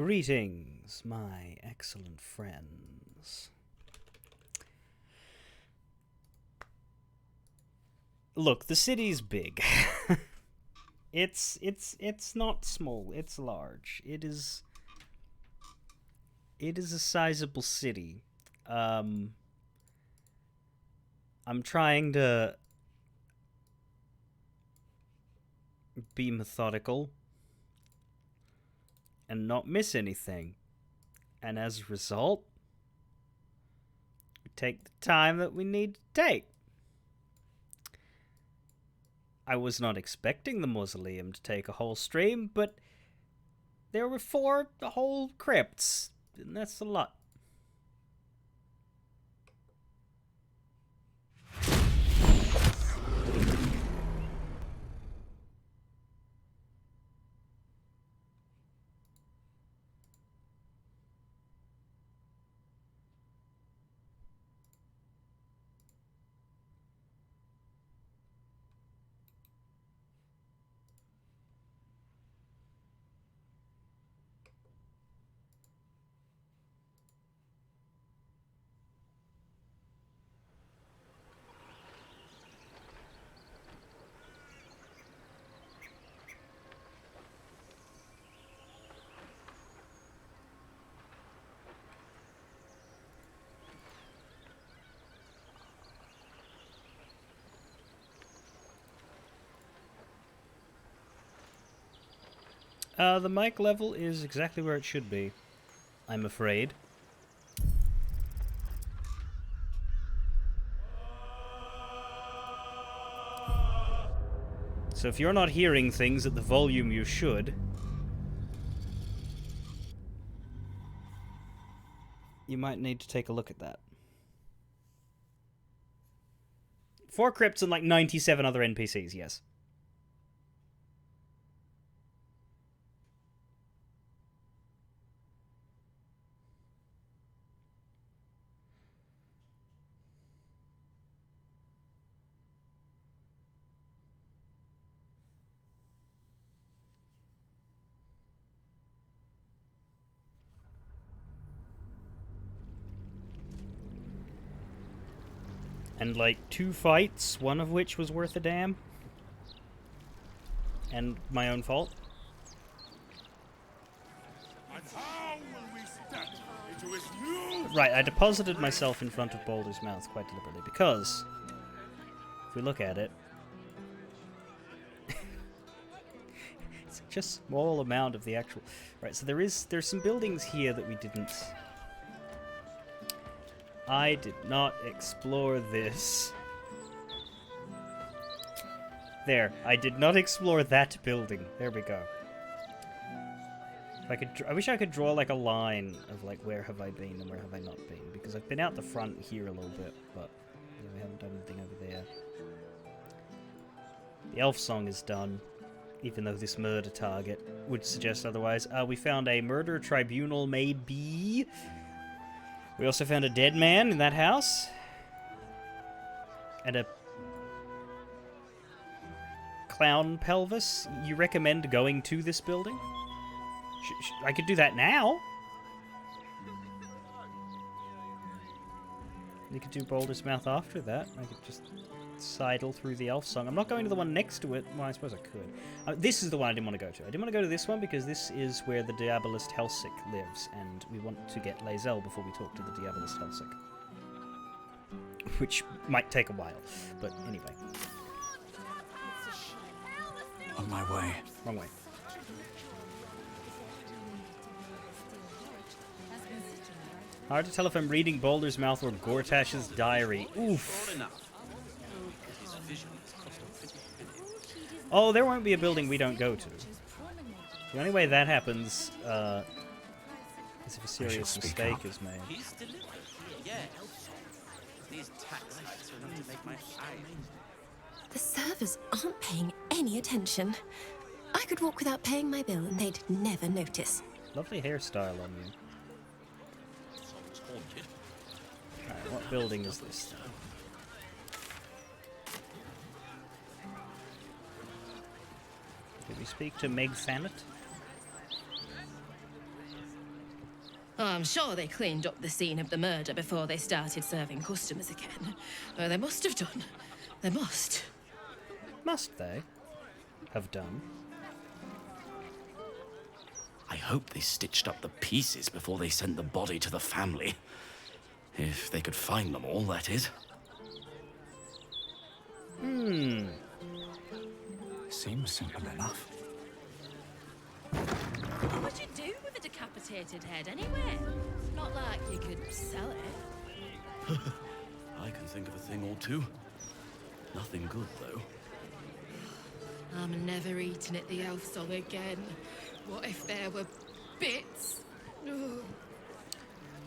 Greetings, my excellent friends. Look, the city's big. It's not small, it's large. It is a sizable city. I'm trying to be methodical and not miss anything. And as a result, we take the time that we need to take. I was not expecting the mausoleum to take a whole stream, but there were 4 whole crypts, and that's a lot. The mic level is exactly where it should be, I'm afraid. So if you're not hearing things at the volume you should, you might need to take a look at that. 4 crypts and like 97 other NPCs, yes. And like 2 fights, one of which was worth a damn. And my own fault. Right, I deposited myself in front of Baldur's mouth quite deliberately because if we look at it, it's just a small amount of the actual. Right, so there's some buildings here that we didn't. I did not explore this. There, I did not explore that building. There we go. If I could, I wish I could draw like a line of like where have I been and where have I not been, because I've been out the front here a little bit, but you know, we haven't done anything over there. The elf song is done, even though this murder target would suggest otherwise. We found a murder tribunal, maybe. We also found a dead man in that house. And a clown pelvis. You recommend going to this building? I could do that now. You could do Baldur's Mouth after that. I could just sidle through the elf song. I'm not going to the one next to it. Well, I suppose I could. This is the one I didn't want to go to. I didn't want to go to this one because this is where the Diabolist Helsik lives, and we want to get Lae'zel before we talk to the Diabolist Helsik. Which might take a while, but anyway. On my way. Wrong way. Hard to tell if I'm reading Baldur's Mouth or Gortash's diary. Oof. Oh, there won't be a building we don't go to. The only way that happens is if a serious mistake is made. The servers aren't paying any attention. I could walk without paying my bill and they'd never notice. Lovely hairstyle on you. Alright, what building is this? Did we speak to Meg Thanet? Oh, I'm sure they cleaned up the scene of the murder before they started serving customers again. Oh, they must have done. They must. Must they have done? I hope they stitched up the pieces before they sent the body to the family. If they could find them all, that is. Seems simple enough. What would you do with a decapitated head anyway? Not like you could sell it. I can think of a thing or two. Nothing good, though. I'm never eating at the elf song again. What if there were bits? Ugh.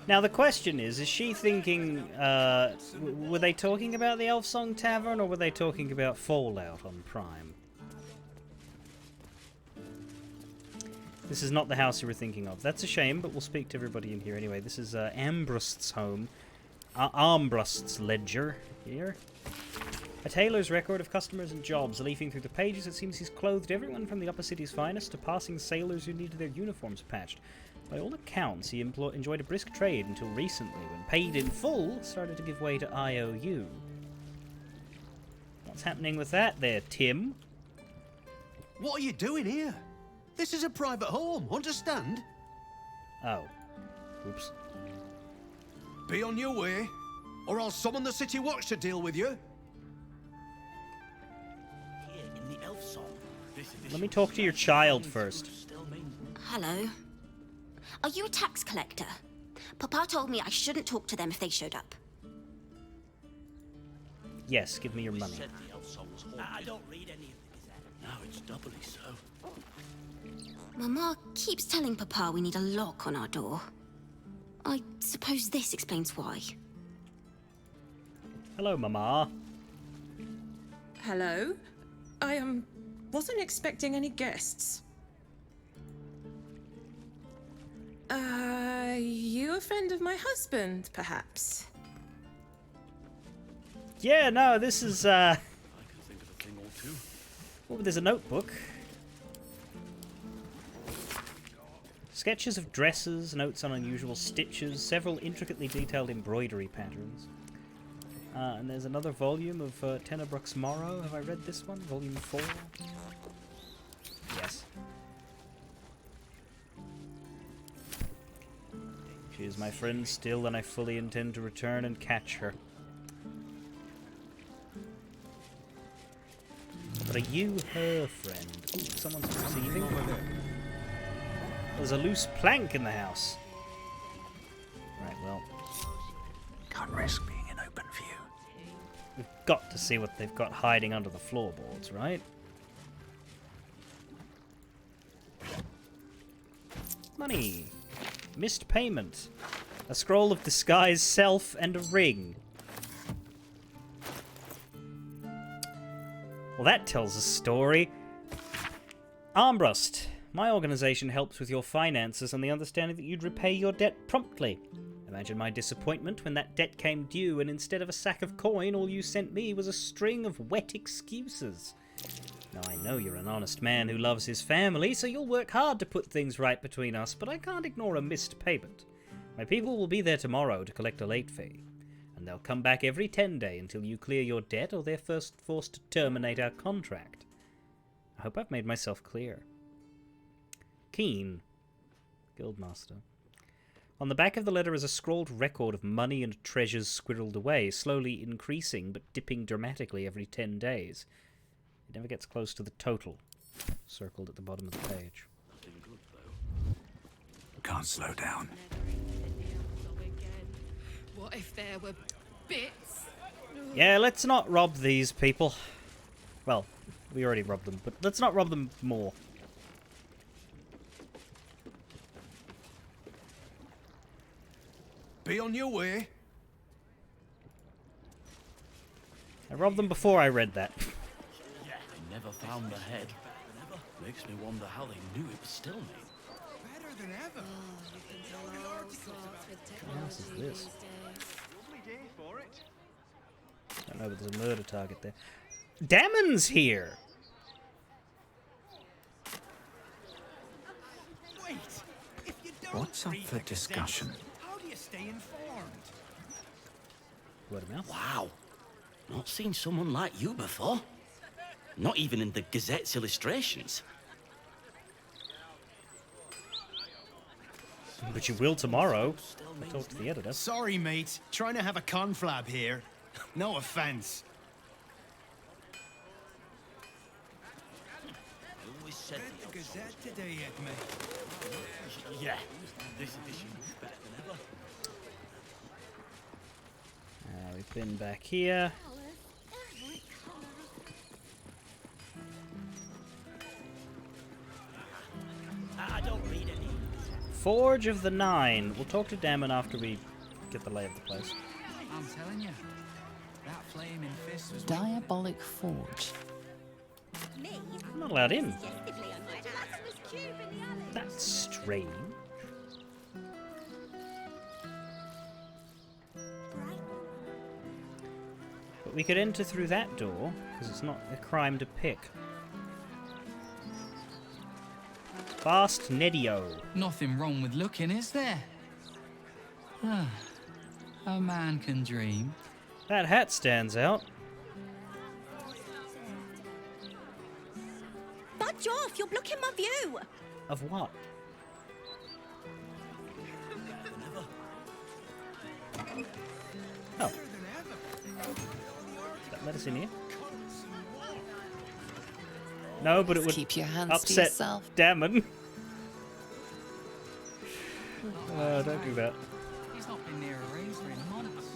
Now the question is she thinking, were they talking about the Elf Song Tavern, or were they talking about Fallout on Prime? This is not the house you were thinking of. That's a shame, but we'll speak to everybody in here anyway. This is Armbrust's home. Armbrust's ledger here. A tailor's record of customers and jobs. Leafing through the pages, it seems he's clothed everyone from the upper city's finest to passing sailors who needed their uniforms patched. By all accounts, he enjoyed a brisk trade until recently, when paid in full started to give way to IOU. What's happening with that there, Tim? What are you doing here? This is a private home, understand? Oh. Oops. Be on your way, or I'll summon the City Watch to deal with you. Here in the elf song. Let me talk to your child first. Hello. Are you a tax collector? Papa told me I shouldn't talk to them if they showed up. Yes, give me your money. I don't read any of the Gazette. Now it's doubly so. Mama keeps telling Papa we need a lock on our door. I suppose this explains why. Hello, Mama. Hello? I wasn't expecting any guests. You a friend of my husband, perhaps? Yeah, no, this is, I can think of a thing or two. Oh, there's a notebook. Sketches of dresses, notes on unusual stitches, several intricately detailed embroidery patterns. And there's another volume of Tenebrooke's Morrow. Have I read this one? Volume 4? Yes. She is my friend still, and I fully intend to return and catch her. But are you her friend? Ooh, someone's receiving. There's a loose plank in the house. Right, well. Can't risk being in open view. We've got to see what they've got hiding under the floorboards, right? Money. Missed payment. A scroll of disguise self and a ring. Well, that tells a story. Armbrust. My organization helps with your finances on the understanding that you'd repay your debt promptly. Imagine my disappointment when that debt came due and instead of a sack of coin, all you sent me was a string of wet excuses. Now, I know you're an honest man who loves his family, so you'll work hard to put things right between us, but I can't ignore a missed payment. My people will be there tomorrow to collect a late fee, and they'll come back every 10 days until you clear your debt or they're first forced to terminate our contract. I hope I've made myself clear. Keen, Guildmaster. On the back of the letter is a scrawled record of money and treasures squirreled away, slowly increasing but dipping dramatically every 10 days. It never gets close to the total, circled at the bottom of the page. Nothing good, though. Can't slow down. What if there were bits? Yeah, let's not rob these people. Well, we already robbed them, but let's not rob them more. Be on your way. I robbed them before I read that. They never found the head. Makes me wonder how they knew it was still made. Better than ever. What else is this? I don't know, but there's a murder target there. Dammon's here! What's up for discussion? How do you stay informed? Word of mouth. Wow. Not seen someone like you before. Not even in the Gazette's illustrations. But you will tomorrow. I talked to the editor. Sorry, mate. Trying to have a conflab here. No offense. Always said Read the Gazette today yet, mate? Yeah, this edition is better than ever. We've been back here. I don't read any. Forge of the Nine. We'll talk to Damon after we get the lay of the place. I'm telling you, that flaming fist was Diabolic Forge. I'm not allowed in. That's strange. But we could enter through that door, because it's not a crime to pick. Fast Nedio. nothing wrong with looking, is there? A man can dream. That hat stands out. Budge off, you're blocking my view. Of what? Oh. That let us in here? No, but it would Keep your hands to upset yourself. Damon. Don't do that. He's not been near a razor in months.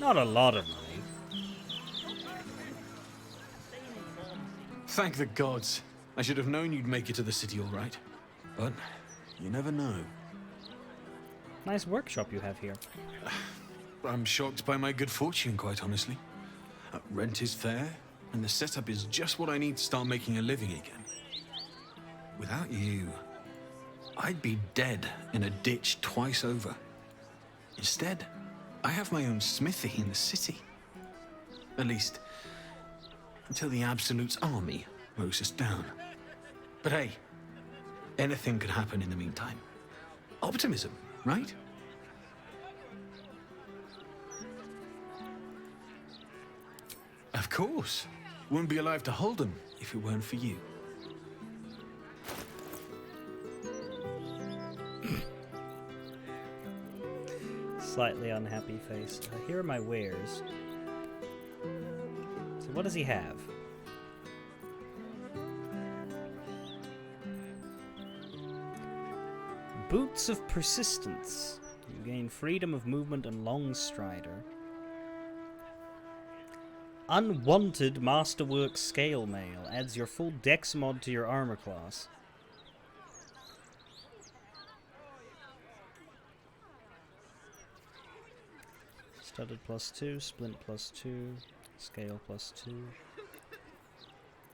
Not a lot of money. Thank the gods. I should have known you'd make it to the city all right. But you never know. Nice workshop you have here. I'm shocked by my good fortune, quite honestly. Rent is fair, and the setup is just what I need to start making a living again. Without you, I'd be dead in a ditch twice over. Instead, I have my own smithy in the city. At least, until the Absolute's army mows us down. But hey, anything could happen in the meantime. Optimism, right? Of course. Wouldn't be alive to hold them if it weren't for you. Slightly unhappy face. Here are my wares. So what does he have? Boots of Persistence. You gain freedom of movement and long strider. Unwanted Masterwork Scale Mail. Adds your full dex mod to your armor class. Studded +2, splint +2, scale +2,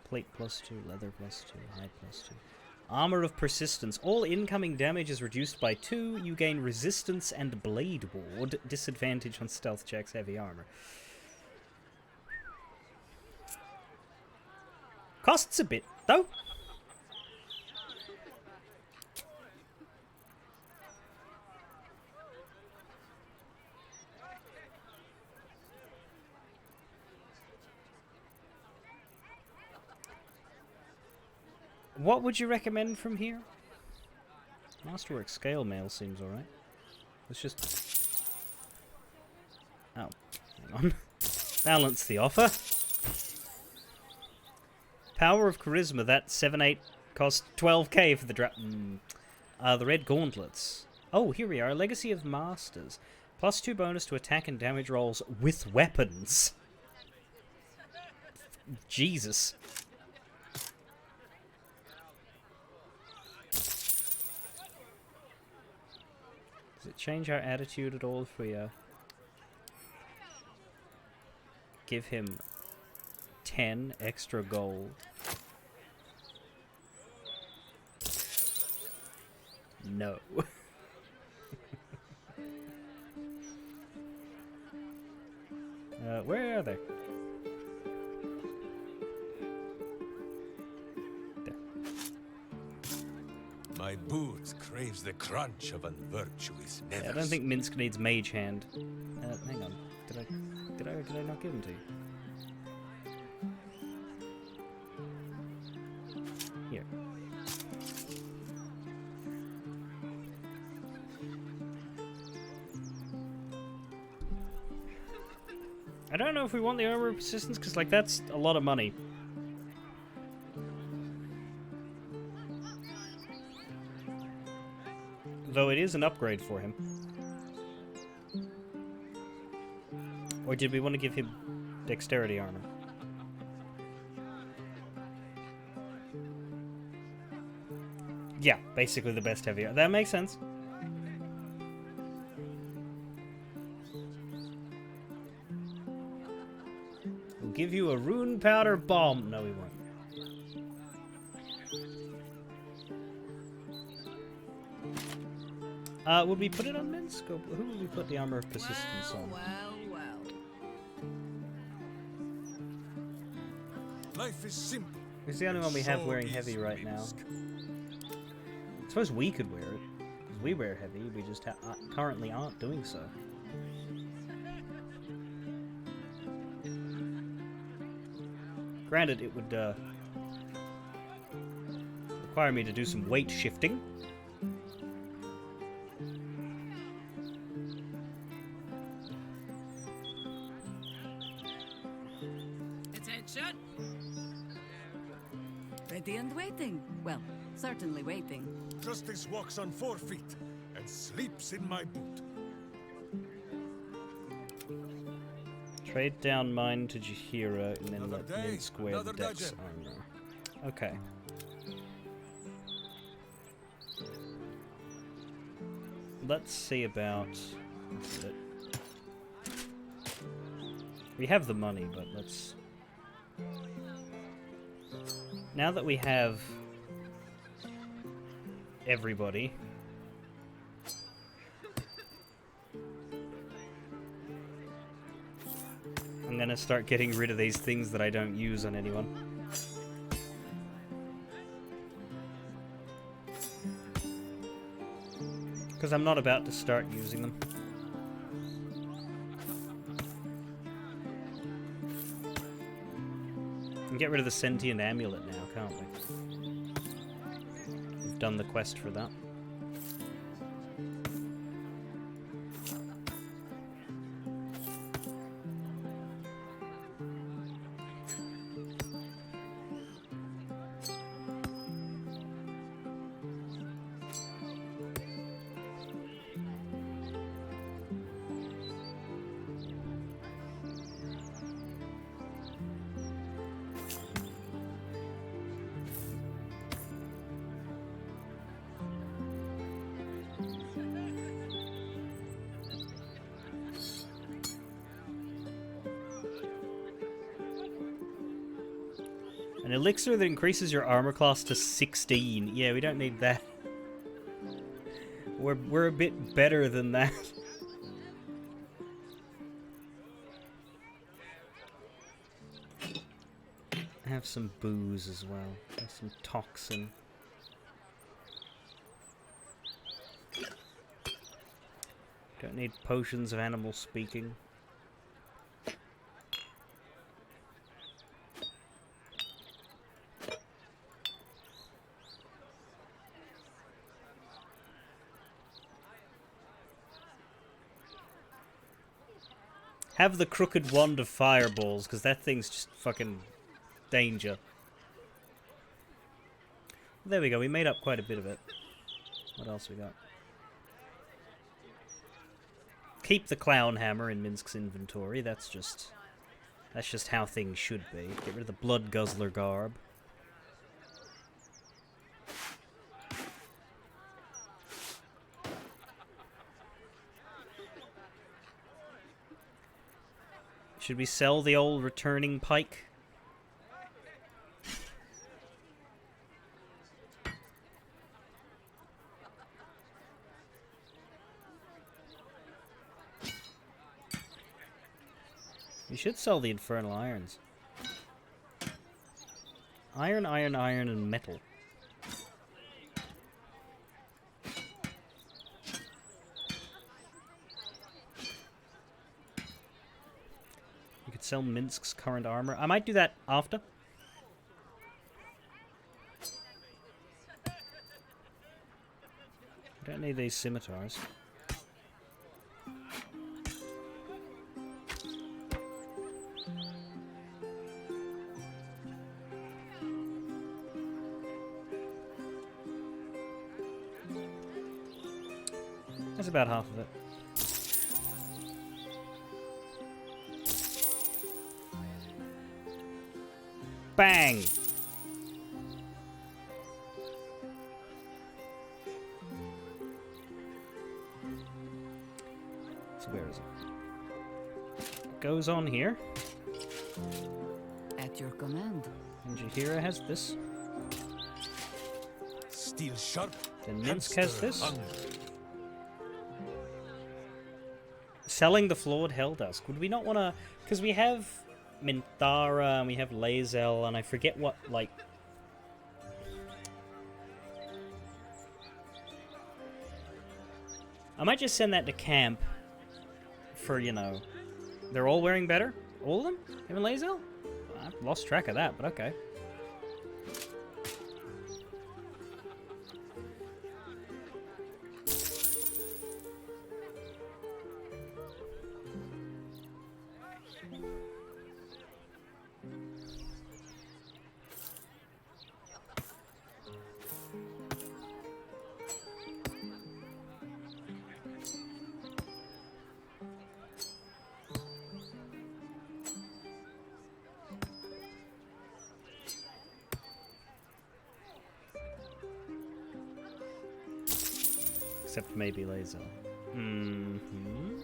plate +2, leather +2, hide +2. Armor of Persistence. All incoming damage is reduced by 2. You gain resistance and blade ward. Disadvantage on stealth checks, heavy armor. Costs a bit, though. What would you recommend from here? Masterwork Scale Mail seems alright. Let's just... Oh, hang on. Balance the offer. Power of Charisma, that 7/8 cost 12k for the the Red Gauntlets. Oh, here we are. Legacy of Masters. +2 bonus to attack and damage rolls with weapons. Jesus. Does it change our attitude at all if we give him 10 extra gold? No. Where are they? My boot craves the crunch of unvirtuous nethers. Yeah, I don't think Minsk needs Mage Hand. Hang on. Did I not give him to you? Here. I don't know if we want the armor of persistence, because, like, that's a lot of money. Though it is an upgrade for him. Or did we want to give him dexterity armor? Yeah, basically the best heavy armor. That makes sense. We'll give you a rune powder bomb. No, we won't. Would we put it on Minsk? Or who would we put the armor of persistence on? Life is simple. It's the only one we have wearing heavy right now. I suppose we could wear it. Because we wear heavy, we just currently aren't doing so. Granted, it would require me to do some weight shifting. Attention! Ready and waiting. Well, certainly waiting. Justice walks on 4 feet and sleeps in my boot. Trade down mine to Jahira and then let day, Minsk wear the another Dex dudgeon. armor. Okay. Let's see about... We have the money, but let's... Now that we have everybody, I'm gonna start getting rid of these things that I don't use on anyone. Because I'm not about to start using them. We can get rid of the sentient amulet now, can't we? We've done the quest for that. An elixir that increases your armor class to 16. Yeah, we don't need that. We're a bit better than that. Have some booze as well. Have some toxin. Don't need potions of animal speaking. Have the crooked wand of fireballs, because that thing's just fucking danger. There we go, we made up quite a bit of it. What else we got? Keep the clown hammer in Minsk's inventory, that's just how things should be. Get rid of the blood guzzler garb. Should we sell the old returning pike? We should sell the infernal irons. Iron, iron, iron, and metal. Sell Minsk's current armor. I might do that after. Don't need these scimitars. That's about half of it. Bang! So where is it? It goes on here. At your command. And Jaheira has this. Steel sharp. Then Minsk has this. Hungry. Selling the Flawed Helldusk. Would we not want to... Because we have Minthara and we have Lae'zel and I forget what, like... I might just send that to camp for, you know... They're all wearing better? All of them? Even Lae'zel? I've lost track of that, but okay. Except maybe Lae'zel. Mm-hmm.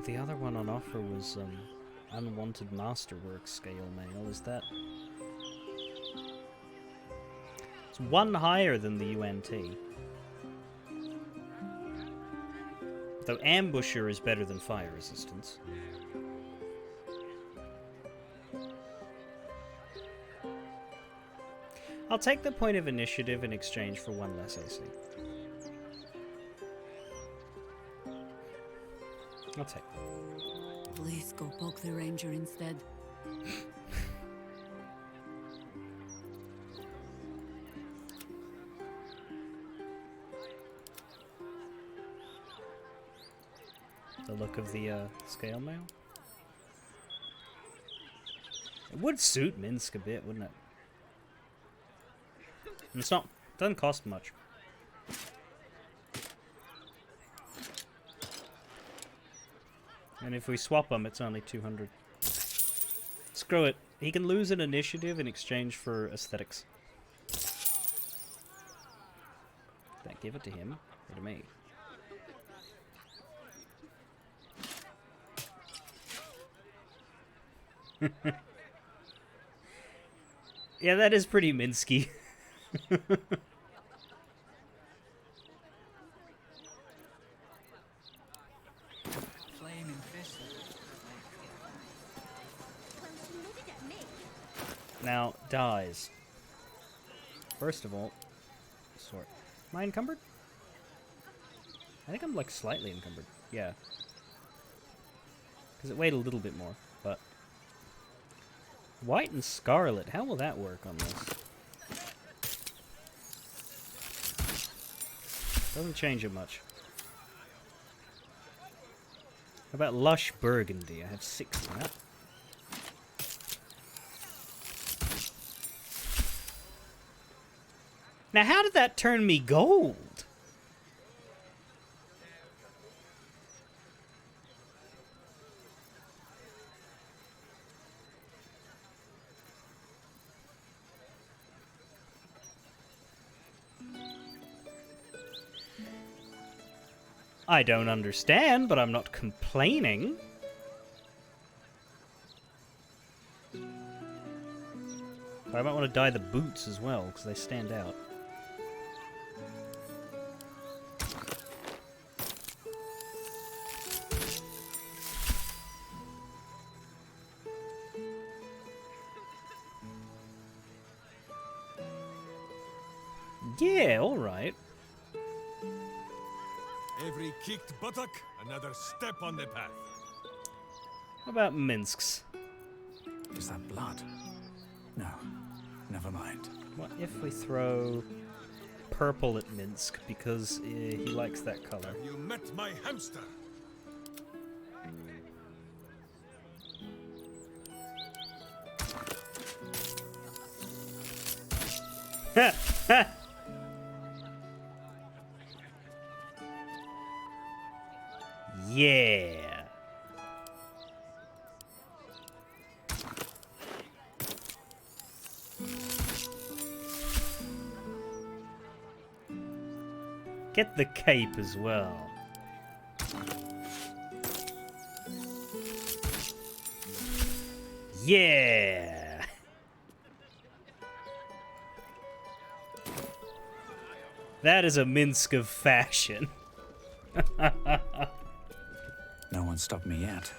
The other one on offer was Unwanted Masterwork Scale Mail. Is that... It's one higher than the UNT. Though Ambusher is better than Fire Resistance. I'll take the point of initiative in exchange for one less AC. I'll take that. Please go poke the ranger instead. The look of the scale mail. It would suit Minsk a bit, wouldn't it? And it's not, doesn't cost much. And if we swap them, it's only 200. Screw it. He can lose an initiative in exchange for aesthetics. Don't give it to him, or to me. Yeah, that is pretty Minsky. Now, dies. First of all, sort. Am I encumbered? I think I'm like slightly encumbered. Yeah. Because it weighed a little bit more, but... White and Scarlet, how will that work on this? Doesn't change it much. How about Lush Burgundy? I have 6 of that. Now, how did that turn me gold? I don't understand, but I'm not complaining. I might want to dye the boots as well, because they stand out. Yeah, alright. Every kicked buttock, another step on the path. What about Minsk's? Is that blood? No, never mind. What if we throw purple at Minsk because he likes that color? You met my hamster. Ha! Ha! Yeah. Get the cape as well. Yeah. That is a Minsk of fashion. No one stopped me yet.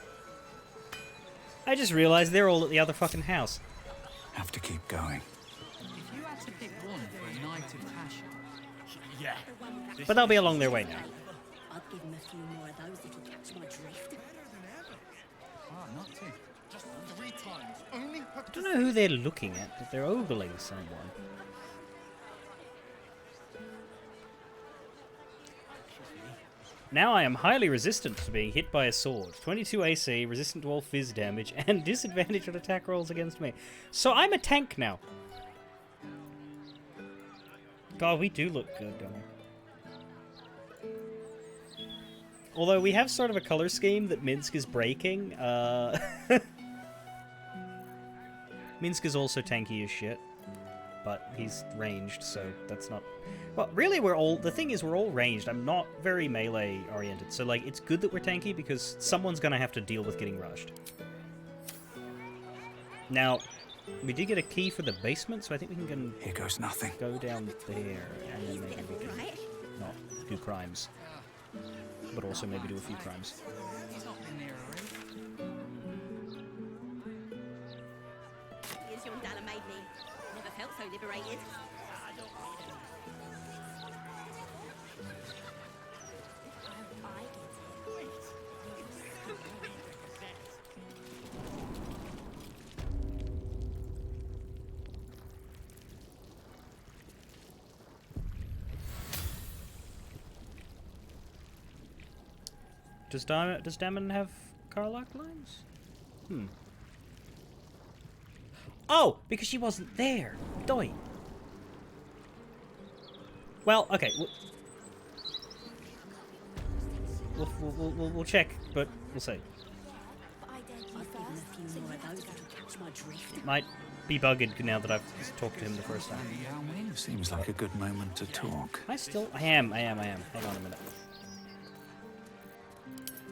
I just realized they're all at the other fucking house. Have to keep going. If you had to pick one for a night of passion. Yeah. But they'll be along their way now. I'd give him a few more of those that'll catch my drift. Oh, not too. Just 3 times. Only I don't know who they're looking at, but they're ogling someone. Now I am highly resistant to being hit by a sword. 22 AC, resistant to all fizz damage, and disadvantage on attack rolls against me. So I'm a tank now. God, we do look good, don't we? Although we have sort of a color scheme that Minsk is breaking. Minsk is also tanky as shit, but he's ranged, so that's not... Well, really, the thing is, we're all ranged. I'm not very melee-oriented, so, like, it's good that we're tanky because someone's gonna have to deal with getting rushed. Now, we did get a key for the basement, so I think we can Here goes nothing. go down there, and then maybe we can not do crimes. But also maybe do a few crimes. He's not been there already. Here's your Dalla made me. Never felt so liberated. Does Damon have Carlock lines? Oh, because she wasn't there. Doy. Well, okay. We'll check, but we'll see. Might be bugged now that I've talked to him the first time. Seems like a good moment to talk. I am. Hang on a minute.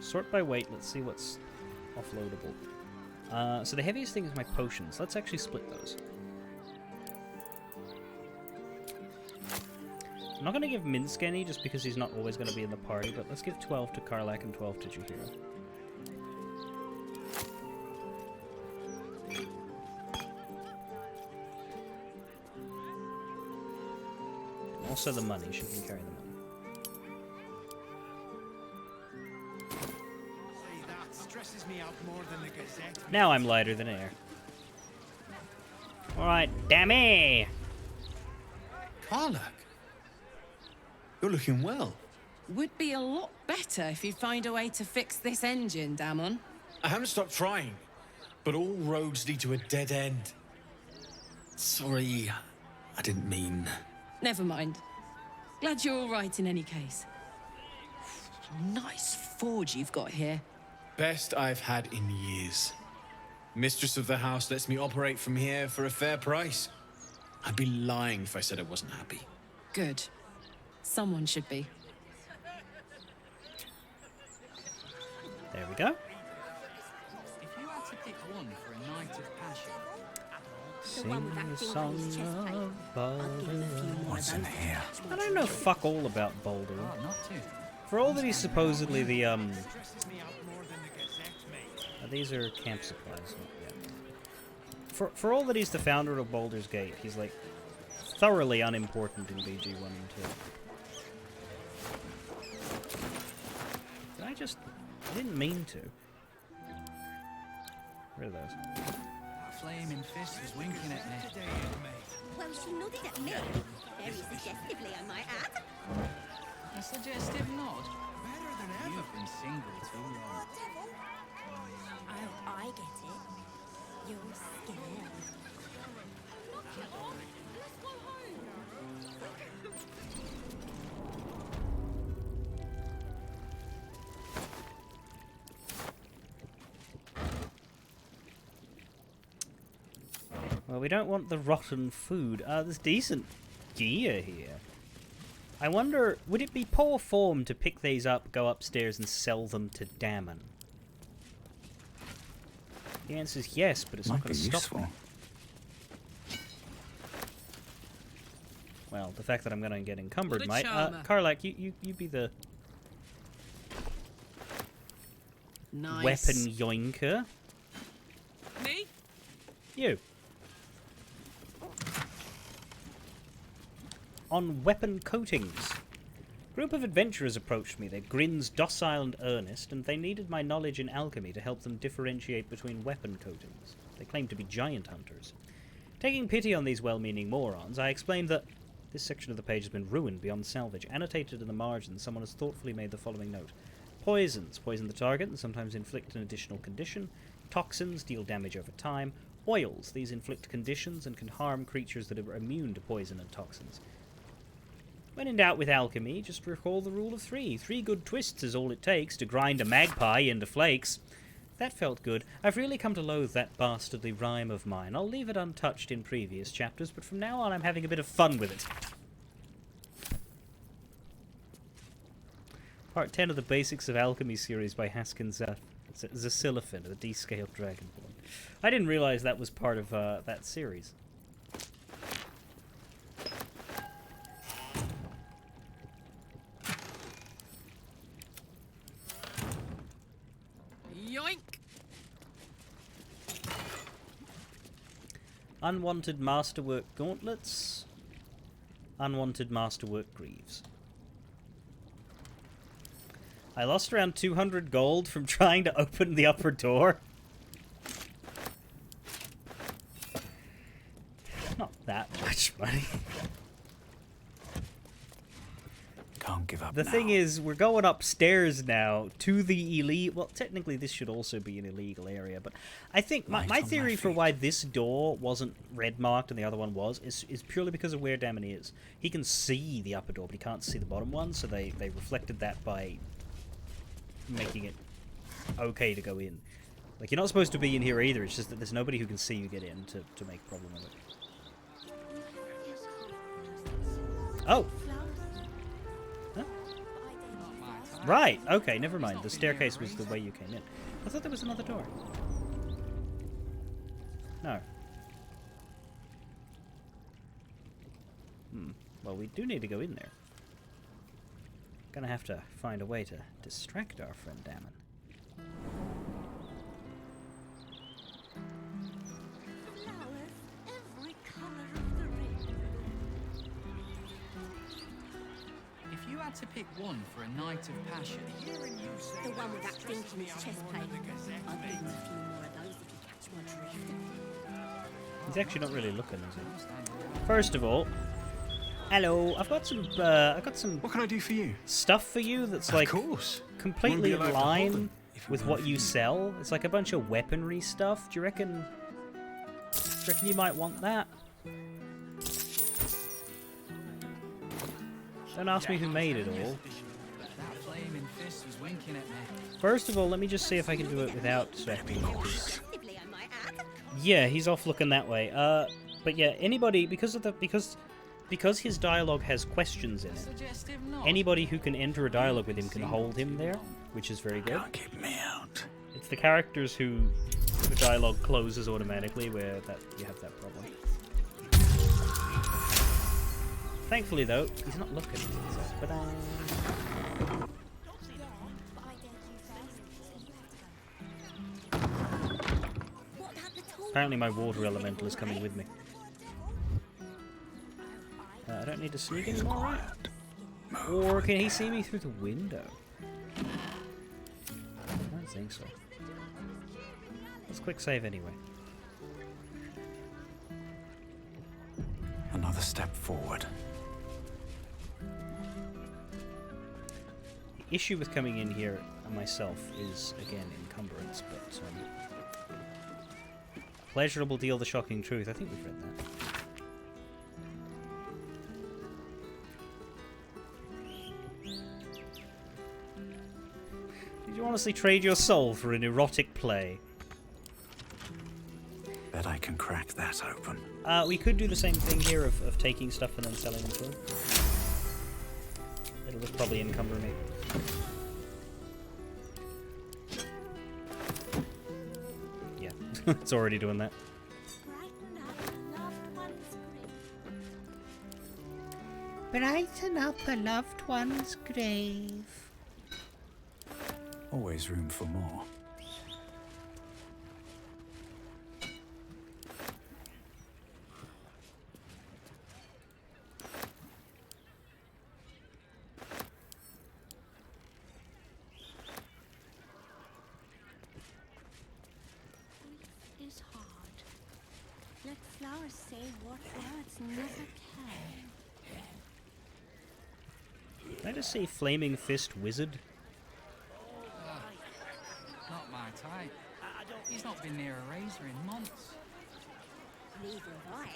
Sort by weight, let's see what's offloadable. So the heaviest thing is my potions. Let's actually split those. I'm not going to give Minsk any just because he's not always going to be in the party, but let's give 12 to Karlak and 12 to Juhiro. Also the money, she can carry the money. Now I'm lighter than air. Alright, dammy! Karlak, you're looking well. Would be a lot better if you'd find a way to fix this engine, Damon. I haven't stopped trying, but all roads lead to a dead end. Sorry, I didn't mean... Never mind. Glad you're all right in any case. Nice forge you've got here. Best I've had in years. Mistress of the house lets me operate from here for a fair price. I'd be lying if I said I wasn't happy. Good. Someone should be. There we go. If you had to pick one for a night of passion. Sing a song of Baldur. What's in here? I don't know fuck all about Baldur. Oh, not too. For all that he's supposedly the, these are camp supplies, not yet. For all that he's the founder of Baldur's Gate, he's like thoroughly unimportant in BG 1 and 2. Did I just... I didn't mean to. Where are those? That flaming fist was winking at me. Well, she nodded at me. Very suggestively, I might add. A suggestive nod. Better than ever. You've been single too long. Oh, I get it. You're scared. Well, we don't want the rotten food. There's decent gear here. I wonder, would it be poor form to pick these up, go upstairs, and sell them to Dammon? The answer is yes, but it's not going to stop me. Well, the fact that I'm going to get encumbered might. Karlak, you be the weapon yoinker. Me? You. On weapon coatings. Group of adventurers approached me, their grins docile and earnest, and they needed my knowledge in alchemy to help them differentiate between weapon coatings. They claimed to be giant hunters. Taking pity on these well-meaning morons, I explained that this section of the page has been ruined beyond salvage. Annotated in the margins, someone has thoughtfully made the following note. Poisons poison the target and sometimes inflict an additional condition. Toxins deal damage over time. Oils, these inflict conditions and can harm creatures that are immune to poison and toxins. When in doubt with alchemy, just recall the rule of 3. 3 good twists is all it takes to grind a magpie into flakes. That felt good. I've really come to loathe that bastardly rhyme of mine. I'll leave it untouched in previous chapters, but from now on I'm having a bit of fun with it. Part 10 of the Basics of Alchemy series by Haskin Zasilafin, the D-scaled Dragonborn. I didn't realize that was part of that series. Yoink! Unwanted Masterwork Gauntlets. Unwanted Masterwork Greaves. I lost around 200 gold from trying to open the upper door. Not that much money. Can't give up The now. thing is, we're going upstairs now to the elite. Well, technically, this should also be an illegal area, but I think my theory for why this door wasn't red marked and the other one was is purely because of where Dammon is. He can see the upper door, but he can't see the bottom one, so they reflected that by making it okay to go in. Like, you're not supposed to be in here either. It's just that there's nobody who can see you get in to make a problem of it. Oh. Huh? Right, okay, never mind. The staircase was the way you came in. I thought there was another door. No. Well, we do need to go in there. Gonna have to find a way to distract our friend Dammon. If you had to pick one for a night of passion, The one with that dink in his chest plate. I'll give him a few more of those if you catch my drift. He's actually not really looking, is he? First of all, hello. I've got some. What can I do for you? Stuff for you that's like completely in line with what you sell. It's like a bunch of weaponry stuff. Do you reckon you might want that? Don't ask me who made it all. that flaming fist was winking at me. First of all, let me just see if I can do it without distracting you. Yeah, he's off looking that way. But yeah, anybody because his dialogue has questions in it. Anybody who can enter a dialogue with him can hold him there, which is very good. Can't keep me out. It's the characters who the dialogue closes automatically where you have that problem. Thankfully, though, he's not looking. So, but apparently my water elemental is coming with me. don't need to sneak anymore, right? Or can he see me through the window? I don't think so. Let's quick save anyway. Another step forward. The issue with coming in here myself is, again, encumbrance, but pleasurable deal the shocking truth. I think we've read that. Did you honestly trade your soul for an erotic play? Bet I can crack that open. We could do the same thing here of taking stuff and then selling them to him. It'll just probably encumber me. Yeah, it's already doing that. Brighten up a loved one's grave. Always room for more. Is hard. Let flowers say what words never can. Did I just see Flaming Fist Wizard? Not my type. He's not been near a razor in months. Neither have I.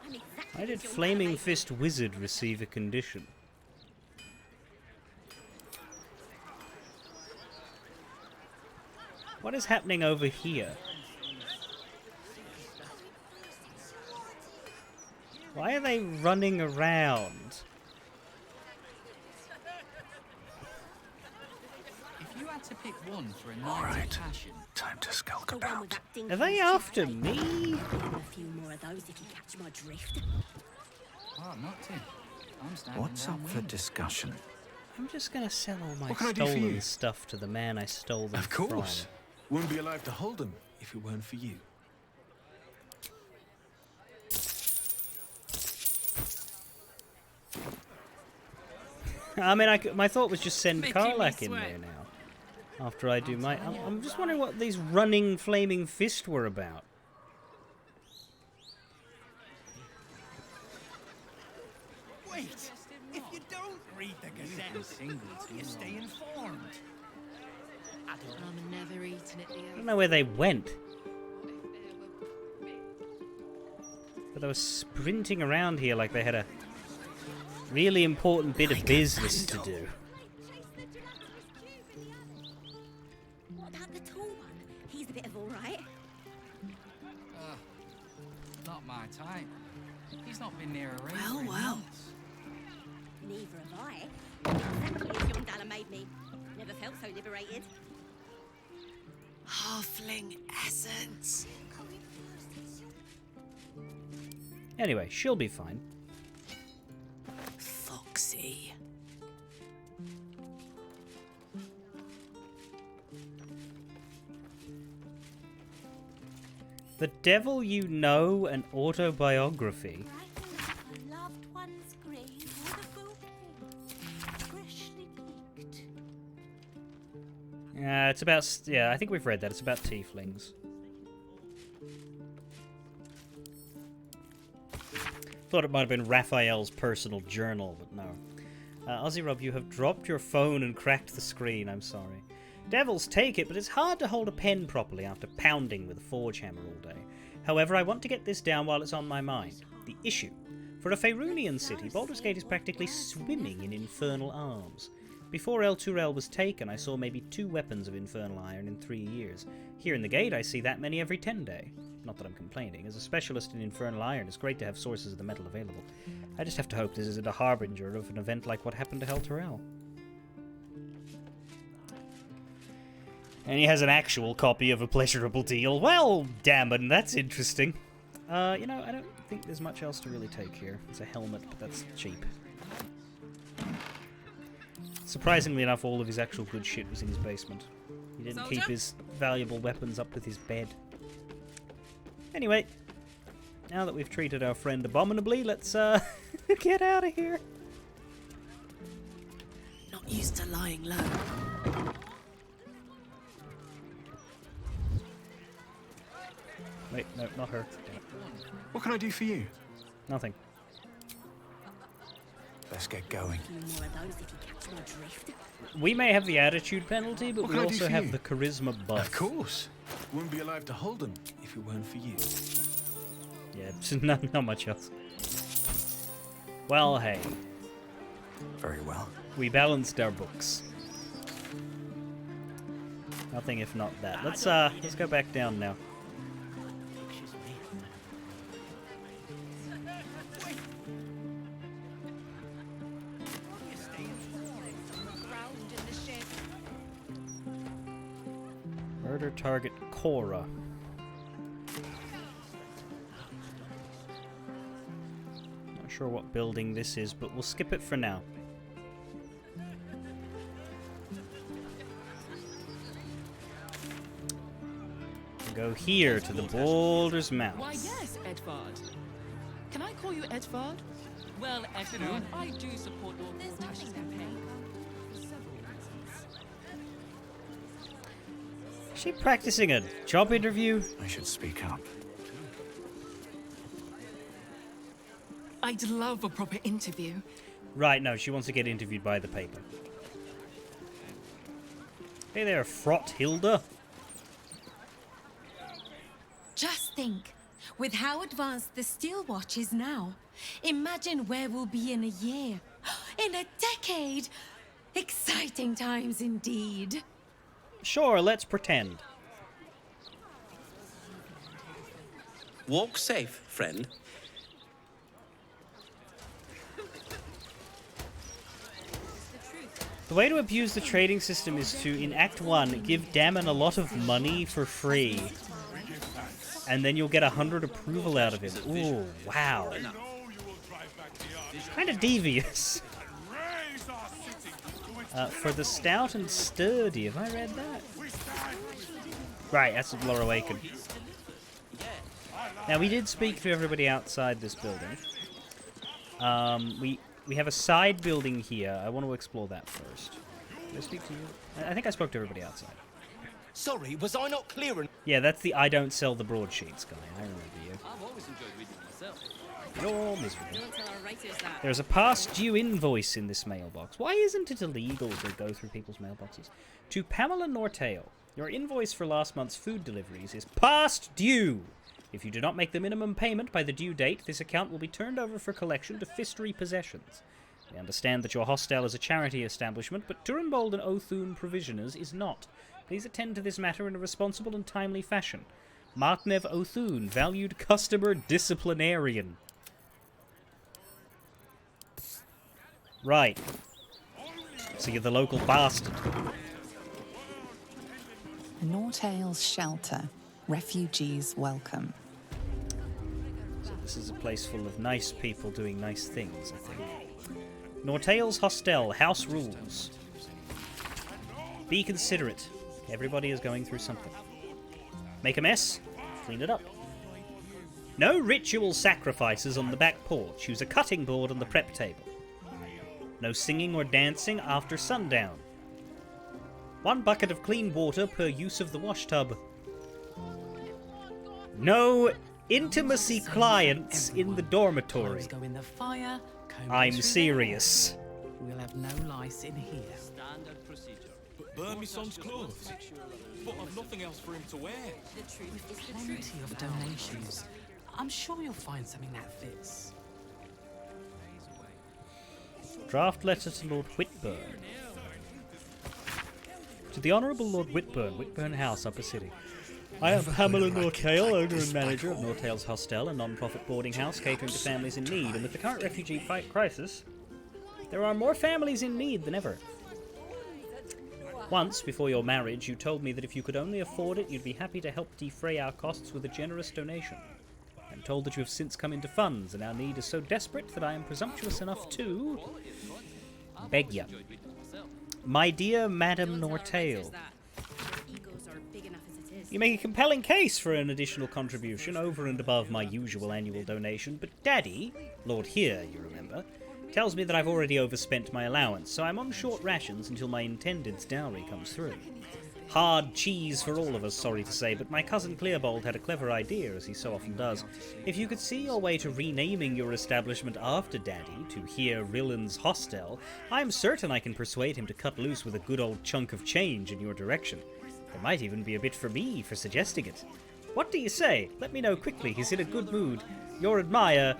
I'm exactly Why did as your Flaming mother. Fist Wizard receive a condition? What is happening over here? Why are they running around? If you had to pick one for a night of passion, Time to skulk The one with about. that dinky Are they cheek after face. me? A few more of those if you catch my drift. oh, not to. I'm standing What's up for downwind. discussion? I'm just gonna sell all my What can I do for stolen you? stuff to the man I stole them Of from. course. Wouldn't be alive to hold them if it weren't for you. I mean, my thought was just send Making me Karlach in sweat. there now. After I do my... I'm just wondering what these running Flaming Fist were about. Wait! If you don't read the Gazette, single how do too you stay long. informed? I'm never eating at the I don't know where they went. But they were sprinting around here like they had a really important bit of business to do. What about the tall one? He's a bit of all right. Not my type. He's not been near a razor Well, in well. months. Neither have I. Exactly as young Dalla made me. Never felt so liberated. Halfling essence. Anyway, she'll be fine. Foxy. The Devil You Know, an autobiography. A loved one's grave with a bouquet. Freshly picked. It's about... Yeah, I think we've read that. It's about tieflings. Thought it might have been Raphael's personal journal, but no. Ozzy Rob, you have dropped your phone and cracked the screen. I'm sorry. Devils take it, but it's hard to hold a pen properly after pounding with a forge hammer all day. However, I want to get this down while it's on my mind. The issue. For a Faerunian city, Baldur's Gate is practically swimming in infernal arms. Before El Turel was taken, I saw maybe 2 weapons of infernal iron in 3 years. Here in the Gate, I see that many every 10 day. Not that I'm complaining. As a specialist in infernal iron, it's great to have sources of the metal available. I just have to hope this isn't a harbinger of an event like what happened to El Turel. And he has an actual copy of A Pleasurable Deal. Well, damn it, that's interesting. You know, I don't think there's much else to really take here. It's a helmet, but that's cheap. Surprisingly enough, all of his actual good shit was in his basement. He didn't keep Soldier? his valuable weapons up with his bed. Anyway, now that we've treated our friend abominably, let's get out of here. Not used to lying low. Wait, no, not her. What can I do for you? Nothing. Let's get going. We may have the attitude penalty, but What we can I do also for have you? the charisma buff. Of course. Wouldn't be alive to hold them if it weren't for you. Yeah, not much else. Well, hey. Very well. We balanced our books. Nothing if not that. Let's go back down now. Murder target Cora. Not sure what building this is, but we'll skip it for now. Go here to the Baldur's Mouth. Why, yes, Edvard. Can I call you Edvard? Well, Edvard, I do support Lord Mortash's campaign. Is she practicing a job interview? I should speak up. I'd love a proper interview. Right, no, she wants to get interviewed by the paper. Hey there, Fraught Hilda. Just think, with how advanced the steel watch is now, imagine where we'll be in a year, in a decade. Exciting times indeed. Sure, let's pretend. Walk safe, friend. The way to abuse the trading system is to, in Act 1, give Damon a lot of money for free. And then you'll get 100 approval out of him. Ooh, wow. Kind of devious. For the stout and sturdy, have I read that? Right, that's Laura Waken. Now, we did speak to everybody outside this building. We have a side building here. I want to explore that first. Did I speak to you? I think I spoke to everybody outside. Sorry, was I not clear? Yeah, that's the I don't sell the broadsheets guy. I remember you. I've always enjoyed reading myself. You're miserable. There's a past due invoice in this mailbox. Why isn't it illegal to go through people's mailboxes? To Pamela Nortail, your invoice for last month's food deliveries is past due. If you do not make the minimum payment by the due date, this account will be turned over for collection to Fistery Possessions. We understand that your hostel is a charity establishment, but Turambold and Othun Provisioners is not. Please attend to this matter in a responsible and timely fashion. Marknev Othun, valued customer disciplinarian. Right. So you're the local bastard. Nortail's shelter. Refugees welcome. So this is a place full of nice people doing nice things, I think. Nortail's hostel, house rules. Be considerate. Everybody is going through something. Make a mess, clean it up. No ritual sacrifices on the back porch. Use a cutting board on the prep table. No singing or dancing after sundown. 1 bucket of clean water per use of the wash tub. No intimacy clients in the dormitory. Go in the fire, I'm serious. we'll have no lice in here. Standard procedure. But burn me son's clothes. But I've nothing else for him to wear. The truth is the plenty of donations. I'm sure you'll find something that fits. Draft letter to Lord Whitburn. To the Honourable Lord Whitburn, Whitburn House, Upper City. I am Pamela Nortail, owner and manager of Nortail's Hostel, a non-profit boarding house catering to families in need, and with the current refugee crisis, there are more families in need than ever. Once, before your marriage, you told me that if you could only afford it, you'd be happy to help defray our costs with a generous donation. I'm told that you have since come into funds, and our need is so desperate that I am presumptuous enough to beg ya. My dear Madam Nortail, You make a compelling case for an additional contribution over and above my usual annual donation, but Daddy, Lord Here, you remember, tells me that I've already overspent my allowance, so I'm on short rations until my intended's dowry comes through. Hard cheese for all of us, sorry to say, but my cousin Clearbold had a clever idea, as he so often does. If you could see your way to renaming your establishment after Daddy, to Here Rillen's Hostel, I'm certain I can persuade him to cut loose with a good old chunk of change in your direction. There might even be a bit for me for suggesting it. What do you say? Let me know quickly, he's in a good mood. Your admirer,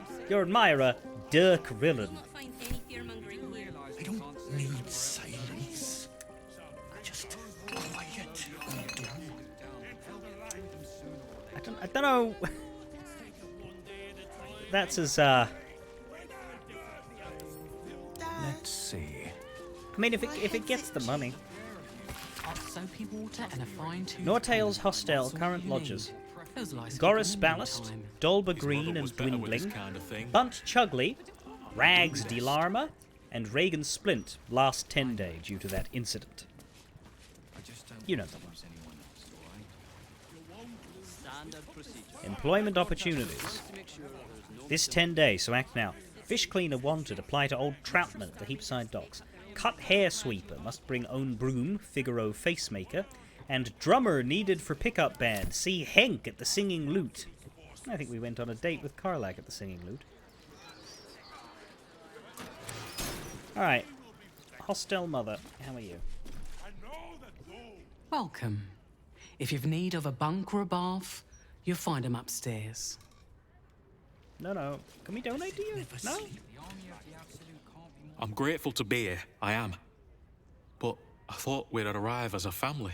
Dirk Rillen. I don't need silence. Just quiet. I don't know. That's as Let's see. I mean, if it gets the money. Soapy water and a fine tooth Nortale's Hostel, current lodgers. Goris Ballast, Dolba Green and Dwindling, Bunt Chugley, Rags Delarma, and Reagan Splint, last 10 day due to that incident. You know them. Employment opportunities. This 10 day, so act now. Fish cleaner wanted, apply to old Troutman at the Heapside Docks. Cut hair sweeper, must bring own broom, Figaro facemaker. And drummer needed for pickup band, see Henk at the Singing Lute. I think we went on a date with Karlak at the Singing Lute. Alright. Hostel Mother, how are you? Welcome. If you've need of a bunk or a bath, you'll find them upstairs. No. Can we donate to you? No? I'm grateful to be here, I am. But I thought we'd arrive as a family.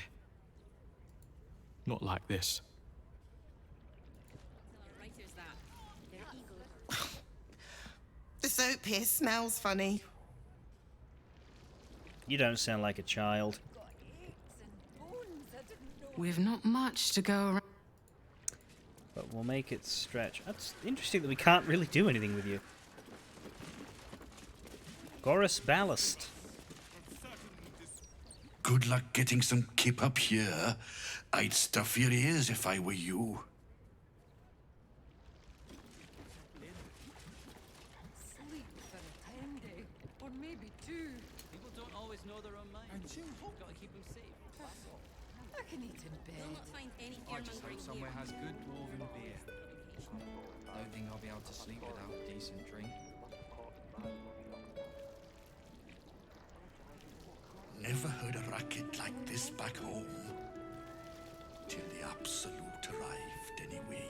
Not like this. The soap here smells funny. You don't sound like a child. We've not much to go around. But we'll make it stretch. That's interesting that we can't really do anything with you. Goris Ballast. Good luck getting some kip up here. I'd stuff your ears if I were you. Or maybe two. People don't always know their own mind. Gotta keep them safe. That's all. I can eat in bed. You'll not find any I just hope somewhere has good dwarven beer. Don't think I'll be able to sleep without a decent drink. Never heard a racket like this back home. Till the absolute arrived, anyway.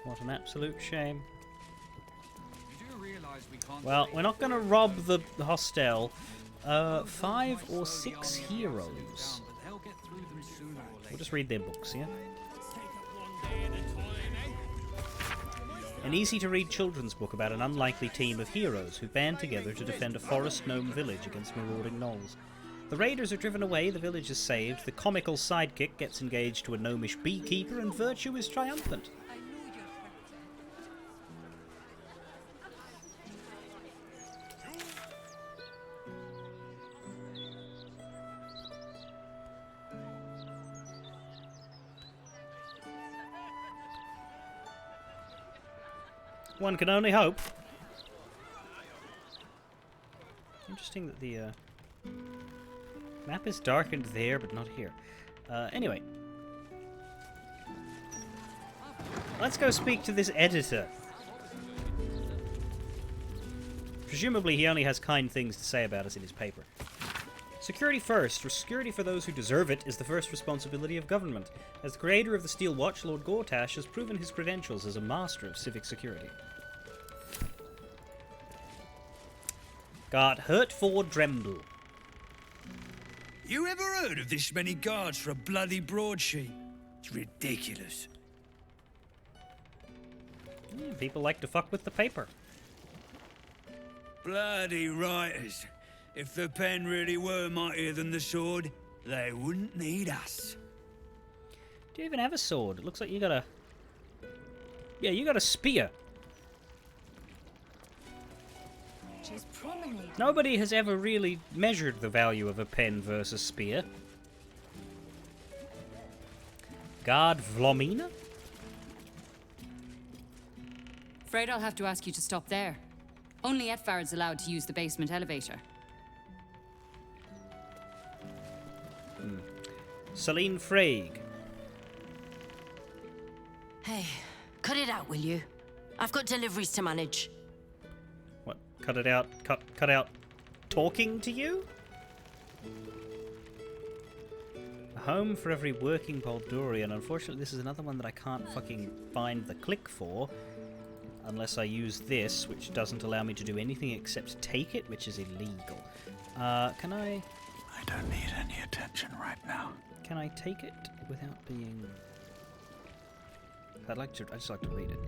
What an absolute shame. You do realize we can't. Well, we're not going to rob the hostel. 5 or 6 heroes. We'll just read their books, yeah? An easy-to-read children's book about an unlikely team of heroes who band together to defend a forest gnome village against marauding gnolls. The raiders are driven away, the village is saved, the comical sidekick gets engaged to a gnomish beekeeper, and virtue is triumphant. One can only hope. Interesting that the map is darkened there, but not here. Anyway. Let's go speak to this editor. Presumably he only has kind things to say about us in his paper. Security first. Security for those who deserve it is the first responsibility of government. As the creator of the Steel Watch, Lord Gortash has proven his credentials as a master of civic security. Guard Hertford Dremble. You ever heard of this many guards for a bloody broadsheet? It's ridiculous. People like to fuck with the paper. Bloody writers. If the pen really were mightier than the sword, they wouldn't need us. Do you even have a sword? It looks like you got a... Yeah, you got a spear. She's promenading. Nobody has ever really measured the value of a pen versus spear. Guard Vlomina? Afraid I'll have to ask you to stop there. Only Etfard's allowed to use the basement elevator. Celine Freyg. Hey, cut it out, will you? I've got deliveries to manage. What? Cut it out? Cut out talking to you? A home for every working Baldurian. Unfortunately, this is another one that I can't fucking find the click for. Unless I use this, which doesn't allow me to do anything except take it, which is illegal. Can I... I don't need any attention right now. Can I take it without being... I'd just like to read it.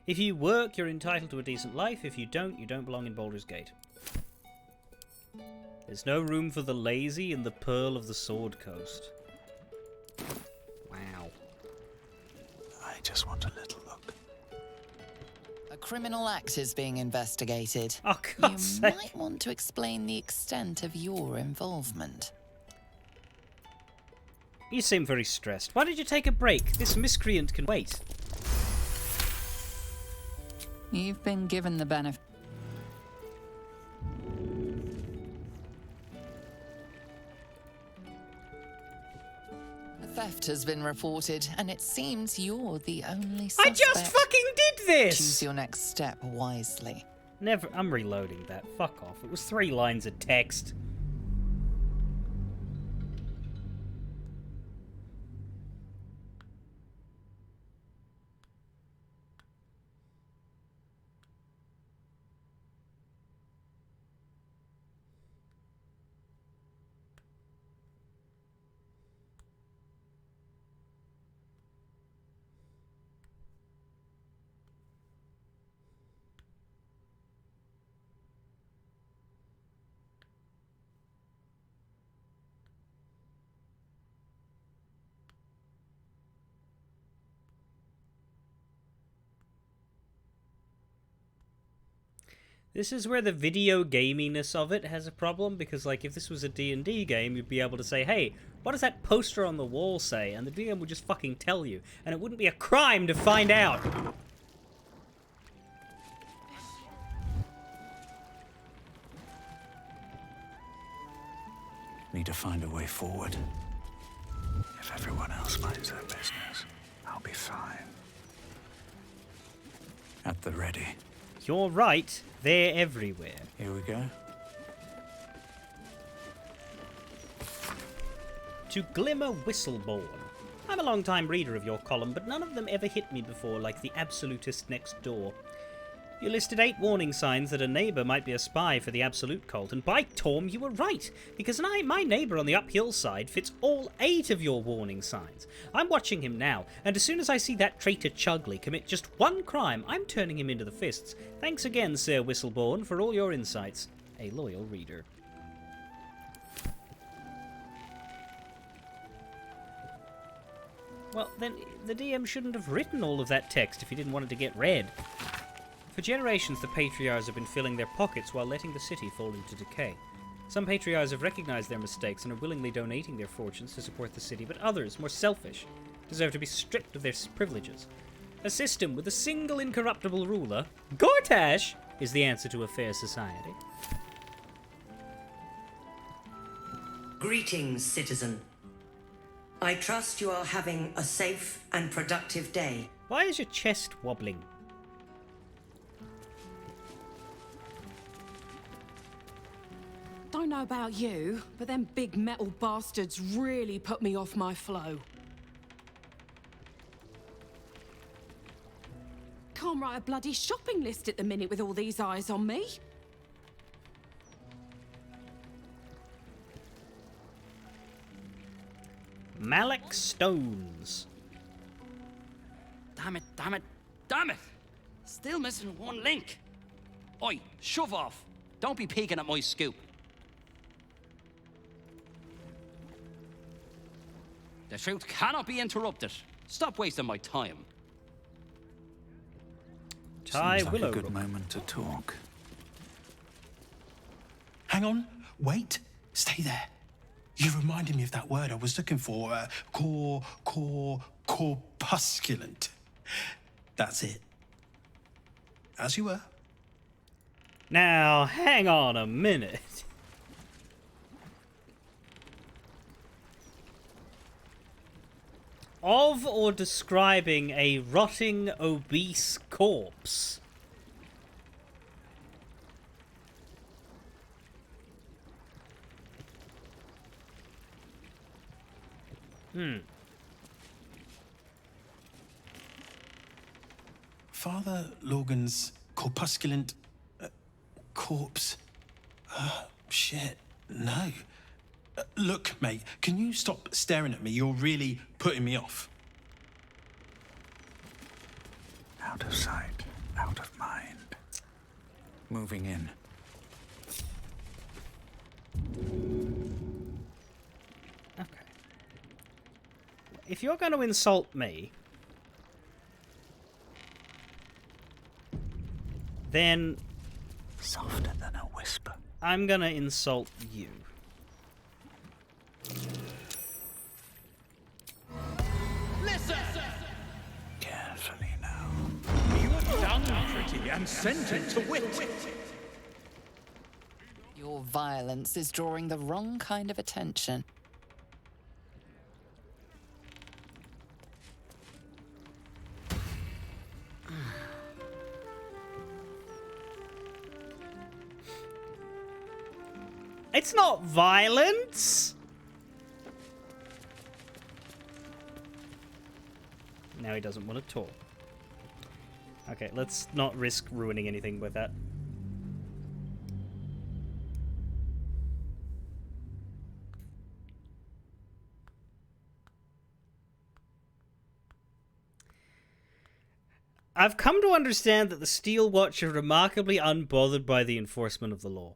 If you work, you're entitled to a decent life. If you don't belong in Baldur's Gate. There's no room for the lazy in the Pearl of the Sword Coast. Wow. I just want a little look. A criminal act is being investigated. Oh, God's You sake. might want to explain the extent of your involvement. You seem very stressed. Why did you take a break? This miscreant can wait. You've been given the benefit. A theft has been reported, and it seems you're the only suspect. I just fucking did this! Choose your next step wisely. Never. I'm reloading that. Fuck off. It was 3 lines of text. This is where the video gaminess of it has a problem, because like if this was a D&D game, you'd be able to say, hey, what does that poster on the wall say? And the DM would just fucking tell you, and it wouldn't be a crime to find out. Need to find a way forward. If everyone else minds their business, I'll be fine. At the ready. You're right, they're everywhere. Here we go. To Glimmer Whistleborn. I'm a long-time reader of your column, but none of them ever hit me before like the absolutist next door. You listed 8 warning signs that a neighbour might be a spy for the Absolute cult, and by Torm, you were right, because my neighbour on the uphill side fits all 8 of your warning signs. I'm watching him now, and as soon as I see that traitor Chugley commit just one crime, I'm turning him into the fists. Thanks again, Sir Whistleborn, for all your insights. A loyal reader. Well, then the DM shouldn't have written all of that text if he didn't want it to get read. For generations, the patriarchs have been filling their pockets while letting the city fall into decay. Some patriarchs have recognized their mistakes and are willingly donating their fortunes to support the city, but others, more selfish, deserve to be stripped of their privileges. A system with a single incorruptible ruler, Gortash, is the answer to a fair society. Greetings, citizen. I trust you are having a safe and productive day. Why is your chest wobbling? Don't know about you, but them big metal bastards really put me off my flow. Can't write a bloody shopping list at the minute with all these eyes on me. Malak Stones. Damn it, damn it, damn it! Still missing one link. Oi, shove off. Don't be peeking at my scoop. The truth cannot be interrupted. Stop wasting my time. Tie Seems like Willow a good Rook. moment to talk. Hang on. Wait. Stay there. You reminded me of that word I was looking for. Corpusculent. That's it. As you were. Now, hang on a minute. Of or describing a rotting, obese corpse. Father Logan's corpusculent corpse. Shit. No. Look, mate, can you stop staring at me? You're really putting me off. Out of sight, out of mind. Moving in. Okay. If you're going to insult me, then Softer than a whisper. I'm going to insult you. Listen! Carefully now. You are done pretty and scented to wit. Your violence is drawing the wrong kind of attention. It's not violence! Now he doesn't want to talk. Okay, let's not risk ruining anything with that. I've come to understand that the Steel Watch are remarkably unbothered by the enforcement of the law.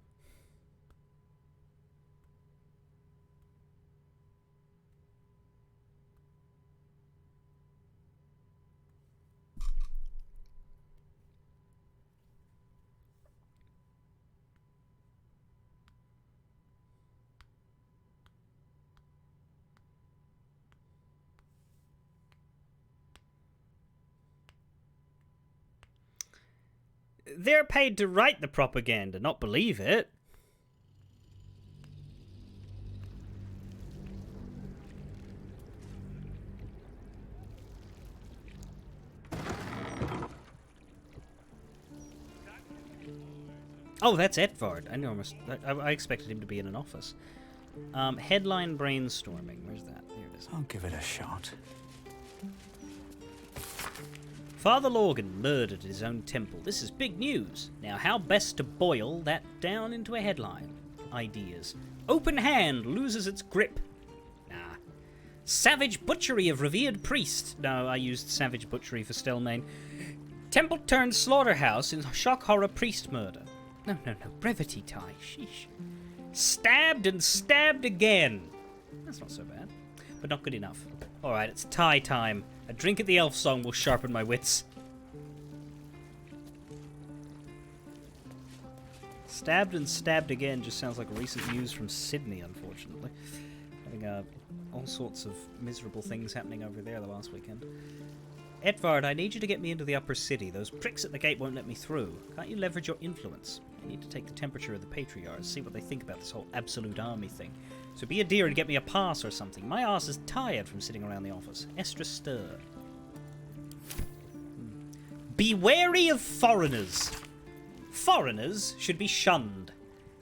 They're paid to write the propaganda, not believe it. Oh, that's Edvard. I expected him to be in an office. Headline brainstorming. Where's that? There it is. I'll give it a shot. Father Logan murdered at his own temple. This is big news. Now, how best to boil that down into a headline? Ideas. Open hand loses its grip. Nah. Savage butchery of revered priest. No, I used savage butchery for Stelmane. Temple turned slaughterhouse in shock horror priest murder. No. Brevity tie. Sheesh. Stabbed and stabbed again. That's not so bad, but not good enough. Alright, it's tie time. A drink at the elf song will sharpen my wits. Stabbed and stabbed again just sounds like recent news from Sydney, unfortunately. Having all sorts of miserable things happening over there the last weekend. Edvard, I need you to get me into the upper city. Those pricks at the gate won't let me through. Can't you leverage your influence? I need to take the temperature of the patriarchs, see what they think about this whole absolute army thing. So be a dear and get me a pass or something. My arse is tired from sitting around the office. Extra stir. Be wary of foreigners. Foreigners should be shunned.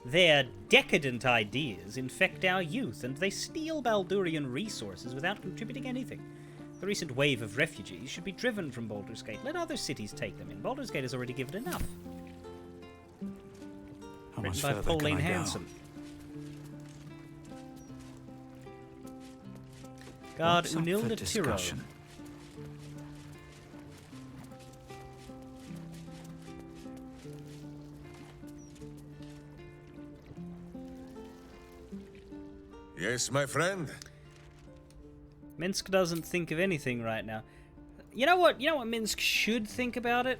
Their decadent ideas infect our youth, and they steal Baldurian resources without contributing anything. The recent wave of refugees should be driven from Baldur's Gate. Let other cities take them in. Baldur's Gate has already given enough. How much Written by further Pauline can I go? Hanson. God What's up for Unilda Tiro. discussion? Yes, my friend. Minsk doesn't think of anything right now. You know what? You know what Minsk should think about it?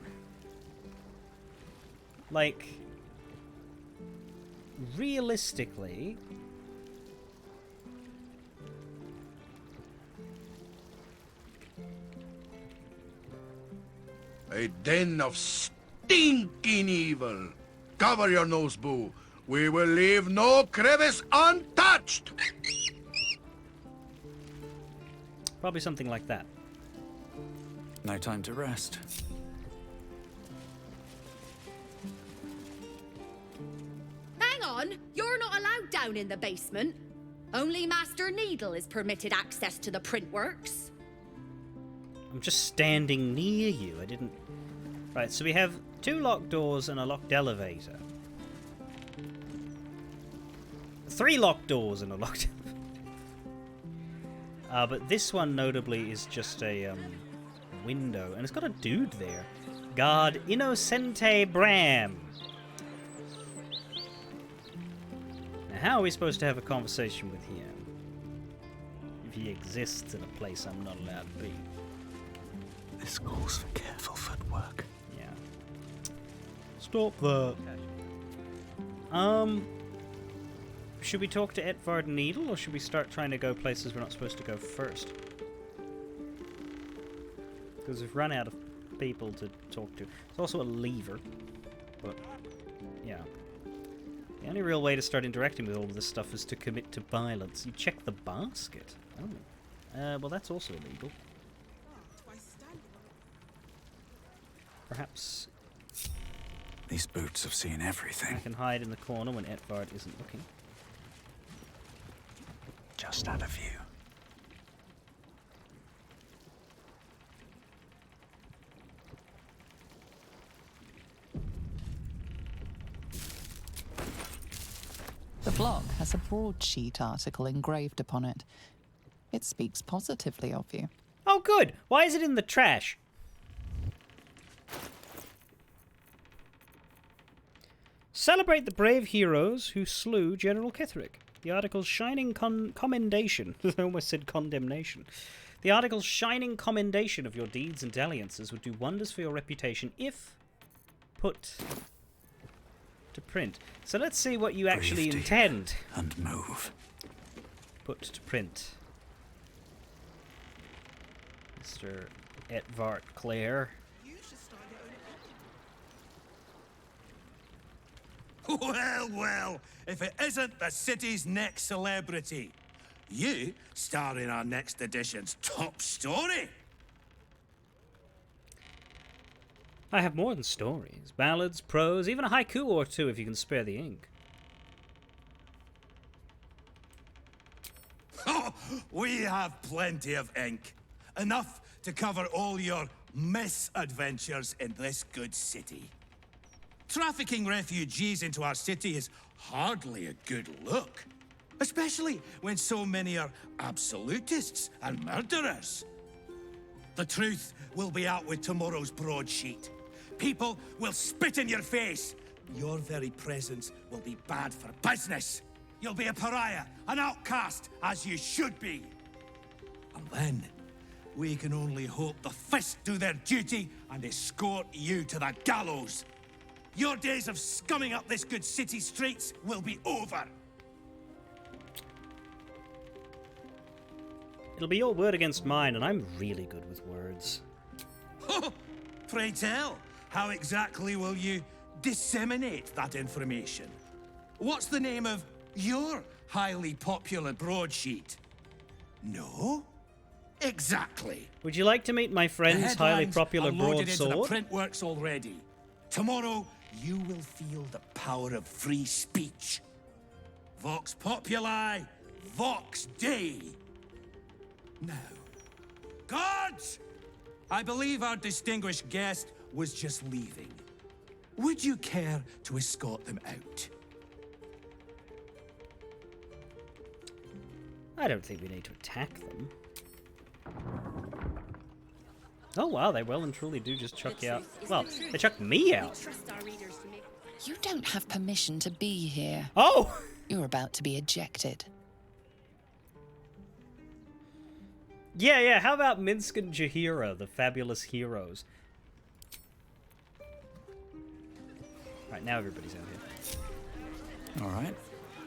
Like, realistically... A den of stinking evil. Cover your nose, Boo. We will leave no crevice untouched. Probably something like that. No time to rest. Hang on! You're not allowed down in the basement. Only Master Needle is permitted access to the printworks. I'm just standing near you. I didn't... Right, so we have 2 locked doors and a locked elevator. 3 locked doors and a locked elevator. But this one, notably, is just a window. And it's got a dude there. Guard Innocente Bram. Now, how are we supposed to have a conversation with him? If he exists in a place I'm not allowed to be. This calls for careful footwork. Yeah. Stop that. Should we talk to Etvard Needle, or should we start trying to go places we're not supposed to go first? Because we've run out of people to talk to. It's also a lever, but yeah. The only real way to start interacting with all of this stuff is to commit to violence. You check the basket. Oh. Well, that's also illegal. Perhaps... These boots have seen everything. I can hide in the corner when Etvard isn't looking. Just out of view. The blog has a broadsheet article engraved upon it. It speaks positively of you. Oh, good! Why is it in the trash? Celebrate the brave heroes who slew General Ketherick. The article's shining commendation... I almost said condemnation. The article's shining commendation of your deeds and dalliances would do wonders for your reputation if put to print. So let's see what you actually intend. And move. Put to print. Mr. Etvard Clare. Well, well, if it isn't the city's next celebrity. You star in our next edition's top story. I have more than stories. Ballads, prose, even a haiku or two if you can spare the ink. Oh, we have plenty of ink. Enough to cover all your misadventures in this good city. Trafficking refugees into our city is hardly a good look. Especially when so many are absolutists and murderers. The truth will be out with tomorrow's broadsheet. People will spit in your face. Your very presence will be bad for business. You'll be a pariah, an outcast, as you should be. And then, we can only hope the fist do their duty and escort you to the gallows. Your days of scumming up this good city streets will be over. It'll be your word against mine, and I'm really good with words. Pray tell, how exactly will you disseminate that information? What's the name of your highly popular broadsheet? No? Exactly. Would you like to meet my friend's highly popular are loaded broadsword? into the printworks already. Tomorrow, you will feel the power of free speech. Vox Populi, Vox Dei. Now, guards! I believe our distinguished guest was just leaving. Would you care to escort them out? I don't think we need to attack them. Oh wow, they well and truly do just chuck you out. Well, they chucked me out. You don't have permission to be here. Oh! You're about to be ejected. Yeah, how about Minsk and Jahira, the fabulous heroes? Right, now everybody's out here. All right.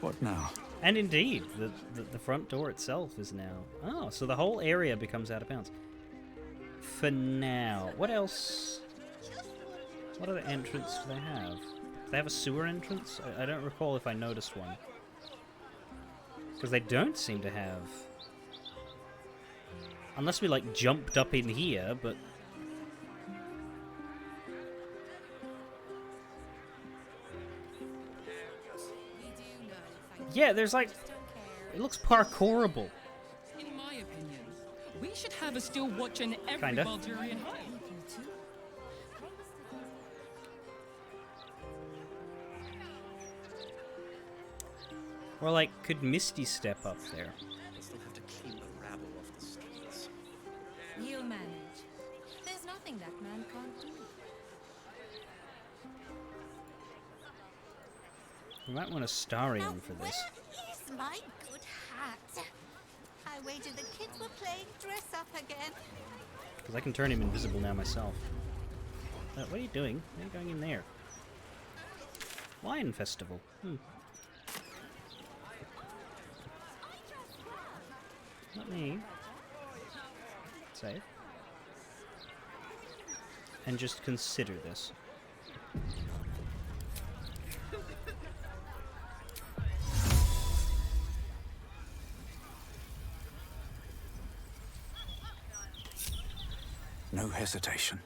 What now? And indeed, the front door itself is now... Oh, so the whole area becomes out of bounds. For now. What else? What other entrance do they have? Do they have a sewer entrance? I don't recall if I noticed one. Because they don't seem to have... Unless we, like, jumped up in here, but... Yeah, there's like... It looks parkourable. In my opinion, we should have a still watch in every Kinda. Baldurian home. Or like, could Misty step up there? They still have to clean the rabble off the streets. He'll manage. There's nothing that man can't do. We might want a Starion for this. Here's my good hat. I wager the kids were playing dress up again. Because I can turn him invisible now myself. What are you doing? Why are you going in there? Wine festival. Not me. Save. And just consider this. No hesitation.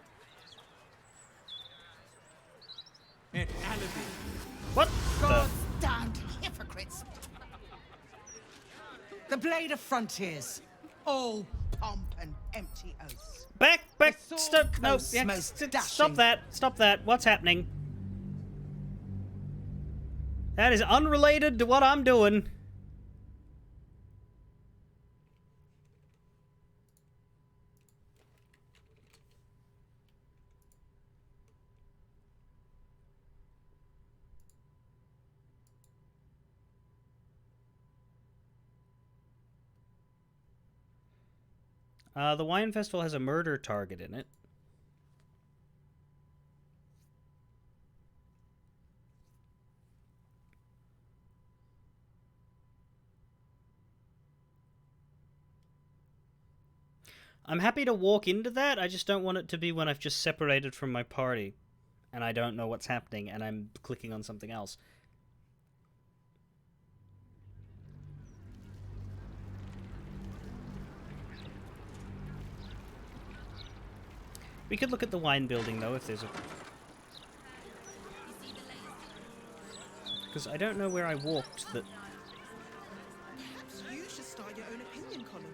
What? God damned hypocrites! The Blade of Frontiers. All pomp and empty oaths. Back! Stop! No! Coast's Yeah, most stop dashing. that! Stop that! What's happening? That is unrelated to what I'm doing. The wine festival has a murder target in it. I'm happy to walk into that, I just don't want it to be when I've just separated from my party and I don't know what's happening and I'm clicking on something else. We could look at the wine building, though, if there's a... Because I don't know where I walked that... Perhaps you should start your own opinion column.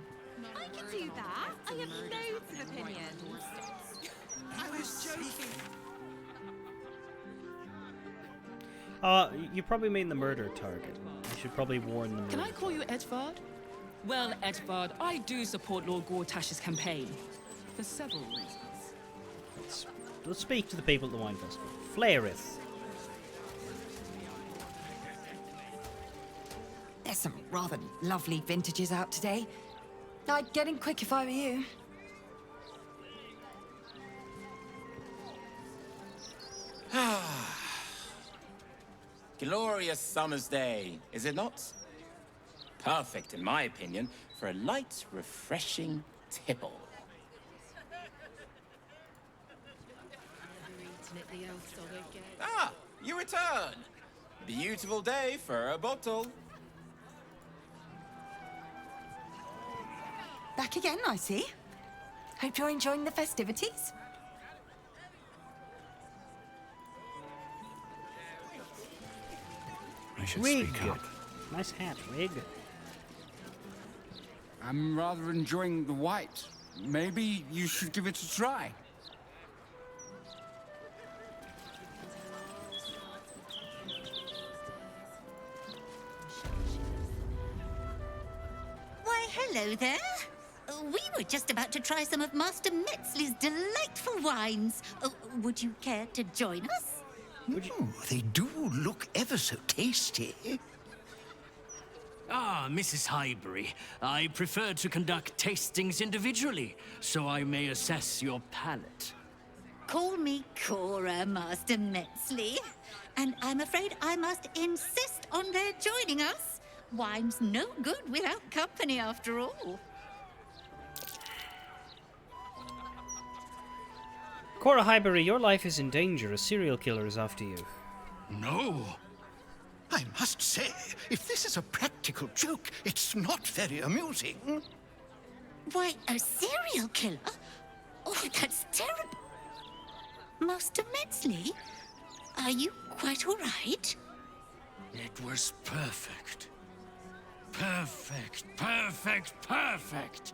I can do that. I have loads of opinions. I was joking. You probably mean the murder target. I should probably warn them. Can I call you Edvard? Well, Edvard, I do support Lord Gortash's campaign. For several reasons. Let's speak to the people at the wine festival. Flairith. There's some rather lovely vintages out today. I'd get in quick if I were you. Glorious summer's day, is it not? Perfect, in my opinion, for a light, refreshing tipple. Ah, you return! Beautiful day for a bottle. Back again, I see. Hope you're enjoying the festivities. I should Rig. speak up. Nice hat, Rig. I'm rather enjoying the white. Maybe you should give it a try. Why, hello there. We were just about to try some of Master Metzley's delightful wines. Would you care to join us? They do look ever so tasty. Ah, Mrs. Highbury, I prefer to conduct tastings individually, so I may assess your palate. Call me Cora, Master Metzley. And I'm afraid I must insist on their joining us. Wine's no good without company, after all. Cora Highbury, your life is in danger. A serial killer is after you. No. I must say, if this is a practical joke, it's not very amusing. Why, a serial killer? Oh, that's terrible. Master Metzley, are you quite all right? It was perfect. Perfect, perfect, perfect.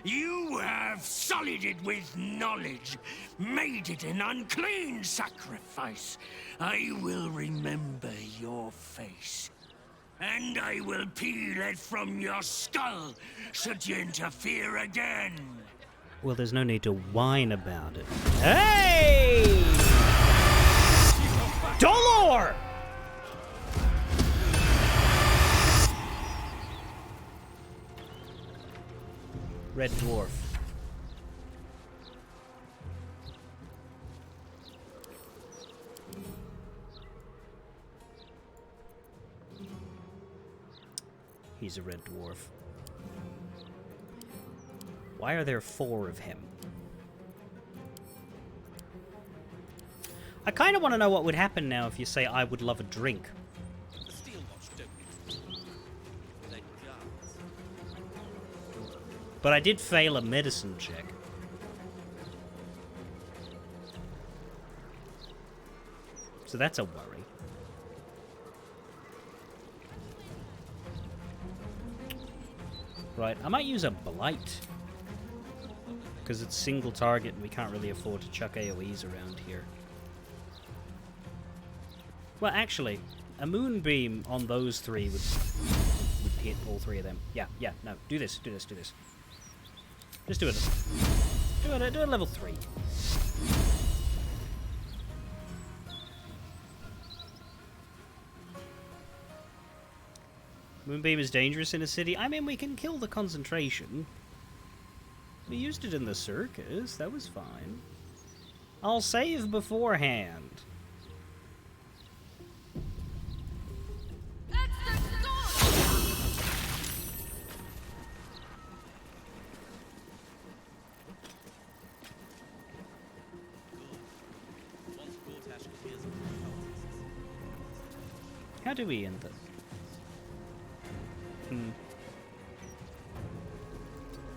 You have sullied it with knowledge, made it an unclean sacrifice. I will remember your face, and I will peel it from your skull should you interfere again. Well, there's no need to whine about it. Hey! Dolor! Red Dwarf. He's a red dwarf. Why are there 4 of him? I kind of want to know what would happen now if you say, I would love a drink. But I did fail a medicine check. So that's a worry. Right, I might use a blight. Because it's single target and we can't really afford to chuck AoEs around here. Well, actually, a moonbeam on those 3 would hit all 3 of them. Yeah, no, do this. Just do it. Do it at level 3. Moonbeam is dangerous in a city. I mean, we can kill the concentration. We used it in the circus. That was fine. I'll save beforehand. How do we end this?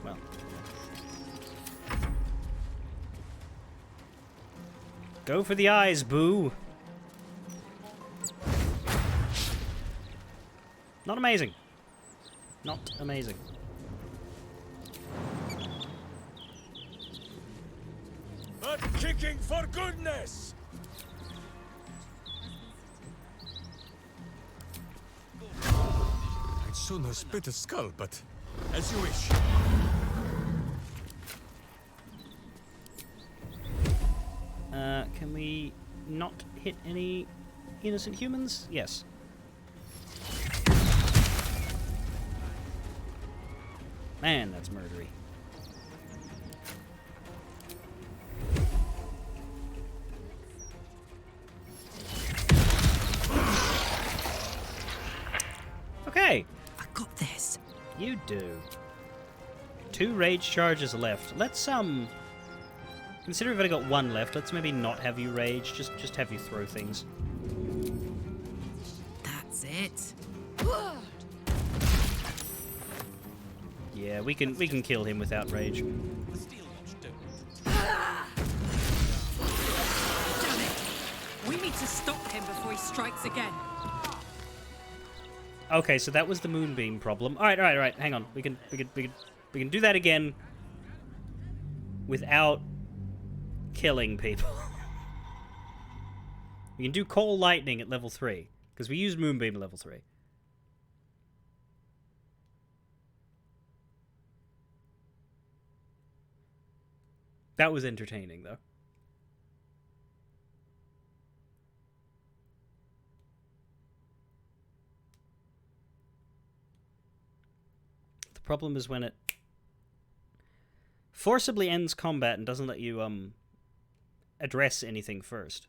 Well. Go for the eyes, boo! Not amazing. Not amazing. But kicking for goodness! I'd sooner spit a skull, but as you wish. Can we not hit any innocent humans? Yes. Man, that's murdery. Okay. I got this. You do. 2 rage charges left. Let's consider we've only got 1 left. Let's maybe not have you rage. Just have you throw things. That's it. Yeah, we can kill him without rage. Damn it! We need to stop him before he strikes again. Okay, so that was the moonbeam problem. All right. Hang on. We can do that again without killing people. We can do coal lightning at level 3 because we used moonbeam at level 3. That was entertaining, though. The problem is when it forcibly ends combat and doesn't let you address anything first.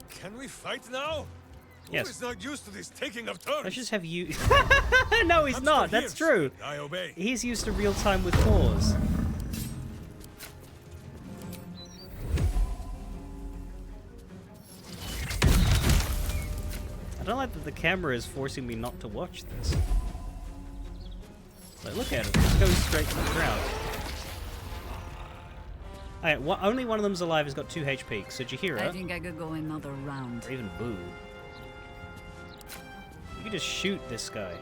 Can we fight now? Yes. Who is not used to this taking of turns? Let's just have you. No, he's I'm not. still That's here, true. I obey. He's used to real time with pause. I don't like that the camera is forcing me not to watch this. Like, look at it. It goes straight to the ground. Alright, only one of them's alive has got 2 HP. So Jahira. I think I could go another round. Or even Boo. You could just shoot this guy.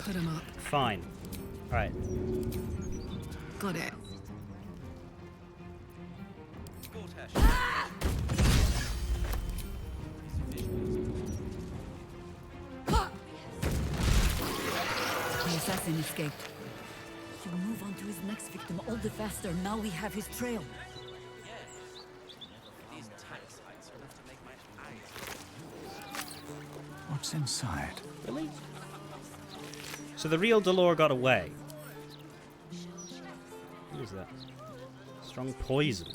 Put him up. Fine. Alright. Got it. The assassin escaped. He'll move on to his next victim all the faster now we have his trail. What's inside? Really? So the real Delore got away. What is that? Strong poison.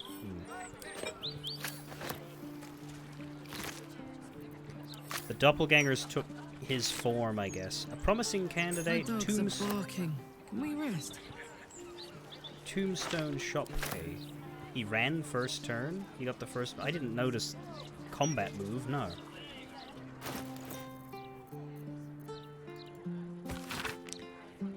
The doppelgangers took his form, I guess. A promising candidate. Barking. Can we rest? Tombstone shop pay. He ran first turn. He got the first. I didn't notice combat move. No.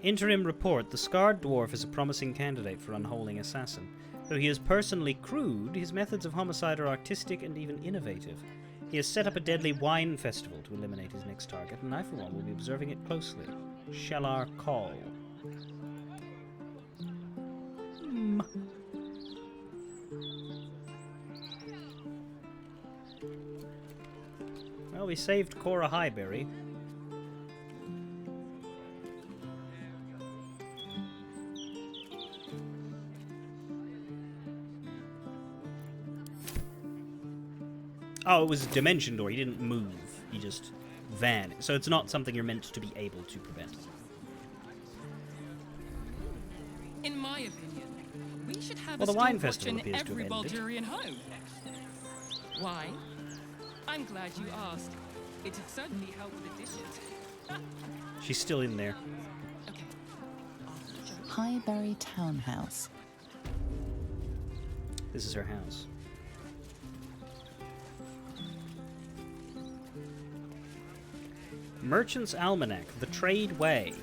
Interim report. The Scarred Dwarf is a promising candidate for unholing assassin. Though he is personally crude, his methods of homicide are artistic and even innovative. He has set up a deadly wine festival to eliminate his next target, and I, for one, will be observing it closely. Shellar Call. Well, we saved Cora Highberry. Oh, it was a dimension door. He didn't move. He just vanished. So it's not something you're meant to be able to prevent. In my opinion, we should have Well, a the wine stopwatch festival in appears to every have ended. Baldurian home. Why? I'm glad you asked. It'd certainly help with the dishes. She's still in there. Highbury Townhouse. This is her house. Merchant's Almanac, the Trade Way.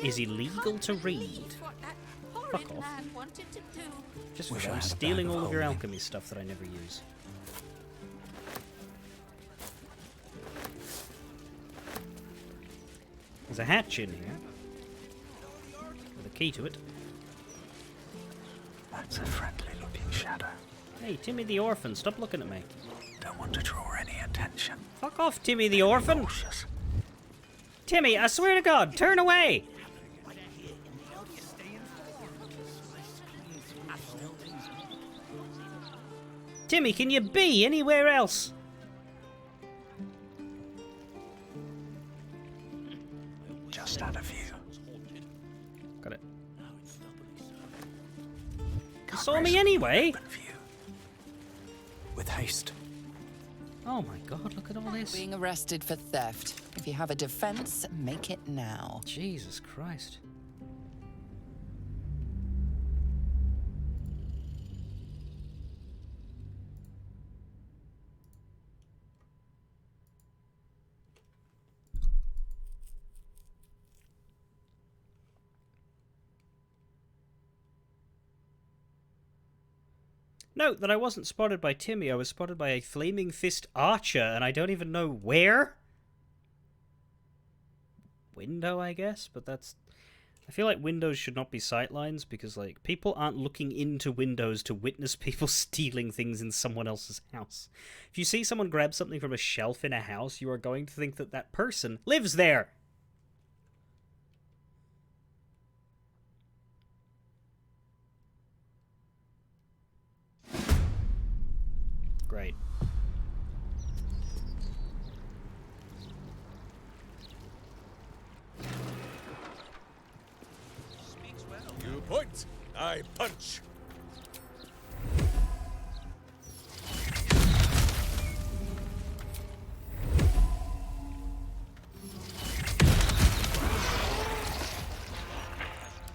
Is illegal to read. Fuck off. Just for Wish I that, I'm had a stealing bag of all of your holding. alchemy stuff that I never use. There's a hatch in here. With a key to it. That's a friendly-looking shadow. Hey, Timmy the Orphan, stop looking at me. Don't want to draw any attention. Fuck off, Timmy the Orphan! Timmy, I swear to God, turn away! Timmy, can you be anywhere else? Just out of view. Got it. You saw me anyway? With haste. Oh my God, look at all this. Being arrested for theft. If you have a defense, make it now. Jesus Christ. Note that I wasn't spotted by Timmy, I was spotted by a Flaming Fist Archer, and I don't even know where? Window, I guess, but that's I feel like windows should not be sightlines because, like, people aren't looking into windows to witness people stealing things in someone else's house. If you see someone grab something from a shelf in a house, you are going to think that that person lives there. Great. You point, I punch.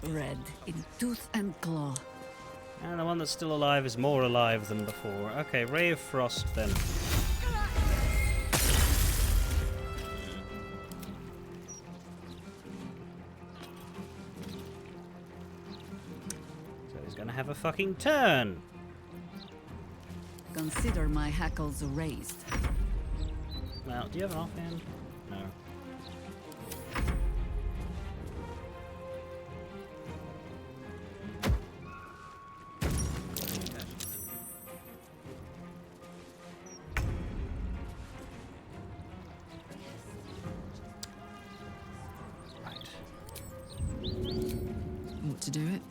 Red in tooth and claw. And the one that's still alive is more alive than before. Okay, Ray of Frost then. So he's gonna have a fucking turn. Consider my hackles raised. Well, do you have an offhand? No. Ought to do it.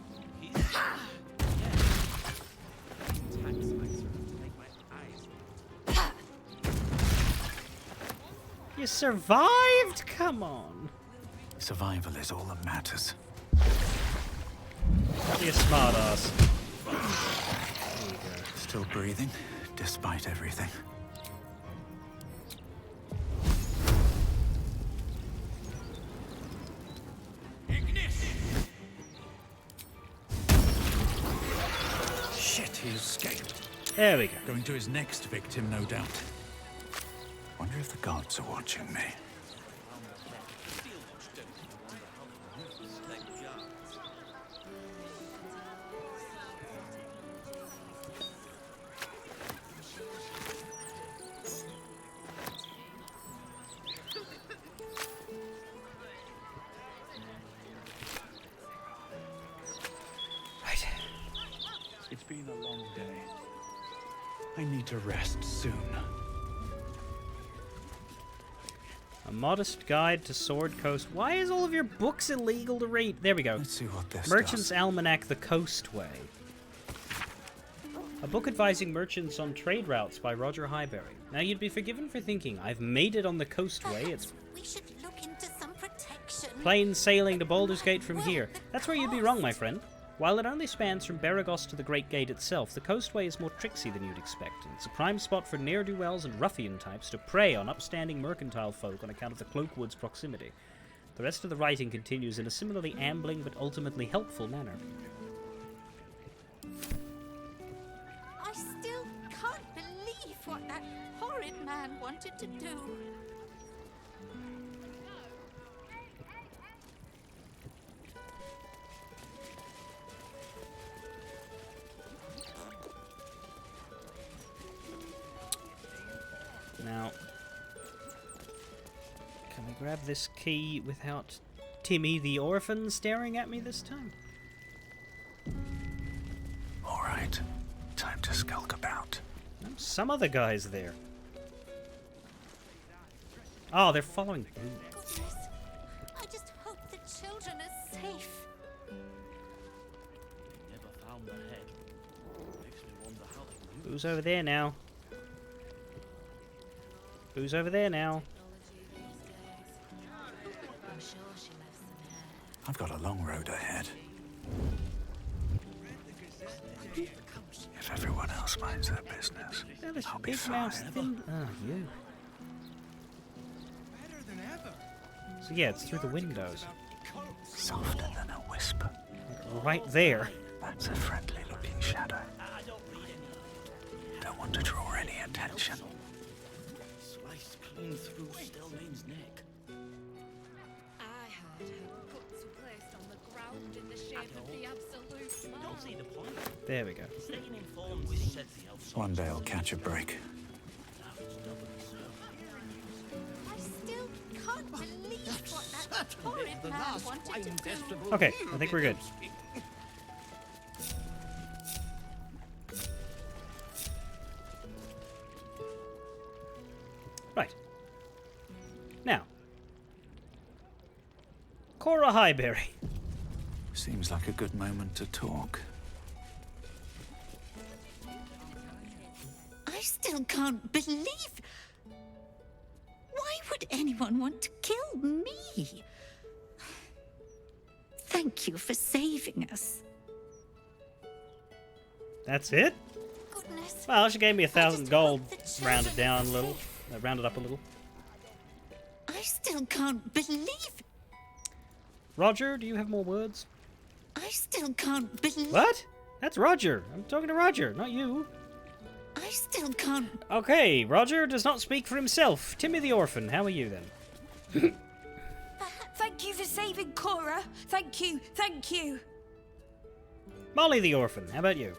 You survived? Come on. Survival is all that matters. Don't be a smartass. Still breathing, despite everything. Shit, he escaped. There we go. Going to his next victim, no doubt. Wonder if the gods are watching me. Right. It's been a long day. I need to rest soon. A modest guide to Sword Coast. Why is all of your books illegal to read? There we go. Let's see what this Merchant's does. Almanac, The Coastway. A book advising merchants on trade routes by Roger Highbury. Now you'd be forgiven for thinking, I've made it on the Coastway. It's We should look into some protection. plain sailing to Baldur's Gate from here. That's where you'd be wrong, my friend. While it only spans from Baragos to the Great Gate itself, the Coastway is more tricksy than you'd expect, and it's a prime spot for ne'er-do-wells and ruffian types to prey on upstanding mercantile folk on account of the Cloakwood's proximity. The rest of the writing continues in a similarly ambling but ultimately helpful manner. I still can't believe what that horrid man wanted to do. Now, can we grab this key without Timmy the orphan staring at me this time? All right, time to skulk about. Some other guys there. Oh, they're following me. Goodness, I just hope the children are safe. Never found the head. Makes me wonder how they knew. Who's over there now? Who's over there now? I've got a long road ahead. If everyone else minds their business, I'll be Big fine. mouse thin. Ah, you. So yeah, it's through the windows. Softer than a whisper. Right there. That's a friendly-looking shadow. Don't want to draw any attention. Sliced clean through Stelmane's neck. I heard her guts were placed on the ground in the shape of the absolute man. Don't see the point. There we go. Staying informed with said the elf. One day I'll catch a break. I still can't believe what that Certainly, the last wine festival. Okay, I think we're good. Right. Now. Cora Highberry. Seems like a good moment to talk. I still can't believe... Why would anyone want to kill me? Thank you for saving us. That's it? Goodness. Well, she gave me 1,000 gold, rounded down a little, rounded up a little. I still can't believe... Roger, do you have more words? I still can't believe... What? That's Roger. I'm talking to Roger, not you. I still can't... Okay, Roger does not speak for himself. Timmy the Orphan, how are you then? Thank you for saving Cora. Thank you, thank you. Molly the Orphan, how about you?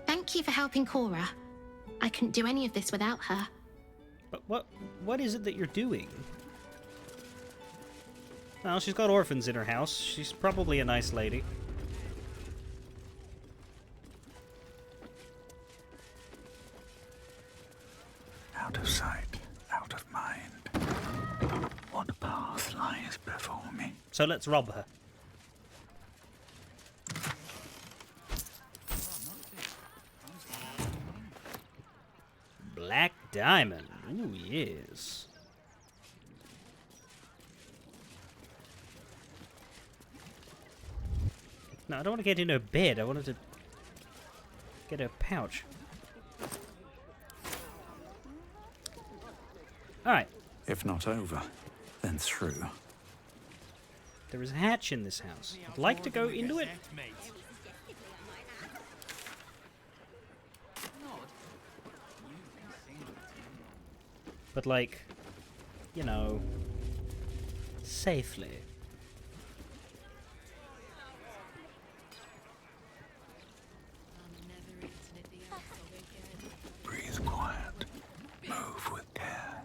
Thank you for helping Cora. I couldn't do any of this without her. But what is it that you're doing? Well, she's got orphans in her house. She's probably a nice lady. Out of sight, out of mind. What path lies before me? So let's rob her. Black diamond. Ooh, yes. No, I don't want to get in her bed. I wanted to get her pouch. Alright. If not over, then through. There is a hatch in this house. I'd like to go into it. But like, you know, safely. Breathe quiet. Move with care.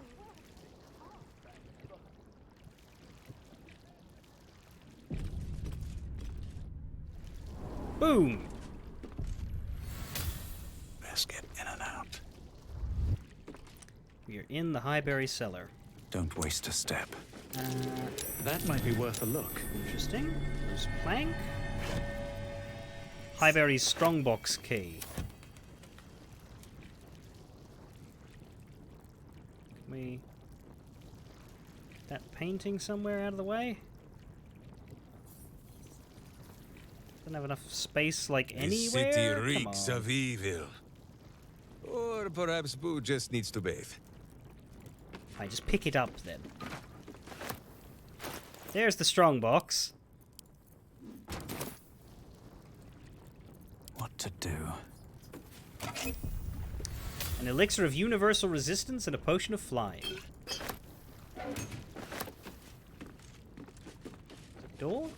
Boom! Best get in and out. We are in the Highberry cellar. Don't waste a step. That might be worth a look. Interesting. There's a plank. Highberry's strongbox key. Can we... that painting somewhere out of the way? Don't have enough space like The anywhere? city Come reeks on. of evil. Or perhaps Boo just needs to bathe. Fine, just pick it up then. There's the strongbox. What to do? An elixir of universal resistance and a potion of flying. Door?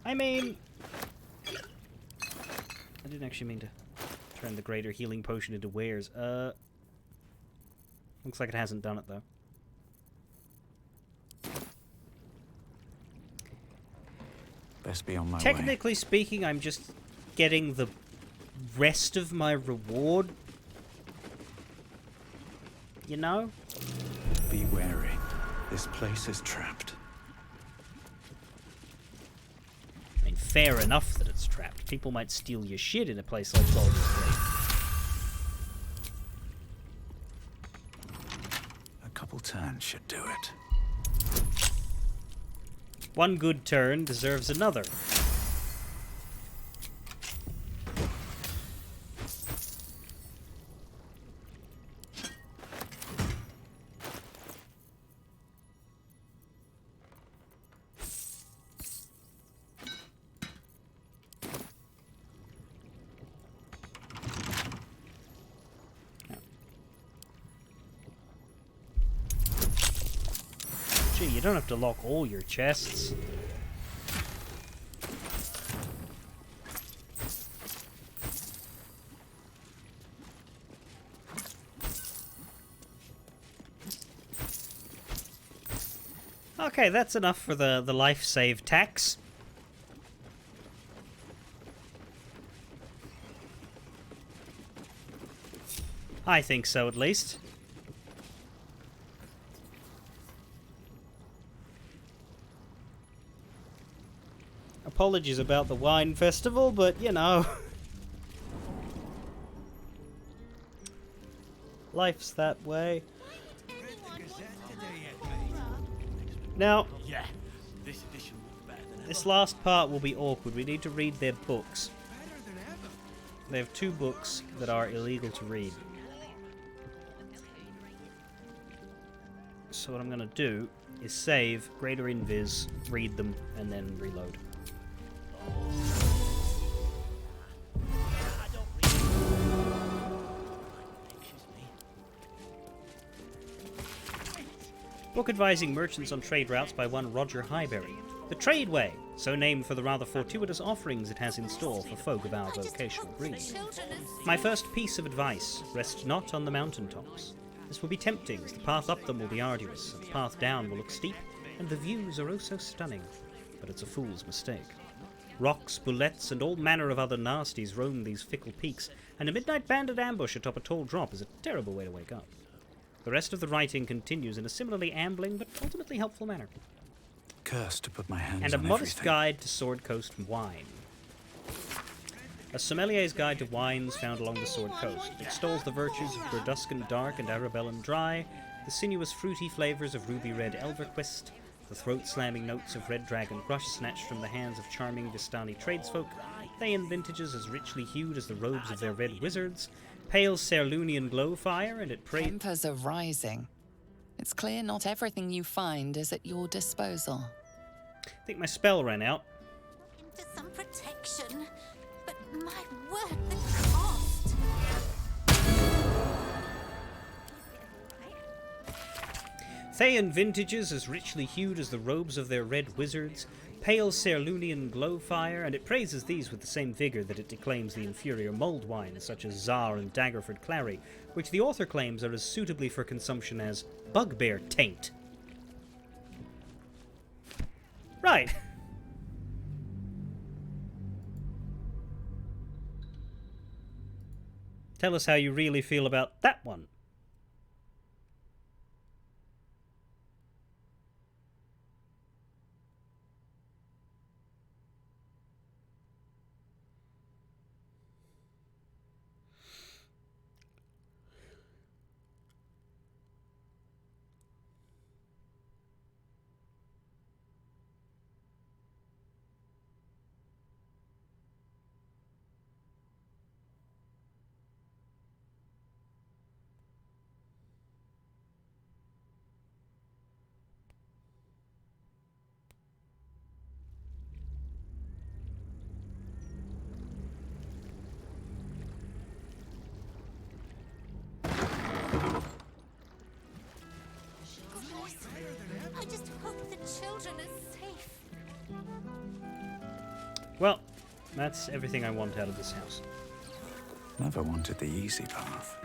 I mean... I didn't actually mean to turn the greater healing potion into wares. Looks like it hasn't done it, though. Best be on my way. Technically speaking, I'm just getting the rest of my reward. You know? Be wary. This place is trapped. I mean, fair enough that it's trapped. People might steal your shit in a place like Baldur's Gate. A couple turns should do it. One good turn deserves another. Gee, you don't have to lock all your chests. Okay, that's enough for the life save tax. I think so, at least. Apologies about the wine festival, but you know. Life's that way. Now, this last part will be awkward. We need to read their books. They have 2 books that are illegal to read. So what I'm going to do is save, greater invis, read them, and then reload. Book advising merchants on trade routes by one Roger Highbury. The Trade Way, so named for the rather fortuitous offerings it has in store for folk of our vocational breed. My first piece of advice, rest not on the mountaintops. This will be tempting, as the path up them will be arduous, and the path down will look steep, and the views are oh so stunning. But it's a fool's mistake. Rocks, bullets, and all manner of other nasties roam these fickle peaks, and a midnight bandit ambush atop a tall drop is a terrible way to wake up. The rest of the writing continues in a similarly ambling but ultimately helpful manner. Cursed to put my hands And a on modest everything. guide to Sword Coast wine. A sommelier's guide to wines found along the Sword Coast. It extols the virtues of Burduscan dark and Arabellan dry, the sinuous fruity flavours of ruby red Elverquist, the throat-slamming notes of red dragon brush snatched from the hands of charming Vistani tradesfolk, they in vintages as richly hued as the robes of their red wizards, pale Serlunian glow fire, and it prays... Tempers are rising. It's clear not everything you find is at your disposal. I think my spell ran out. For some protection, but my word, the cost. Thayan vintages as richly hued as the robes of their red wizards, pale Serlunian glow fire, and it praises these with the same vigour that it declaims the inferior mulled wines such as Czar and Daggerford Clary, which the author claims are as suitably for consumption as bugbear taint. Right. Tell us how you really feel about that one. I just hope the children are safe. Well, that's everything I want out of this house. Never wanted the easy path.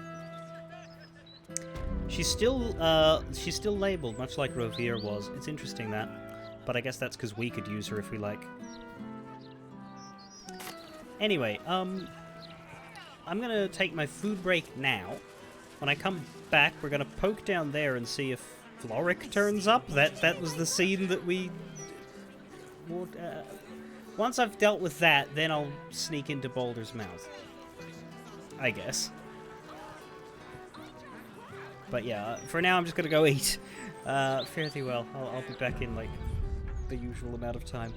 She's still labelled, much like Rovere was. It's interesting that, but I guess that's because we could use her if we like. Anyway, I'm gonna take my food break now. When I come back, we're gonna poke down there and see if Floric turns up. That was the scene that we... once I've dealt with that, then I'll sneak into Baldur's Mouth. I guess. But yeah, for now I'm just gonna go eat. Fare thee well. I'll be back in, like, the usual amount of time.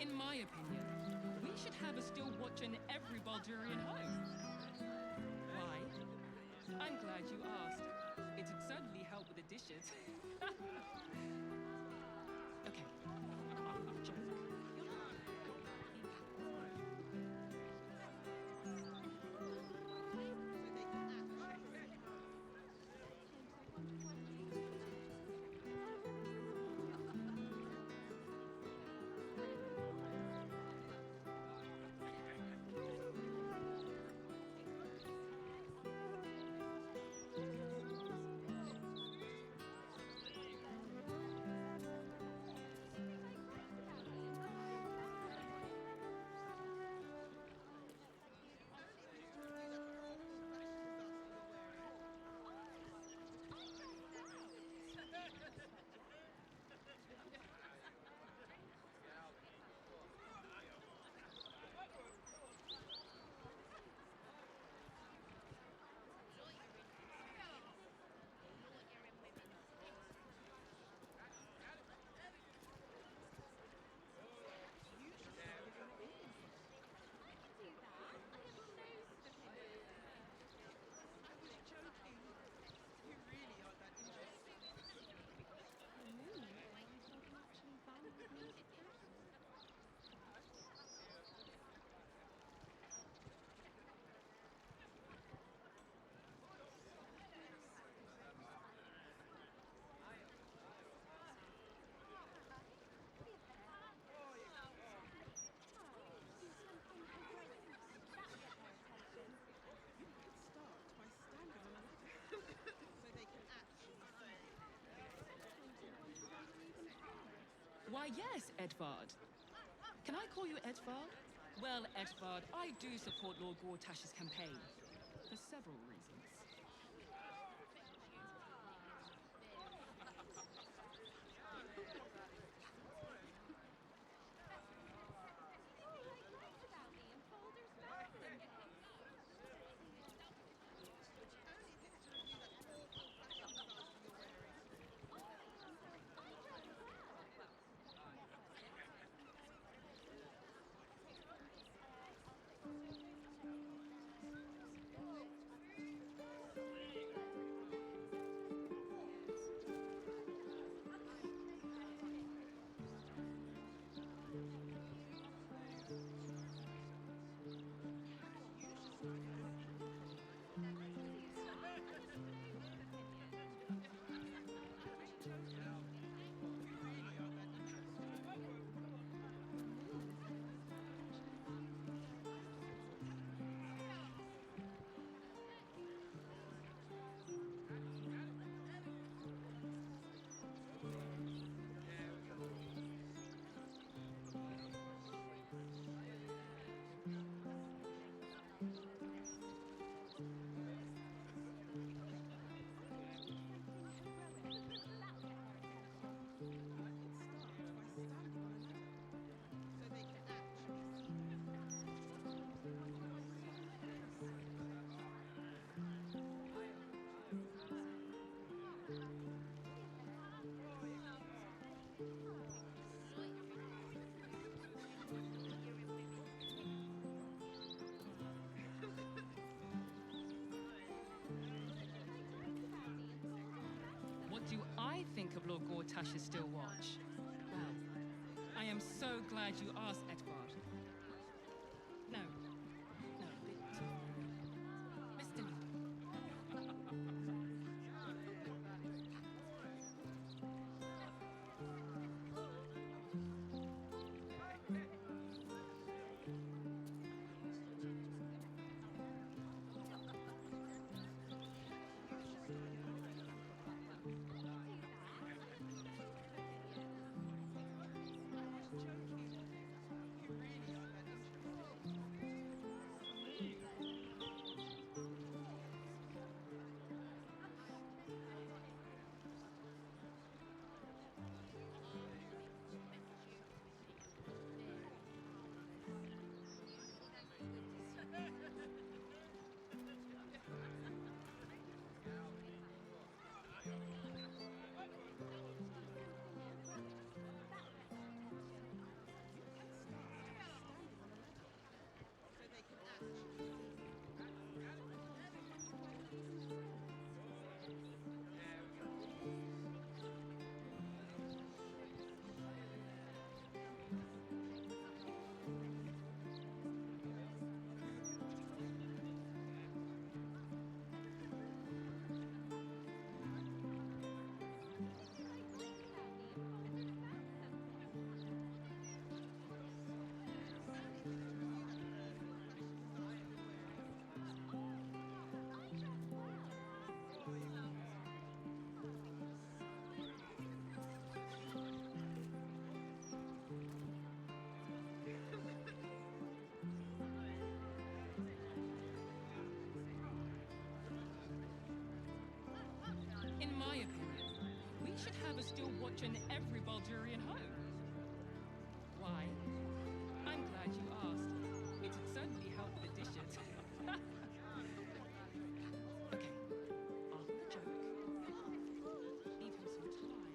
In my opinion, we should have a still watch in every Baldurian home. glad you asked. It'd certainly help with the dishes. Okay. Joke. You're not. Why, yes, Edvard. Can I call you Edvard? Well, Edvard, I do support Lord Gortash's campaign. For several reasons. What do I think of Lord Gortash's still watch? Well, I am so glad you asked, Edvard. No. No, Mr. In my opinion, we should have a still watch in every Baldurian home. Why? I'm glad you asked. It would certainly help the dishes. Okay, after the joke, leave him some time.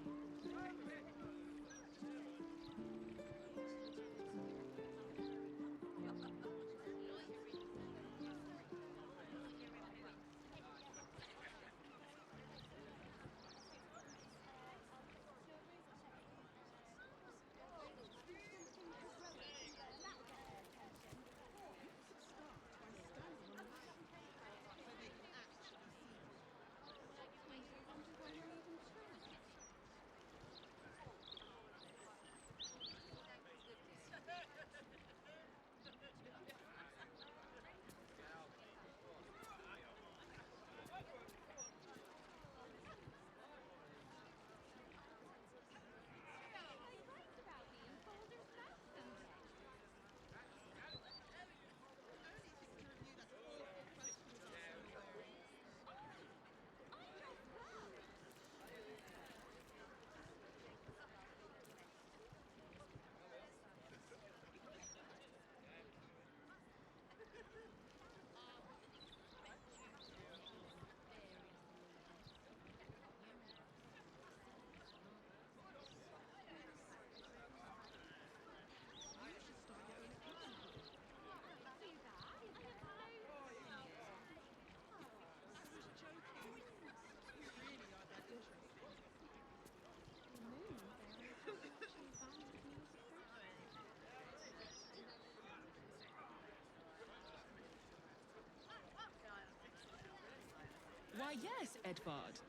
Why, yes, Edvard.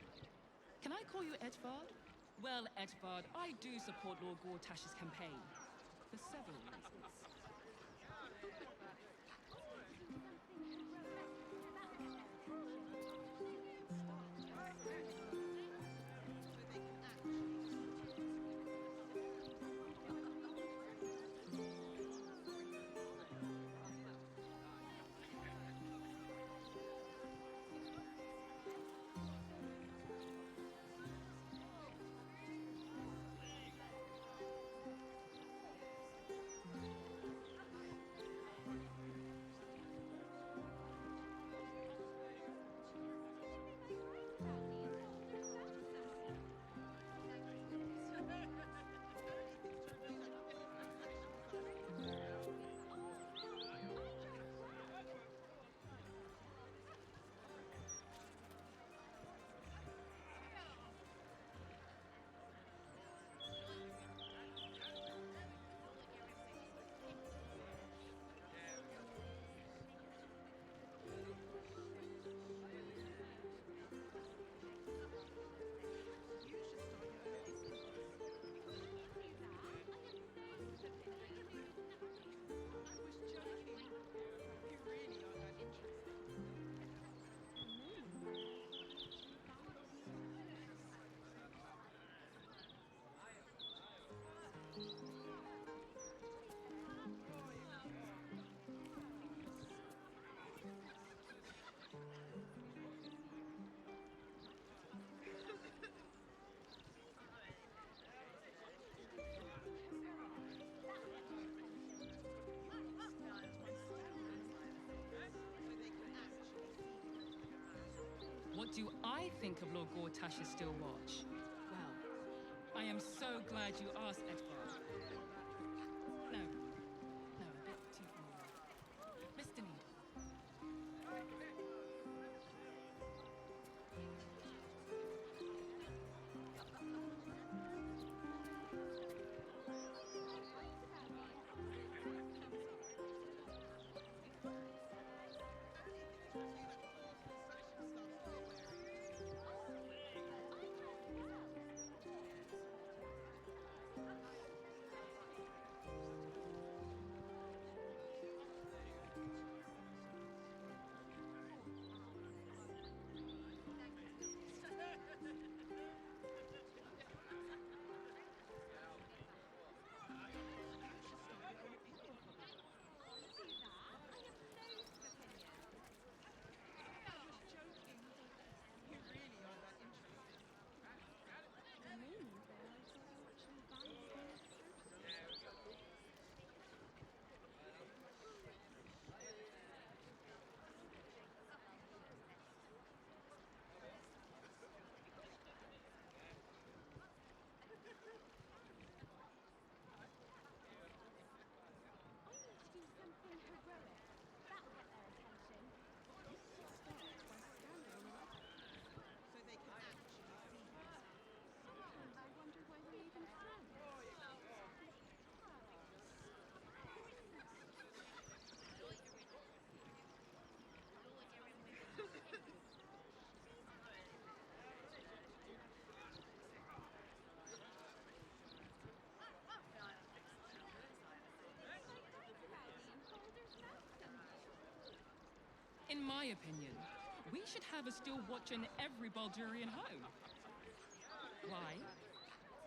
Can I call you Edvard? Well, Edvard, I do support Lord Gortash's campaign. For several reasons. What do I think of Lord Gortash's still watch? Well, I am so glad you asked, Edvard. No, a bit too familiar. Mr. Needle. my opinion, we should have a still watch in every Baldurian home. Why?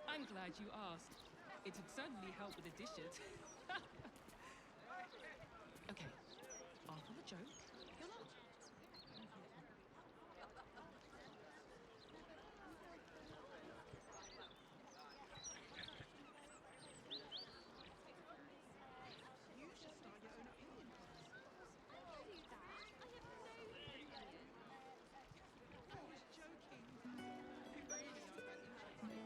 I'm glad you asked. It would certainly help with the dishes. Okay, after the joke, you'll laugh. You should start your own opinion polls. I was joking. You really are that interesting.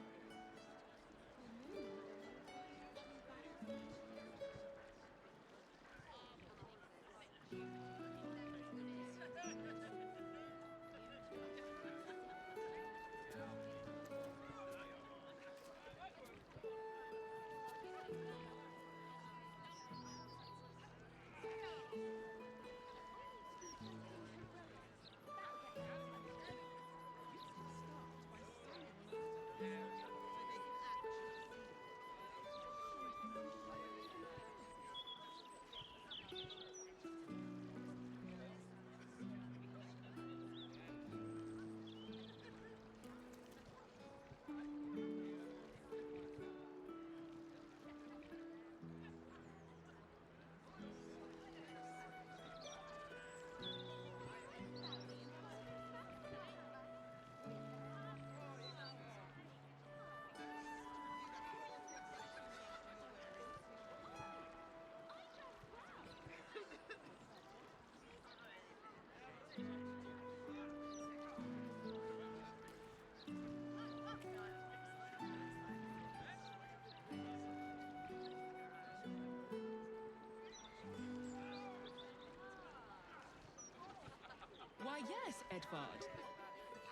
Why, yes, Edvard.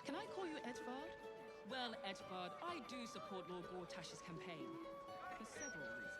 Can I call you Edvard? Well, Edvard, I do support Lord Gortash's campaign. For several reasons.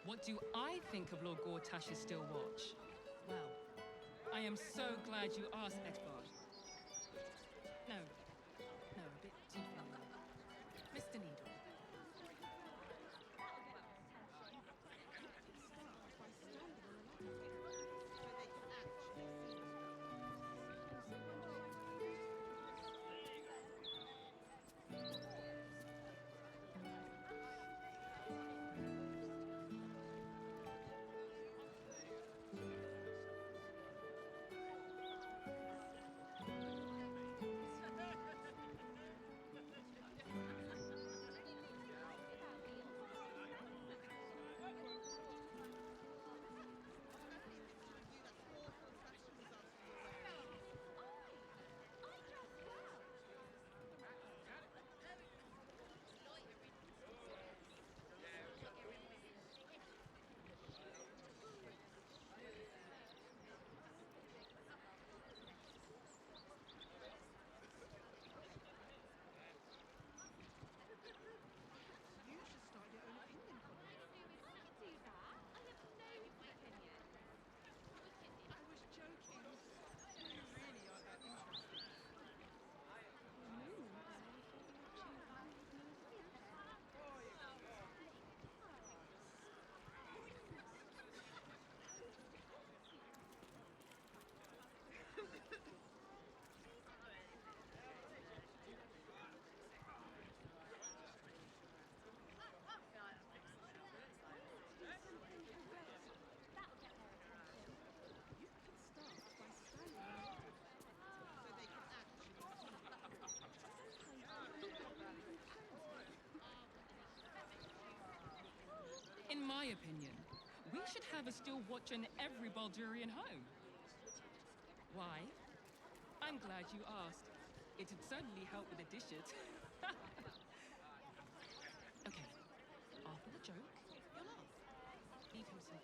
What do I think of Lord Gortash's still watch? Well, I am so glad you asked, Edvard. No, a bit too familiar. Mr. Needle. We should have a still watcher in every Baldurian home. Why? I'm glad you asked. It'd certainly help with the dishes. Okay, after the joke, you'll laugh. Leave him some.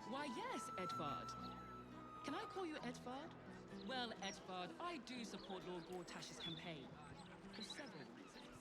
Why, yes, Edvard. Can I call you Edvard? Well, Edvard, I do support Lord Gortash's campaign. For several reasons.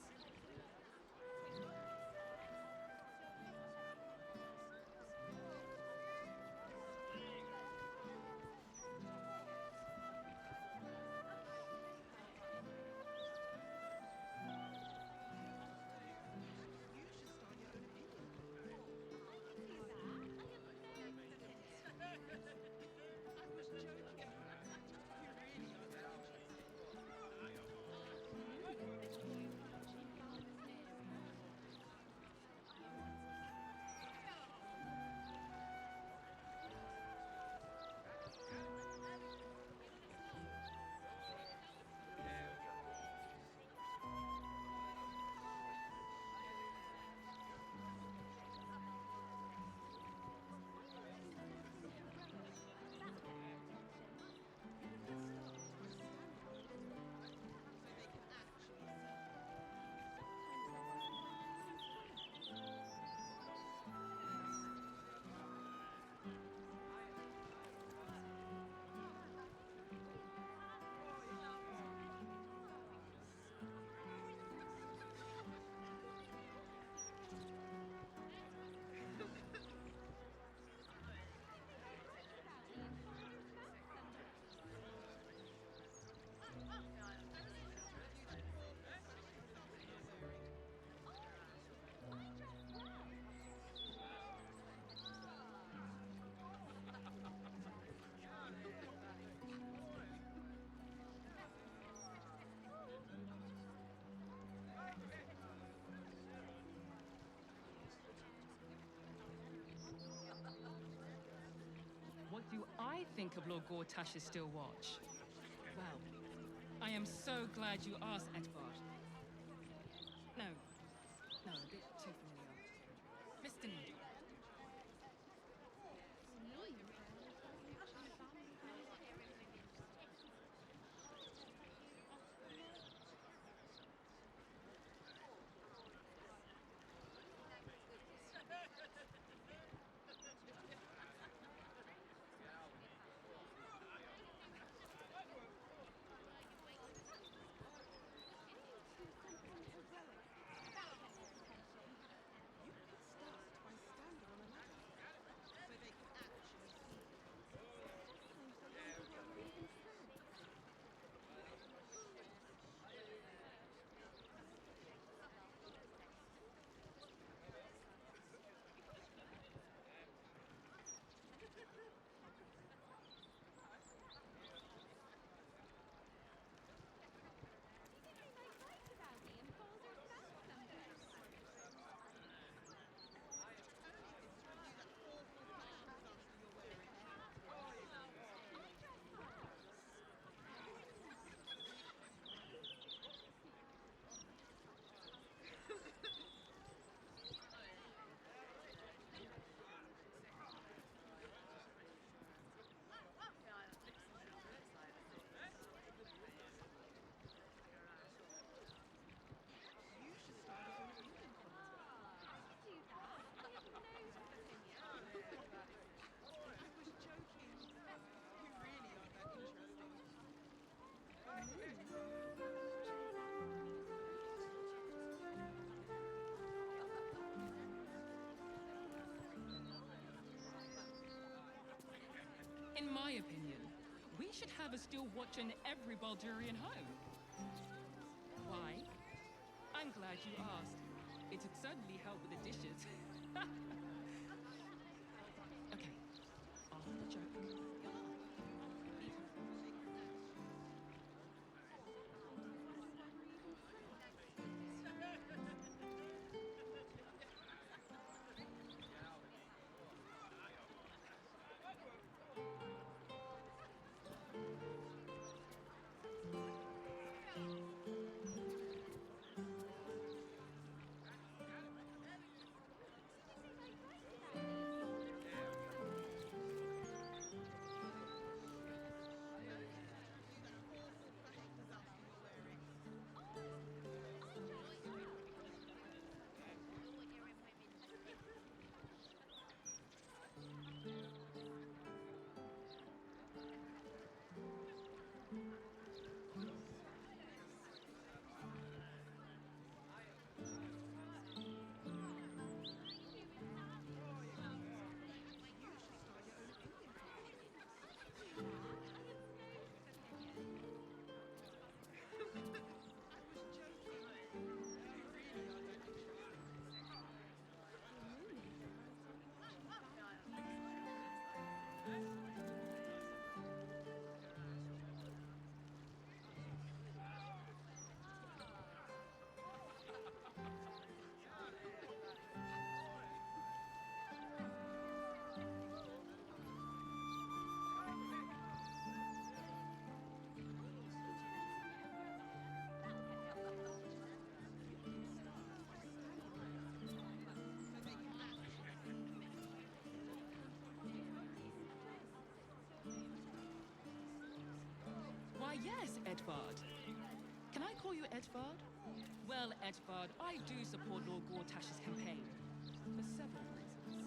What do I think of Lord Gortash's still watch? Well, I am so glad you asked, Edvard. No, a bit too familiar. Mr. Needle. should have a steel watcher in every Baldurian home. Why? I'm glad you asked. It'd certainly help with the dishes. Okay, off the joke. You're not. Leave her. Why, yes, Edvard. Can I call you Edvard? Well, Edvard, I do support Lord Gortash's campaign. For several reasons.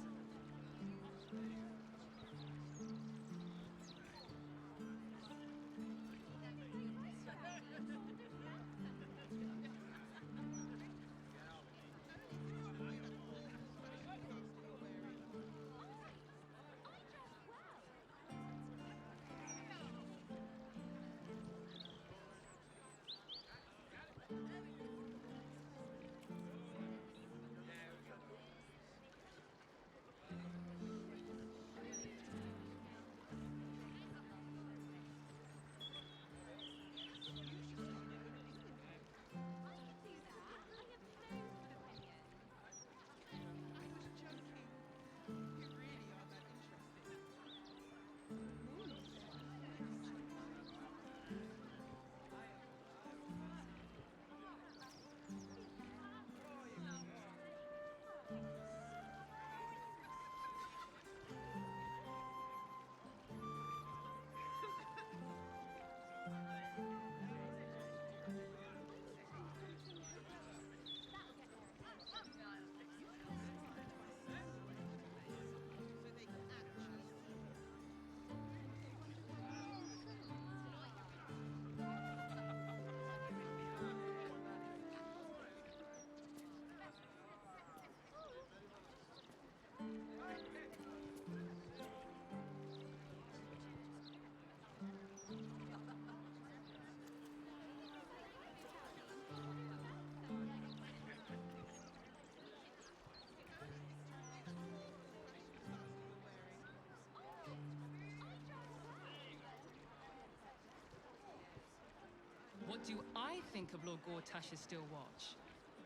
What do I think of Lord Gortash's steel watch?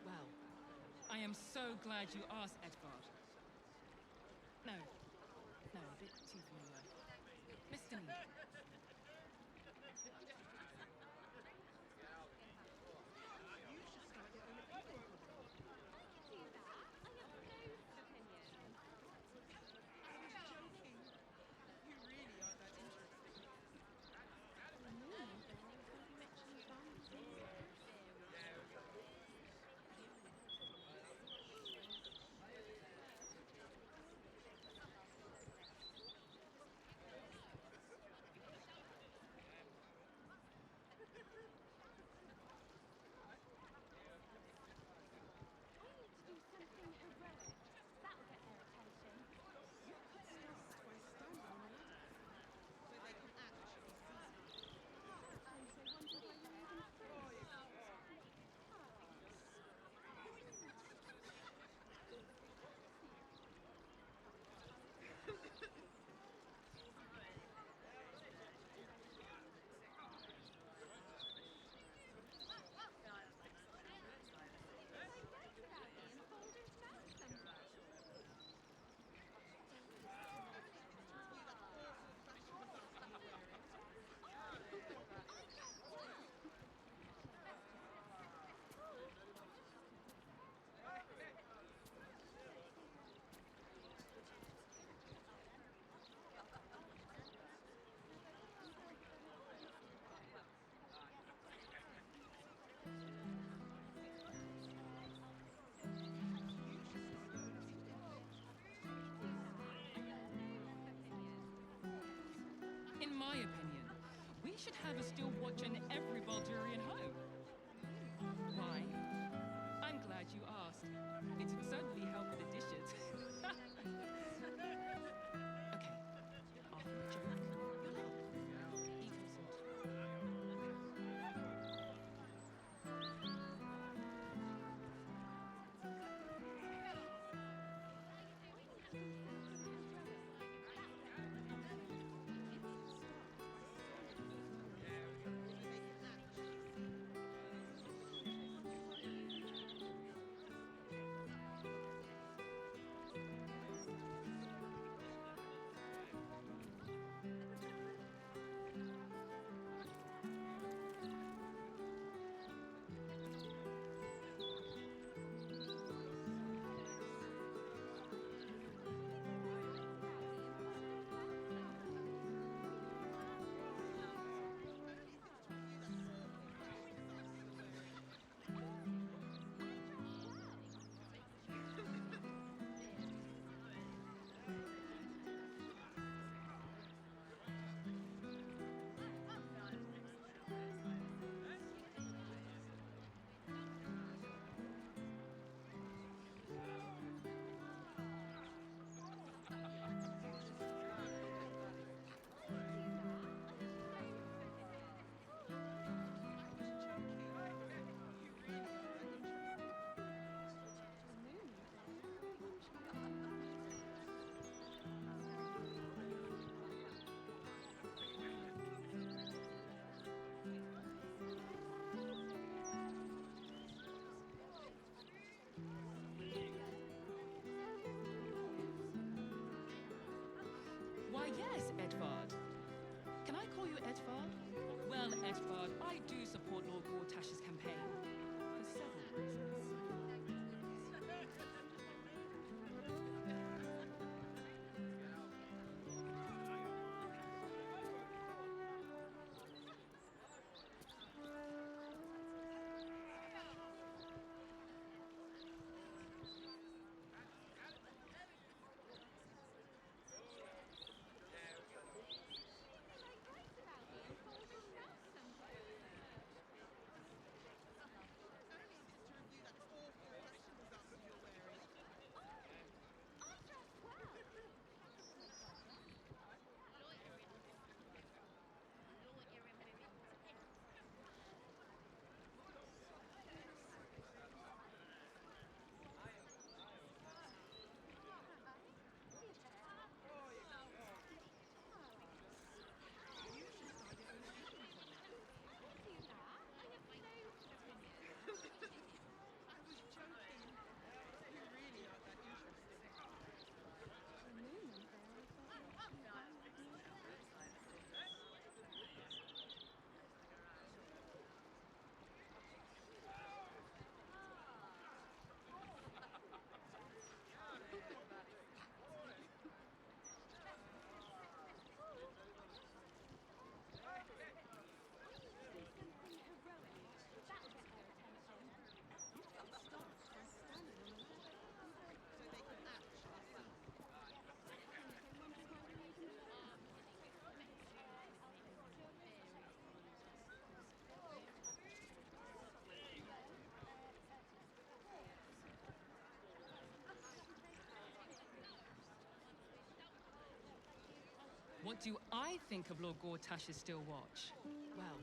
Well, I am so glad you asked, Edvard. No, a bit too familiar. Mr. Needle. should have a steel watch in every Baldurian home. Why? I'm glad you asked. It would certainly help with the dishes. Okay, after the joke, you'll help. Eat your salt. Why, yes, Edvard. Can I call you Edvard? Well, Edvard, I do support Lord Gortash's campaign. For several reasons. What do I think of Lord Gortash's steel watch? Well,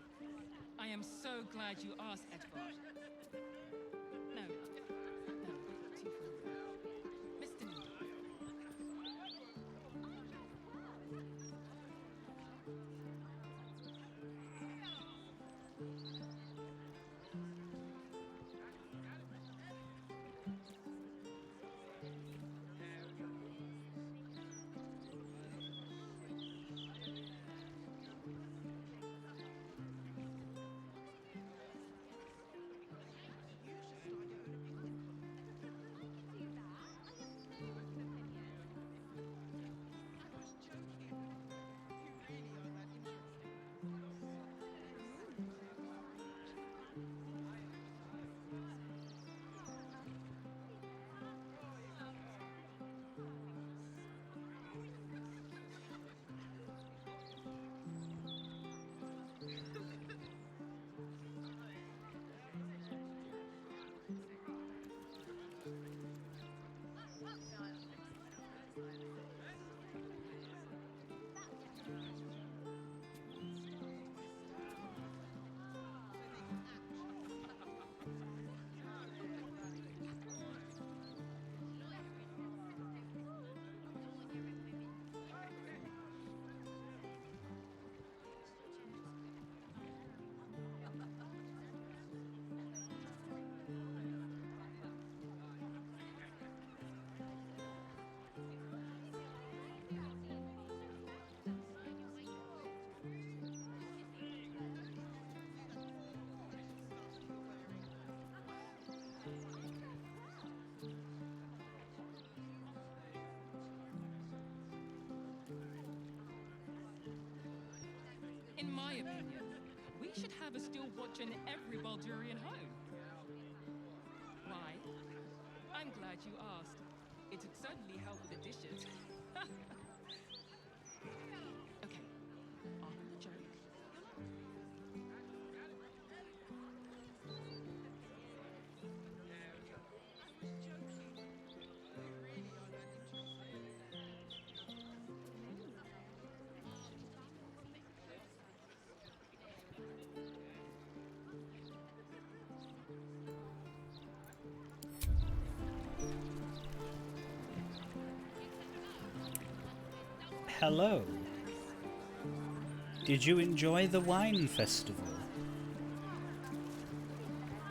I am so glad you asked, Edvard. No, a bit too familiar. Mr. Needle. In my opinion, we should have a steel watch in every Baldurian home. Why? I'm glad you asked. It'd certainly help with the dishes. Okay, off with the joke. Hello. Did you enjoy the wine festival?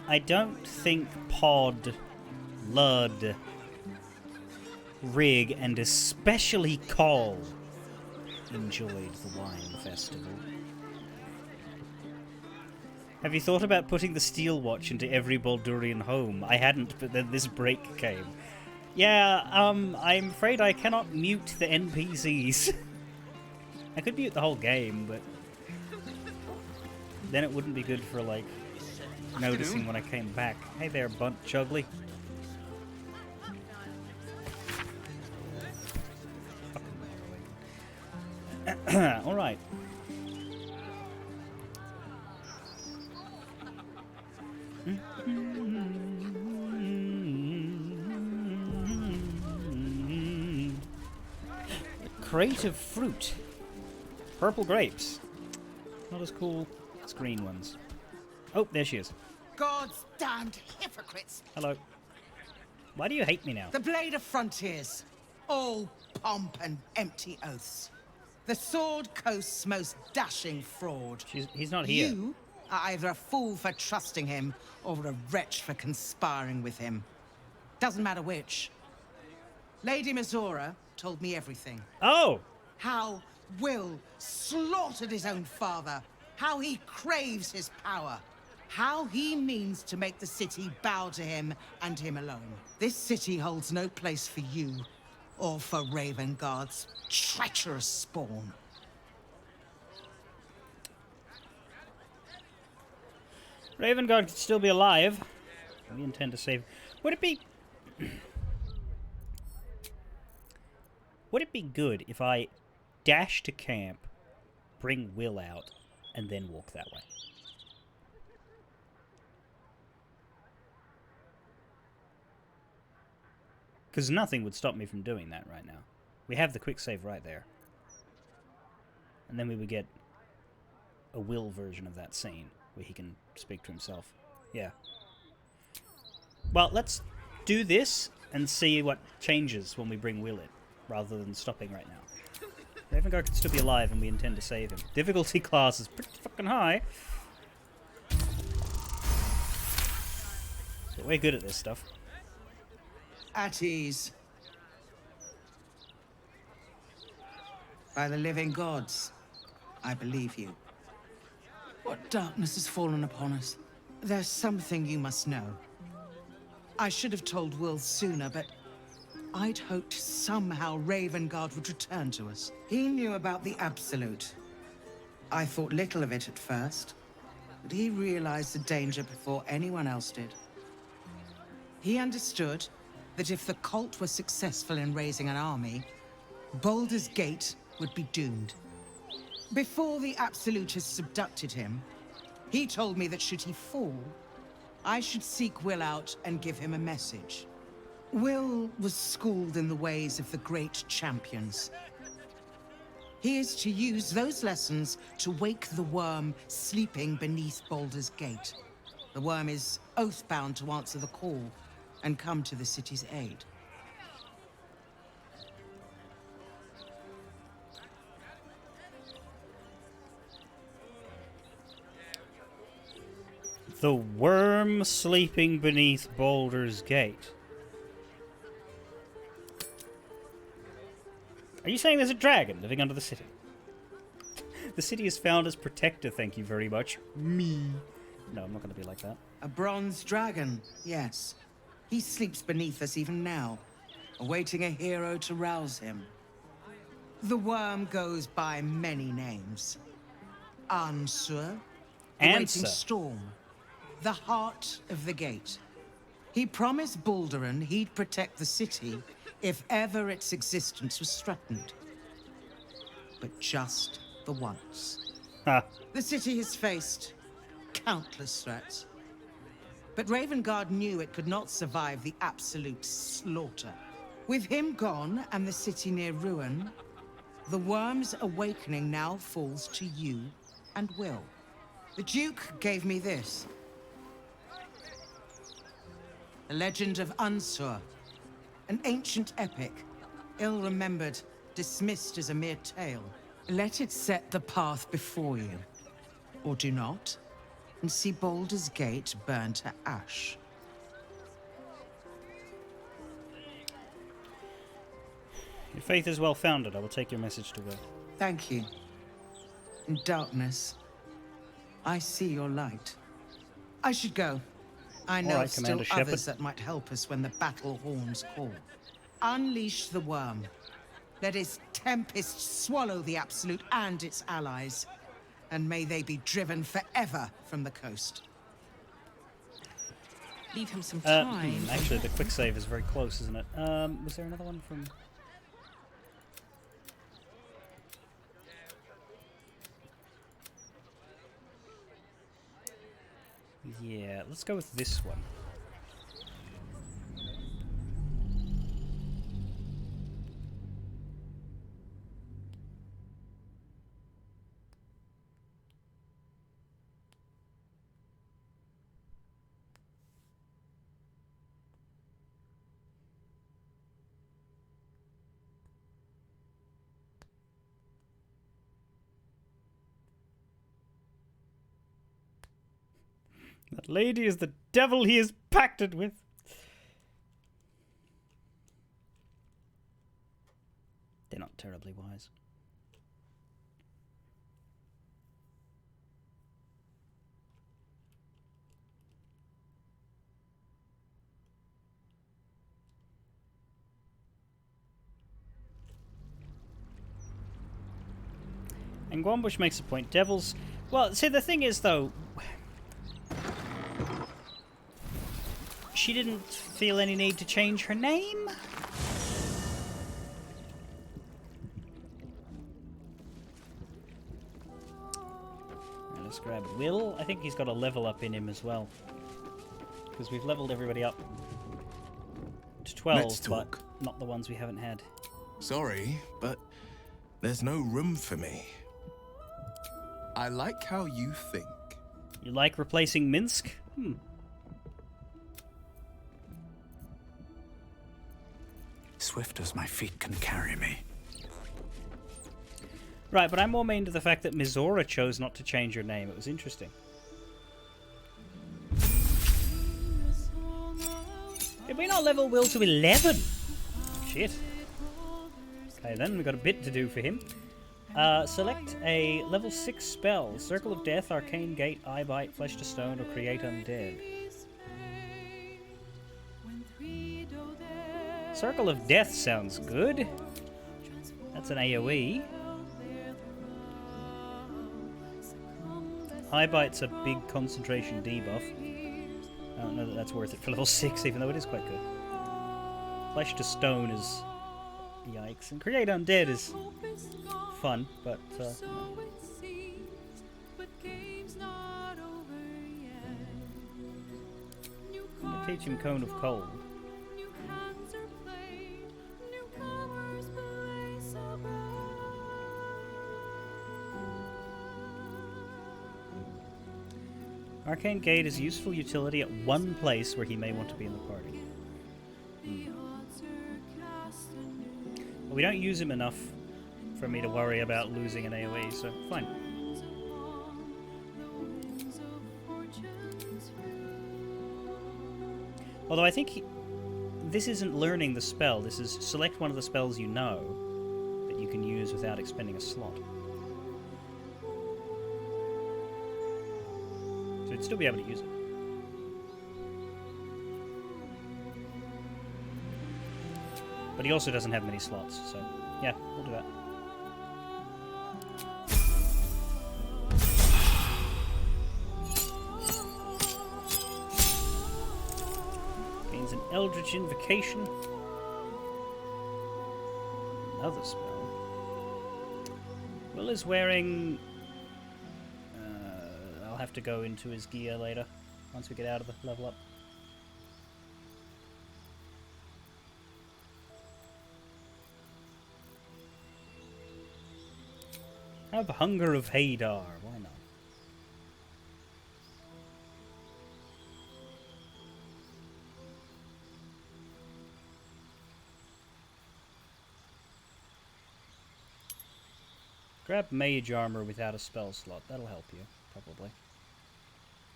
I don't think Pod, Lud, Rig, and especially Cole enjoyed the wine festival. Have you thought about putting the steel watch into every Baldurian home? I hadn't, but then this break came. Yeah, I'm afraid I cannot mute the NPCs. I could mute the whole game, but then it wouldn't be good for, like, noticing when I came back. Hey there, Bunt Chugly. Alright. Creative fruit. Purple grapes. Not as cool as green ones. Oh, there she is. God's damned hypocrites! Hello. Why do you hate me now? The Blade of Frontiers. All pomp and empty oaths. The Sword Coast's most dashing fraud. He's not here. You are either a fool for trusting him, or a wretch for conspiring with him. Doesn't matter which. Lady Mizora told me everything. Oh! How Will slaughtered his own father. How he craves his power. How he means to make the city bow to him and him alone. This city holds no place for you, or for Ravengard's treacherous spawn. Ravengard could still be alive. We intend to save. Would it be... Would it be good if I dash to camp, bring Will out, and then walk that way? Because nothing would stop me from doing that right now. We have the quick save right there. And then we would get a Will version of that scene, where he can speak to himself. Yeah. Well, let's do this and see what changes when we bring Will in, rather than stopping right now. Ravengard could still be alive and we intend to save him. Difficulty class is pretty fucking high. So we're good at this stuff. At ease. By the living gods, I believe you. What darkness has fallen upon us? There's something you must know. I should have told Will sooner, but I'd hoped somehow Ravengard would return to us. He knew about the Absolute. I thought little of it at first, but he realized the danger before anyone else did. He understood that if the cult were successful in raising an army, Baldur's Gate would be doomed. Before the Absolutists abducted him, he told me that should he fall, I should seek Will out and give him a message. Will was schooled in the ways of the great champions. He is to use those lessons to wake the worm sleeping beneath Baldur's Gate. The worm is oath-bound to answer the call and come to the city's aid. The worm sleeping beneath Baldur's Gate. Are you saying there's a dragon living under the city? The city is found as protector, thank you very much. Me. No, I'm not going to be like that. A bronze dragon, yes. He sleeps beneath us even now, awaiting a hero to rouse him. The worm goes by many names. Answer. The waiting Answer. storm. The heart of the gate. He promised Balduran he'd protect the city if ever its existence was threatened. But just the once. The city has faced countless threats. But Ravengard knew it could not survive the absolute slaughter. With him gone and the city near ruin, the worm's awakening now falls to you and Will. The Duke gave me this. The Legend of Unsur. An ancient epic, ill-remembered, dismissed as a mere tale. Let it set the path before you. Or do not, and see Baldur's Gate burn to ash. Your faith is well founded. I will take your message to Will. Thank you. In darkness, I see your light. I should go. I know of still others that might help us when the battle horns call. Unleash the worm. Let his tempest swallow the Absolute and its allies. And may they be driven forever from the coast. Leave him some time. Actually, the quick save is very close, isn't it? Was there another one from... Yeah, let's go with this one. That lady is the devil he is pacted with. They're not terribly wise. And Gwambush makes a point. Devils... Well, see, the thing is, though... She didn't feel any need to change her name? Let's grab Will. I think he's got a level up in him as well. Because we've leveled everybody up to 12, but not the ones we haven't had. Sorry, but there's no room for me. I like how you think. You like replacing Minsk? Swift as my feet can carry me. Right, but I'm more main to the fact that Mizora chose not to change her name. It was interesting. Did we not level Will to 11? Shit. Okay, then we've got a bit to do for him. Select a level 6 spell. Circle of Death, Arcane Gate, Eye Bite, Flesh to Stone, or Create Undead. Circle of Death sounds good. That's an AoE. Eye Bite's a big concentration debuff. I don't know that that's worth it for level 6, even though it is quite good. Flesh to Stone is... yikes. And Create Undead is fun, but... I'm gonna teach him Cone of Cold. Arcane Gate is a useful utility at one place where he may want to be in the party. But we don't use him enough for me to worry about losing an AoE, so fine. Although I think this isn't learning the spell, this is select one of the spells you know that you can use without expending a slot. So you'd still be able to use it. But he also doesn't have many slots, so yeah, we'll do that. Eldritch Invocation. Another spell. Will is wearing... I'll have to go into his gear later, once we get out of the level up. Have Hunger of Hadar, why not? Grab Mage Armor without a spell slot, that'll help you, probably.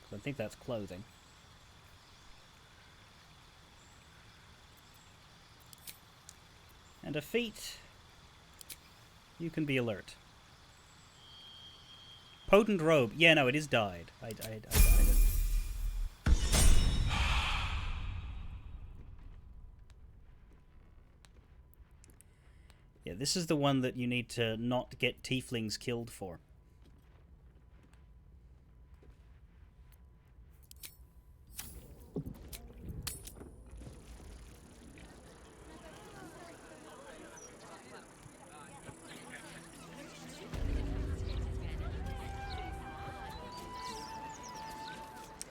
'Cause I think that's clothing. And a feat, you can be alert. Potent Robe. Yeah, no, it is dyed. I dyed it. Yeah, this is the one that you need to not get tieflings killed for.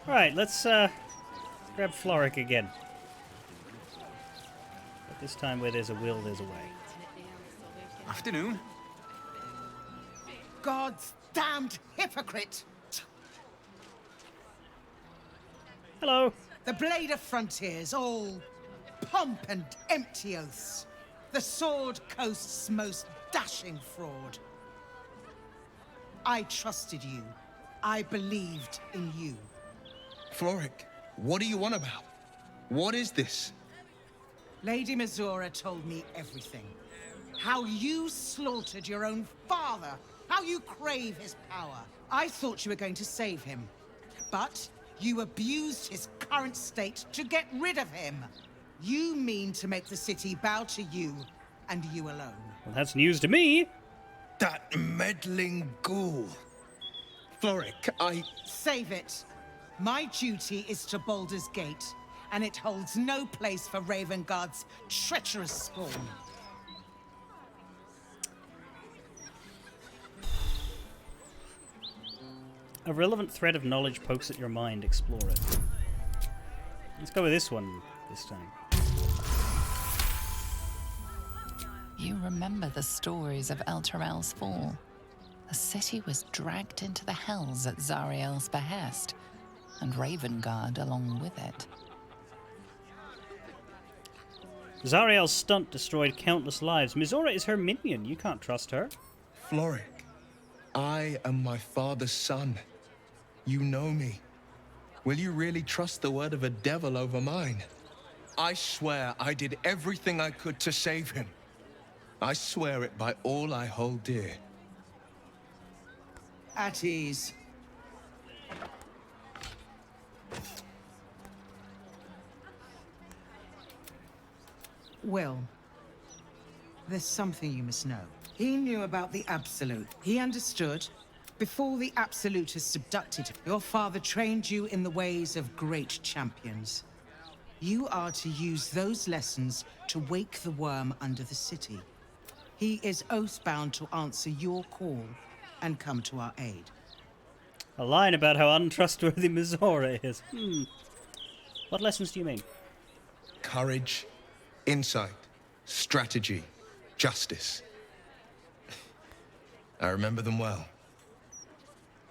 Alright, let's grab Floric again. But this time where there's a will, there's a way. Afternoon. God's damned hypocrite! Hello. The Blade of Frontiers, all pomp and empty oaths. The Sword Coast's most dashing fraud. I trusted you. I believed in you. Floric, what are you on about? What is this? Lady Mizora told me everything. How you slaughtered your own father. How you crave his power. I thought you were going to save him. But you abused his current state to get rid of him. You mean to make the city bow to you, and you alone. Well, that's news to me. That meddling ghoul. Floric, Save it. My duty is to Baldur's Gate, and it holds no place for Ravenguard's treacherous spawn. A relevant thread of knowledge pokes at your mind. Explore it. Let's go with this one this time. You remember the stories of Elturel's fall. The city was dragged into the hells at Zariel's behest, and Ravengard along with it. Zariel's stunt destroyed countless lives. Mizora is her minion. You can't trust her. Floric, I am my father's son. You know me. Will you really trust the word of a devil over mine? I swear I did everything I could to save him. I swear it by all I hold dear. At ease. Will, there's something you must know. He knew about the Absolute. He understood. Before the Absolutists abducted him, your father trained you in the ways of great champions. You are to use those lessons to wake the worm under the city. He is oath-bound to answer your call and come to our aid. A line about how untrustworthy Mizora is. What lessons do you mean? Courage, insight, strategy, justice. I remember them well.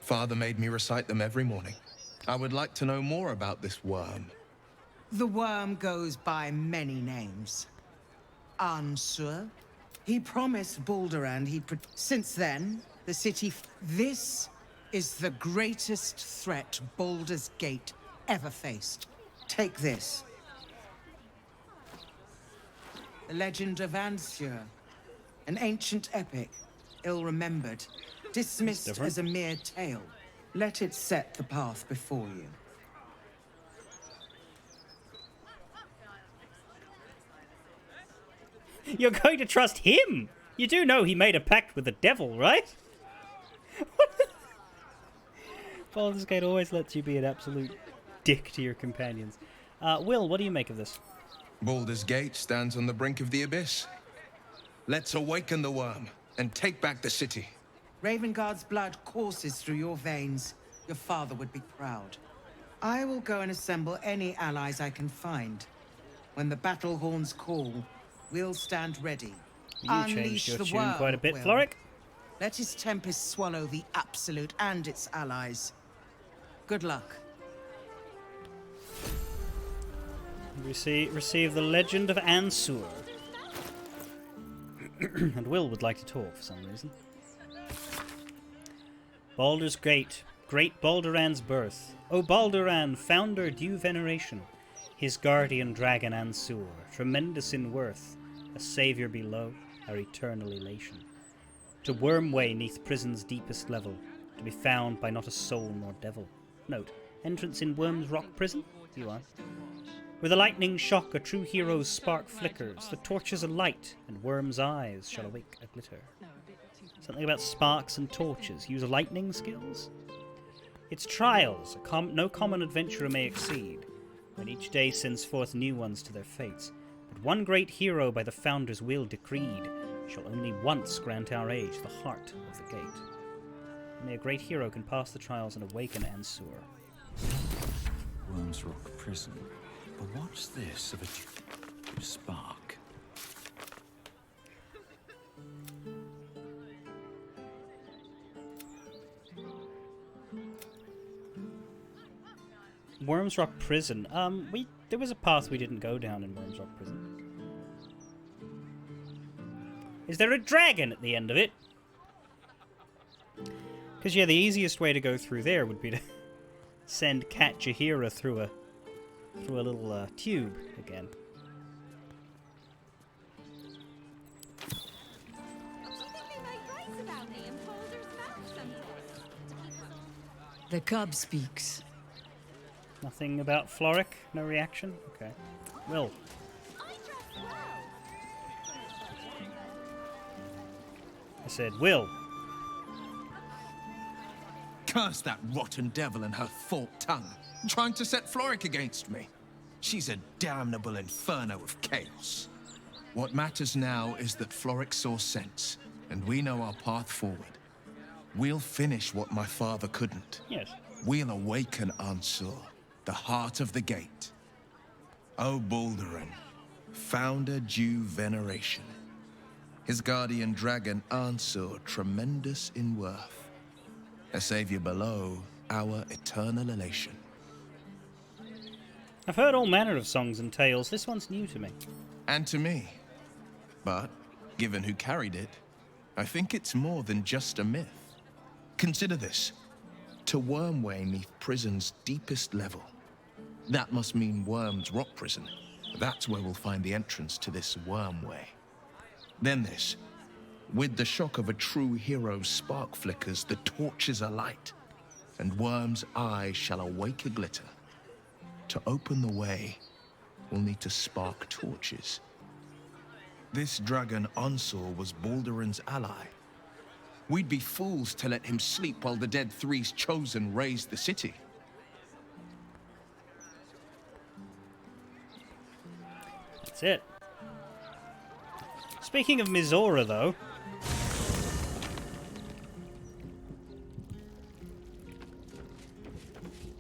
Father made me recite them every morning. I would like to know more about this worm. The worm goes by many names. Ansur. He promised Baldur and since then, the city... This is the greatest threat Baldur's Gate ever faced. Take this. The legend of Ansur. An ancient epic, ill-remembered, dismissed as a mere tale. Let it set the path before you. You're going to trust him? You do know he made a pact with the devil, right? Baldur's Gate always lets you be an absolute dick to your companions. Will, what do you make of this? Baldur's Gate stands on the brink of the abyss. Let's awaken the worm and take back the city. Ravengard's blood courses through your veins. Your father would be proud. I will go and assemble any allies I can find. When the battle horns call, we'll stand ready. You changed your tune quite a bit, Floric. Let his tempest swallow the Absolute and its allies. Good luck. Receive the Legend of Ansur. And Will would like to talk for some reason. Baldur's Gate, great Balduran's birth. O Balduran, founder due veneration. His guardian dragon Ansur, tremendous in worth, a saviour below, our eternal elation. To Wormway neath prison's deepest level, to be found by not a soul nor devil. Note, entrance in Worm's Rock prison? You are. With a lightning shock, a true hero's spark flickers. The torches alight, and Worm's eyes shall awake a glitter. Something about sparks and torches. Use lightning skills? Its trials, no common adventurer may exceed, when each day sends forth new ones to their fates. But one great hero by the founder's will decreed shall only once grant our age the heart of the gate. Only a great hero can pass the trials and awaken Ansur. Worm's Rock Prison. But what's this of a spark? Worm's Rock Prison. There was a path we didn't go down in Worm's Rock Prison. Is there a dragon at the end of it? Because yeah, the easiest way to go through there would be to send Cat Jahira through a little tube again. The cub speaks. Nothing about Floric? No reaction? Okay. Will. I said, Will. Curse that rotten devil and her forked tongue, trying to set Floric against me. She's a damnable inferno of chaos. What matters now is that Floric saw sense, and we know our path forward. We'll finish what my father couldn't. Yes. We'll awaken Ansur, the heart of the gate. O Balduran, founder due veneration. His guardian dragon Ansur, tremendous in worth. A savior below, our eternal elation. I've heard all manner of songs and tales. This one's new to me. And to me. But, given who carried it, I think it's more than just a myth. Consider this. To Wormway neath prison's deepest level. That must mean Worm's Rock Prison. That's where we'll find the entrance to this Wormway. Then this. With the shock of a true hero's spark flickers, the torches alight, and Worm's eye shall awake a glitter. To open the way, we'll need to spark torches. This dragon Ansur was Balduran's ally. We'd be fools to let him sleep while the Dead Three's chosen raised the city. That's it. Speaking of Mizora, though...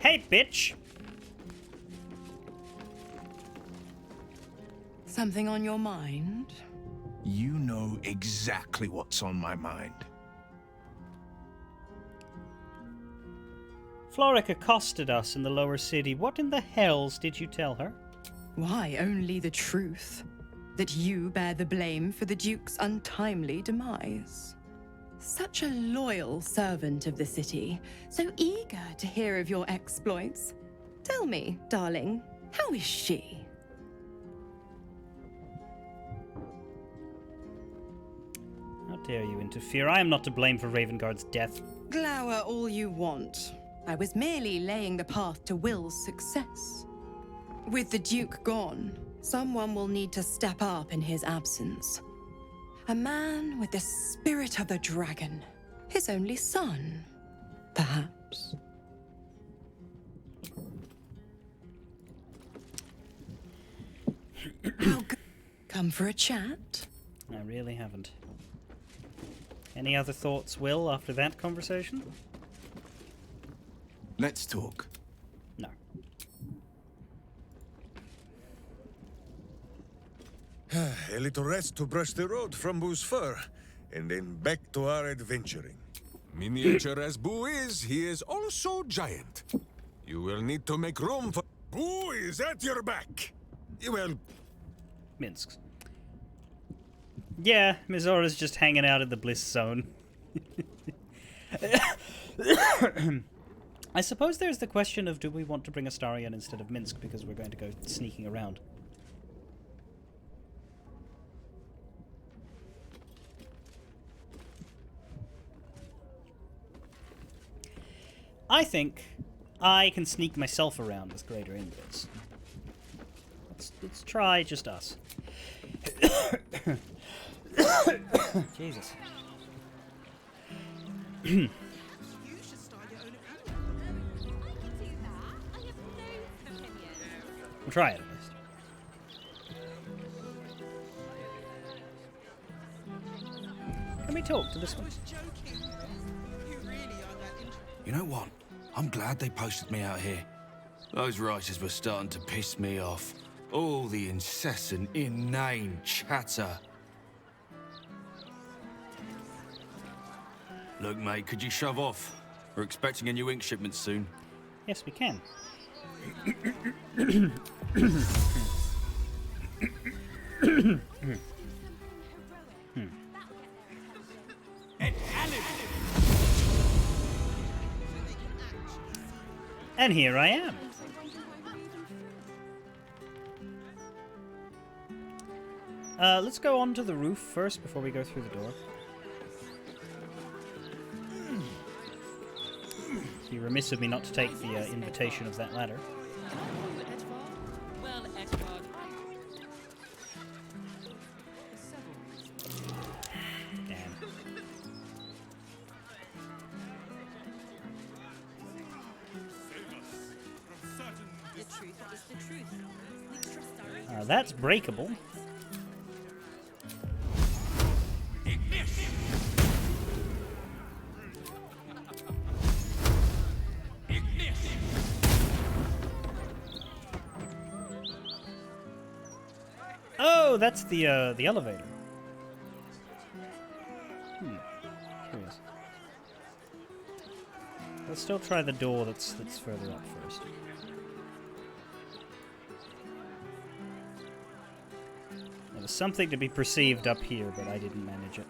Hey, bitch! Something on your mind? You know exactly what's on my mind. Floric accosted us in the lower city. What in the hells did you tell her? Why, only the truth. That you bear the blame for the Duke's untimely demise. Such a loyal servant of the city, so eager to hear of your exploits. Tell me, darling, how is she? How dare you interfere? I am not to blame for Ravengard's death. Glower all you want. I was merely laying the path to Will's success. With the Duke gone, someone will need to step up in his absence. A man with the spirit of the dragon. His only son, perhaps. Come for a chat? I really haven't. Any other thoughts, Will, after that conversation? Let's talk. No. A little rest to brush the road from Boo's fur, and then back to our adventuring. Miniature as Boo is, he is also giant. You will need to make room for... Boo is at your back! Well... Minsk's. Yeah, Mizora's just hanging out in the Bliss Zone. I suppose there's the question of, do we want to bring Astarion instead of Minsk, because we're going to go sneaking around. I think I can sneak myself around with greater invites. Let's try just us. Jesus. We'll try it at least. Can we talk to this one? You know what? I'm glad they posted me out here. Those writers were starting to piss me off. All the incessant, inane chatter. Look, mate, could you shove off? We're expecting a new ink shipment soon. Yes, we can. And here I am. Let's go onto the roof first before we go through the door. It'd be remiss of me not to take the invitation of that ladder. Well, Edvard. Damn. The truth is the truth. We trust our readers. That's breakable. Oh, that's the elevator. Curious. Let's still try the door that's further up first. There was something to be perceived up here, but I didn't manage it.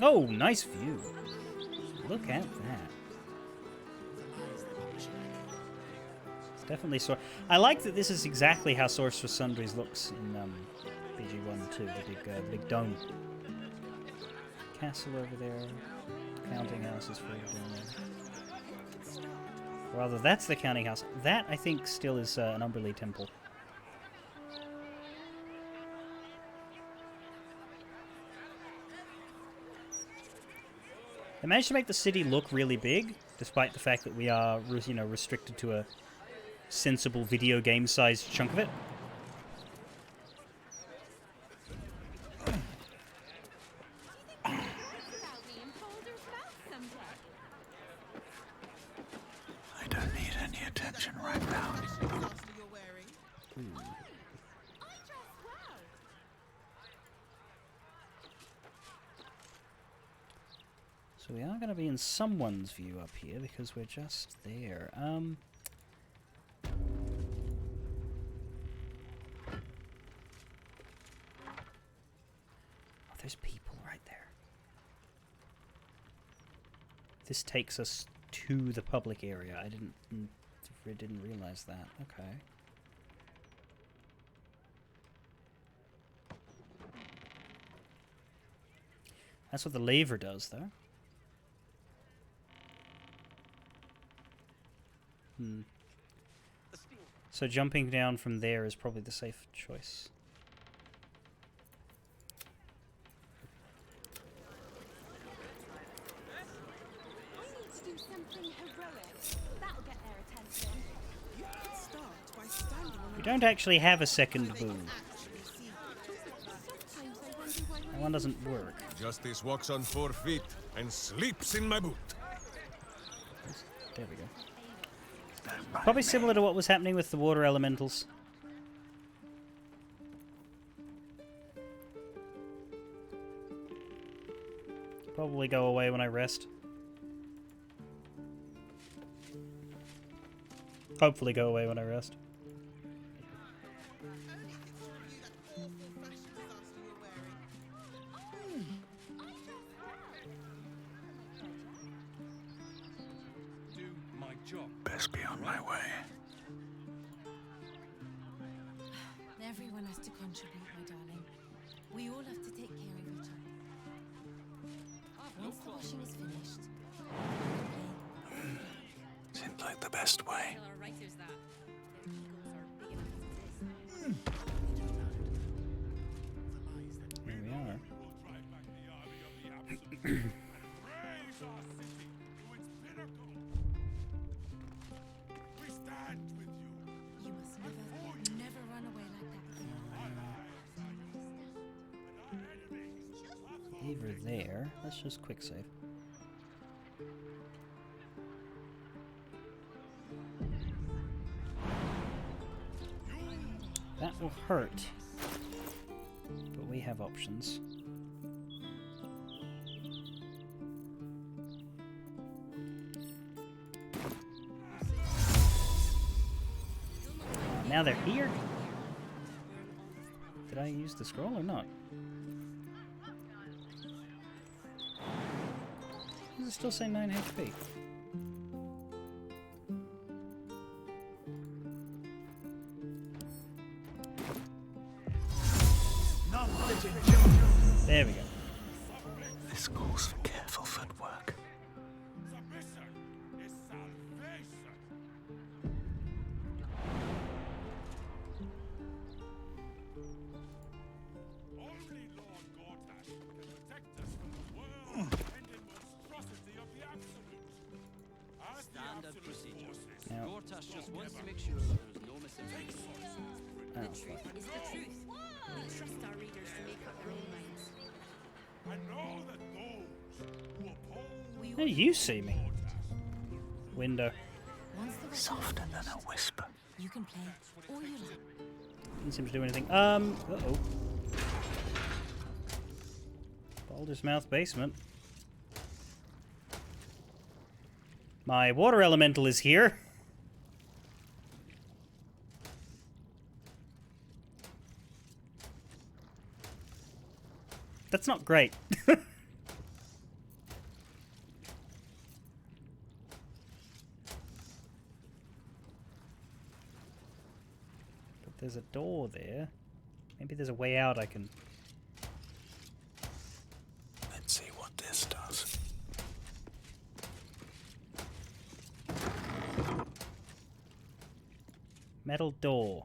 Oh, nice view. Look at that. It's definitely I like that this is exactly how Sorcerer's Sundries looks in BG1 too. The big dome. Castle over there. Counting house is further down there. Rather, that's the counting house. That, I think, still is an Umberlee temple. They managed to make the city look really big, despite the fact that we are, restricted to a sensible video game-sized chunk of it. I don't need any attention right now. So we are going to be in someone's view up here because we're just there. Oh, there's people right there. This takes us to the public area. I didn't realize that. Okay. That's what the lever does, though. So jumping down from there is probably the safe choice. We need to do something heroic. That'll get their attention. We don't actually have a second boon. That one doesn't work. Justice walks on 4 feet and sleeps in my boot. There we go. Probably similar to what was happening with the water elementals. Probably go away when I rest. Hopefully go away when I rest. Best be on my way. Everyone has to contribute, my darling. We all have to take care of each other. Once the washing is finished, Seems like the best way. Here we are. you must never run away like that. Leave her there. Let's just quick save. That will hurt. But we have options. Now they're here? Did I use the scroll or not? Does it still say 9 HP? There we go. This calls for careful footwork. Standard procedure. Now. Gortash just wants to make sure there's no misinformation. Oh, The truth fuck. is the truth. We trust our readers to make up their own minds. How do you see me? Window. Softer than a whisper. You can play all you like. Didn't seem to do anything. Uh-oh. Baldur's Mouth basement. My water elemental is here. That's not great. But there's a door there. Maybe there's a way out I can... Let's see what this does. Metal door.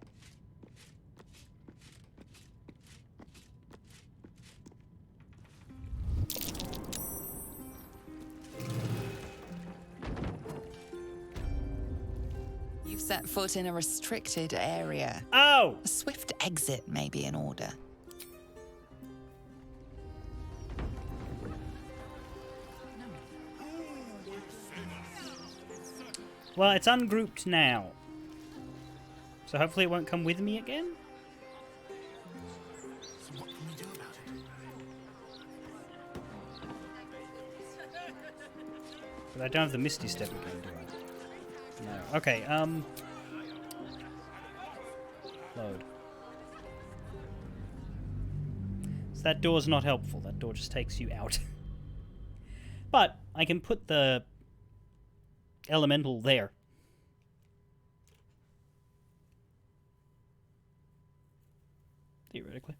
You've set foot in a restricted area. Oh! A swift exit may be in order. Well, it's ungrouped now. So hopefully it won't come with me again? So what can we do about it? But I don't have the Misty Step again, do I? No. Okay, load. So that door's not helpful. That door just takes you out. But I can put the elemental there. Theoretically.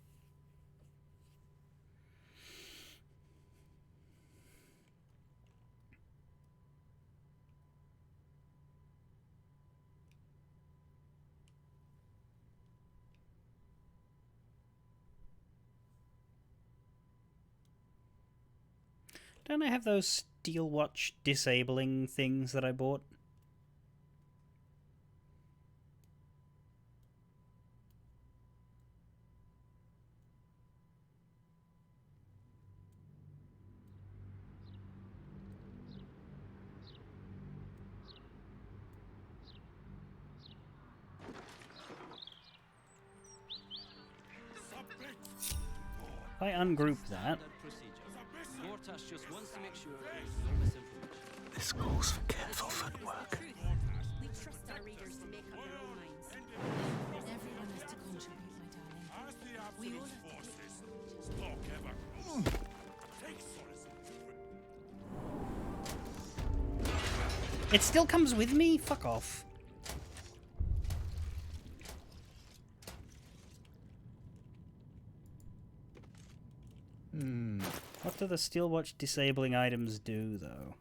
Don't I have those Steel Watch disabling things that I bought? I ungroup that. Gortash just wants to make sure there's no misinformation. This calls for careful footwork. We trust our readers to make up their own minds. Everyone has to contribute, my darling. We all have to It still comes with me? Fuck off. What do the steel watch disabling items do, though?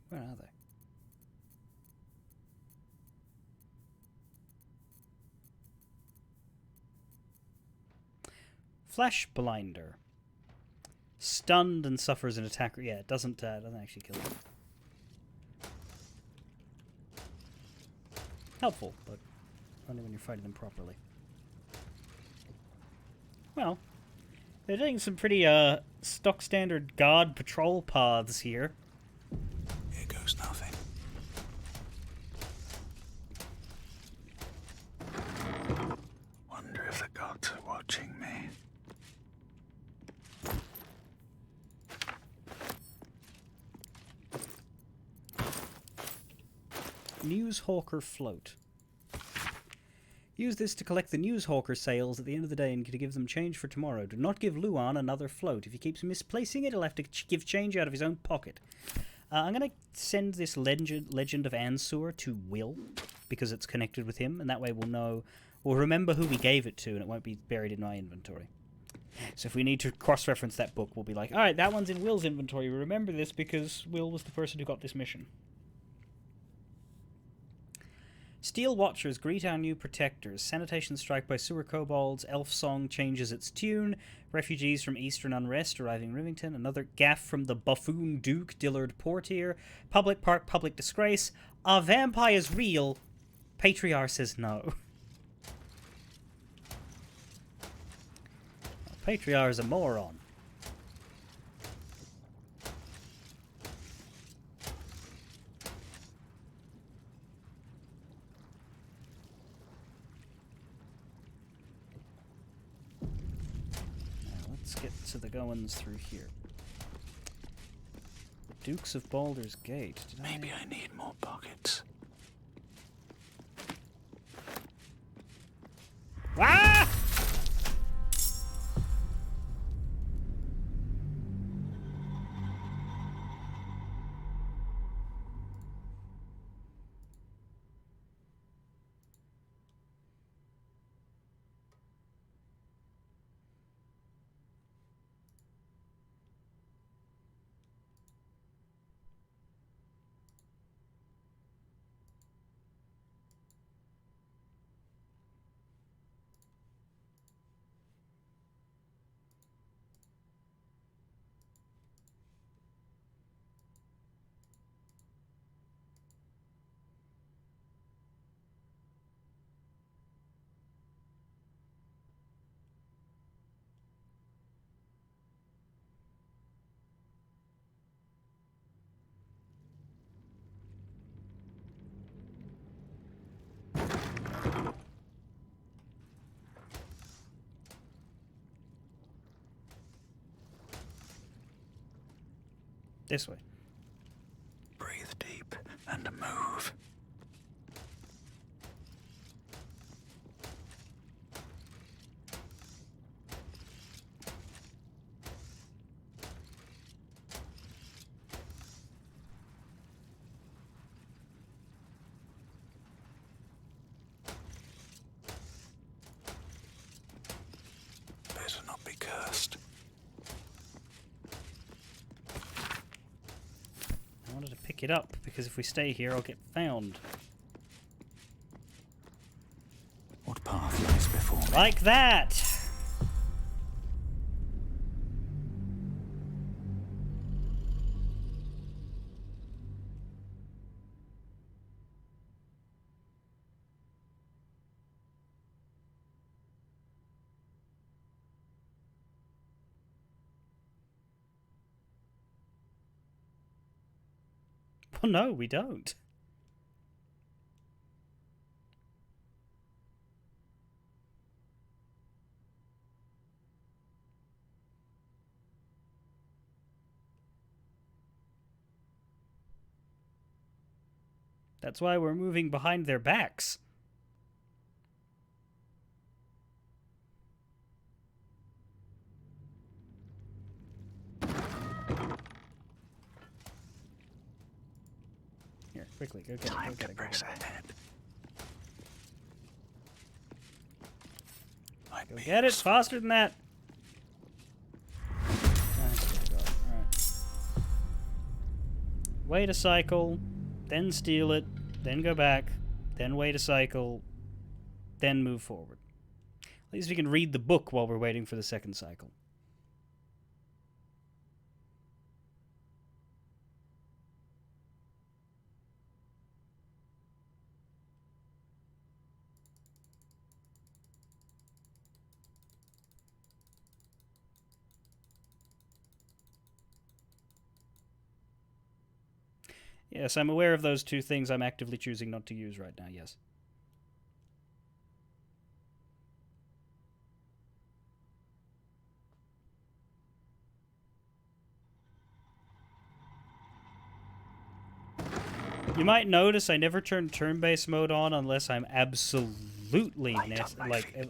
Where are they? Flash Blinder. Stunned and suffers an attack. Yeah, it doesn't actually kill them. Helpful, but only when you're fighting them properly. Well, they're doing some pretty stock standard guard patrol paths here. Here goes nothing. Wonder if the gods are watching me. Newshawker float. Use this to collect the Newshawker sales at the end of the day and to give them change for tomorrow. Do not give Luan another float. If he keeps misplacing it, he'll have to give change out of his own pocket. I'm going to send this Legend of Ansur to Will, because it's connected with him, and that way we'll remember who we gave it to, and it won't be buried in my inventory. So if we need to cross-reference that book, we'll be like, alright, that one's in Will's inventory. Remember this because Will was the person who got this mission. Steel Watchers greet our new protectors. Sanitation strike by sewer kobolds. Elf song changes its tune. Refugees from Eastern unrest arriving Rivington. Another gaffe from the buffoon Duke Dillard Portier. Public park, public disgrace. Are vampires real? Patriarch says no. Patriarch is a moron. Get to the goings through here. Dukes of Baldur's Gate. Maybe I need more pockets. Ah! This way. Breathe deep and move. Better not be cursed. I wanted to pick it up, because if we stay here, I'll get found. What path lies before me? Like that! Well, no, we don't. That's why we're moving behind their backs. Here, quickly, go get it. Time Go to get it. Go press get it. ahead. Go get it faster than that. Alright. Wait a cycle, then steal it, then go back, then wait a cycle, then move forward. At least we can read the book while we're waiting for the second cycle. Yes, I'm aware of those two things I'm actively choosing not to use right now, yes. You might notice I never turn turn-based mode on unless I'm absolutely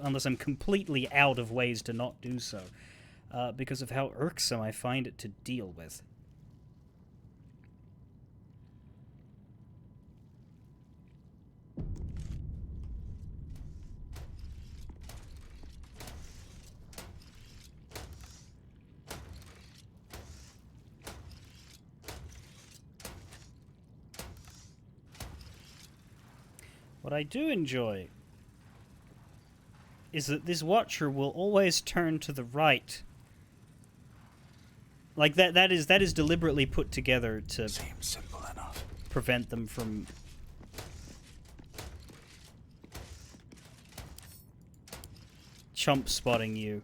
unless I'm completely out of ways to not do so, because of how irksome I find it to deal with. What I do enjoy is that this watcher will always turn to the right. Like that is deliberately put together to seems simple enough. Prevent them from chump spotting you.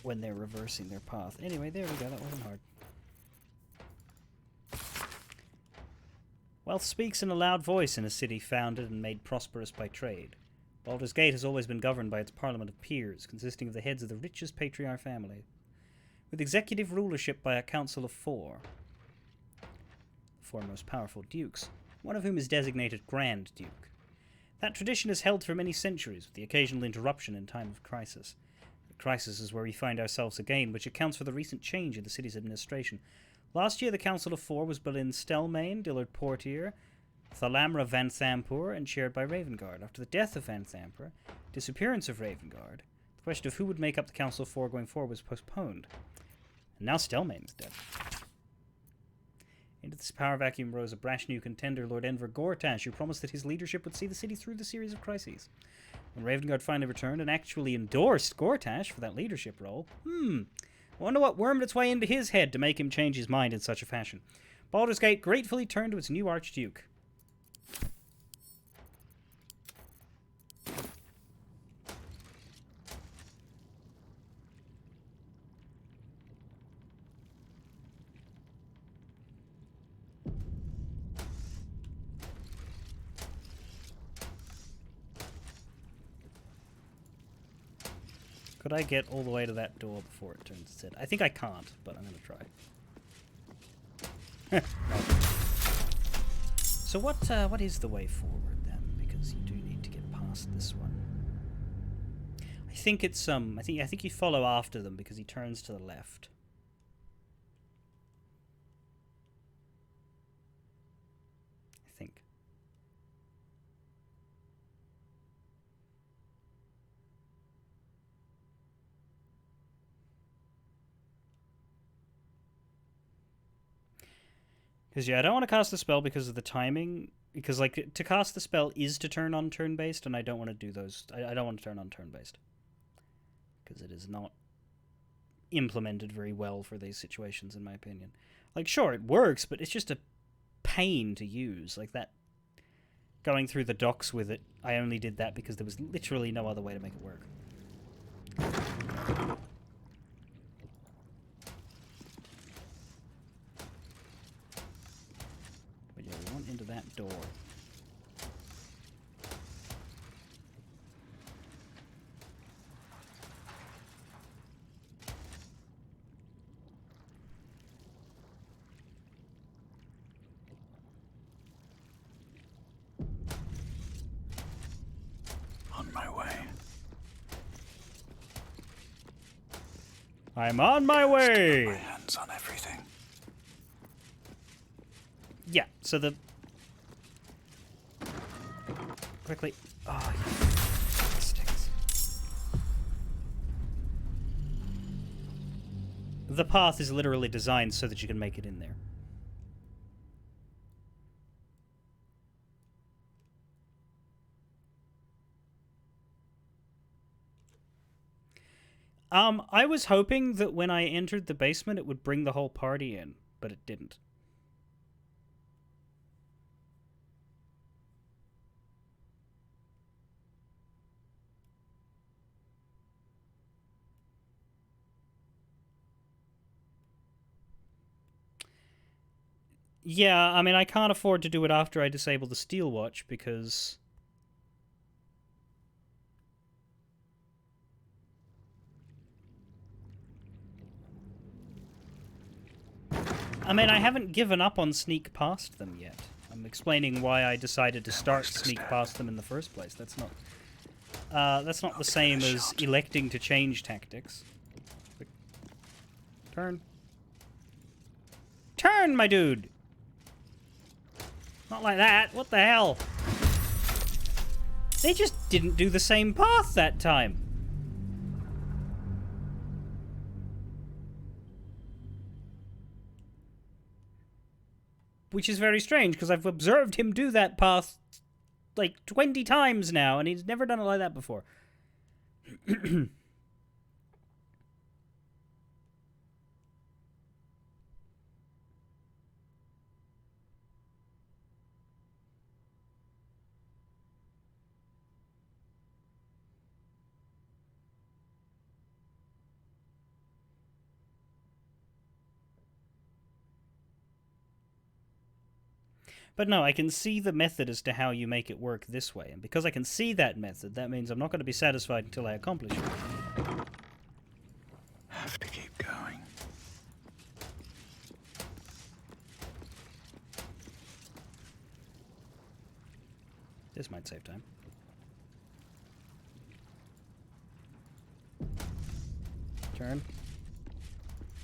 When they're reversing their path. Anyway, there we go, that wasn't hard. Wealth speaks in a loud voice in a city founded and made prosperous by trade. Baldur's Gate has always been governed by its parliament of peers, consisting of the heads of the richest patriarch family, with executive rulership by a council of four. The four most powerful dukes, one of whom is designated Grand Duke. That tradition is held for many centuries, with the occasional interruption in time of crisis. The crisis is where we find ourselves again, which accounts for the recent change in the city's administration. Last year, the Council of Four was Berlin Stelmane, Dillard Portier, Thalamra Van Thampur, and chaired by Ravengard. After the death of Van Thampur, disappearance of Ravengard, the question of who would make up the Council of Four going forward was postponed. And now Stelmane is dead. Into this power vacuum rose a brash new contender, Lord Enver Gortash, who promised that his leadership would see the city through the series of crises. When Ravengard finally returned and actually endorsed Gortash for that leadership role, I wonder what wormed its way into his head to make him change his mind in such a fashion. Baldur's Gate gratefully turned to its new Archduke. Could I get all the way to that door before it turns its head? I think I can't, but I'm going to try. So what is the way forward then? Because you do need to get past this one. I think it's I think you follow after them because he turns to the left. I think. Because, yeah, I don't want to cast the spell because of the timing. Because, like, to cast the spell is to turn on turn-based, and I don't want to do those. I don't want to turn on turn-based. Because it is not implemented very well for these situations, in my opinion. Like, sure, it works, but it's just a pain to use. Like, that... Going through the docks with it, I only did that because there was literally no other way to make it work. went into that door. On my way. I'm on my way! My hands on everything. Yeah, so the... Quickly. Oh, you sticks. The path is literally designed so that you can make it in there. I was hoping that when I entered the basement it would bring the whole party in, but it didn't. Yeah, I mean, I can't afford to do it after I disable the Steel Watch, because... I mean, I haven't given up on sneak past them yet. I'm explaining why I decided to start sneak past them in the first place. That's not the same as electing to change tactics. Turn. Turn, my dude! Not like that. What the hell? They just didn't do the same path that time. Which is very strange, because I've observed him do that path like 20 times now, and he's never done it like that before. But no, I can see the method as to how you make it work this way. And because I can see that method, that means I'm not going to be satisfied until I accomplish it. Have to keep going. This might save time. Turn.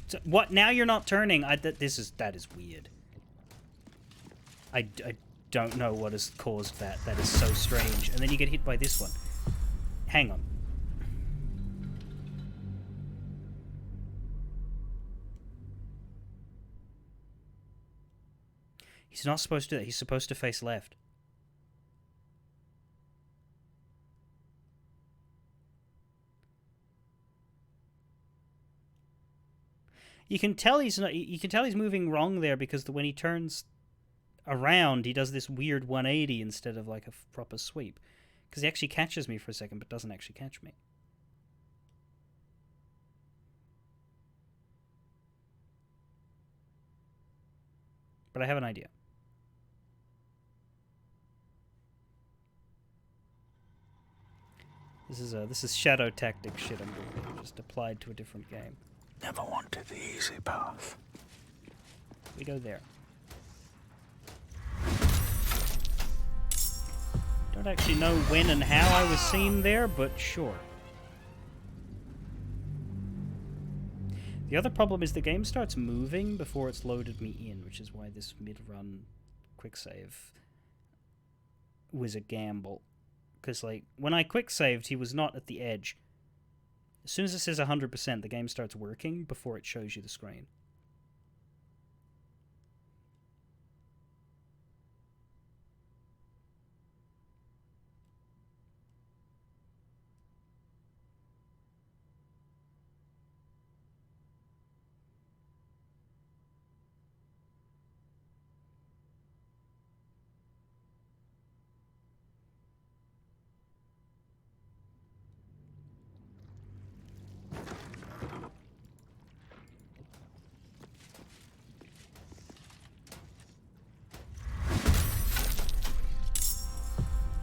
So, what? Now you're not turning? That is weird. I don't know what has caused that. That is so strange. And then you get hit by this one. Hang on. He's not supposed to do that. He's supposed to face left. You can tell he's not. You can tell he's moving wrong there, because when he turns around, he does this weird 180 instead of like a proper sweep. Because he actually catches me for a second, but doesn't actually catch me. But I have an idea. This is shadow tactic shit I'm doing, just applied to a different game. Never wanted the easy path. We go there. Don't actually know when and how I was seen there, but sure. The other problem is the game starts moving before it's loaded me in, which is why this mid-run quick save was a gamble. Because, like, when I quick saved, he was not at the edge. As soon as it says 100%, the game starts working before it shows you the screen.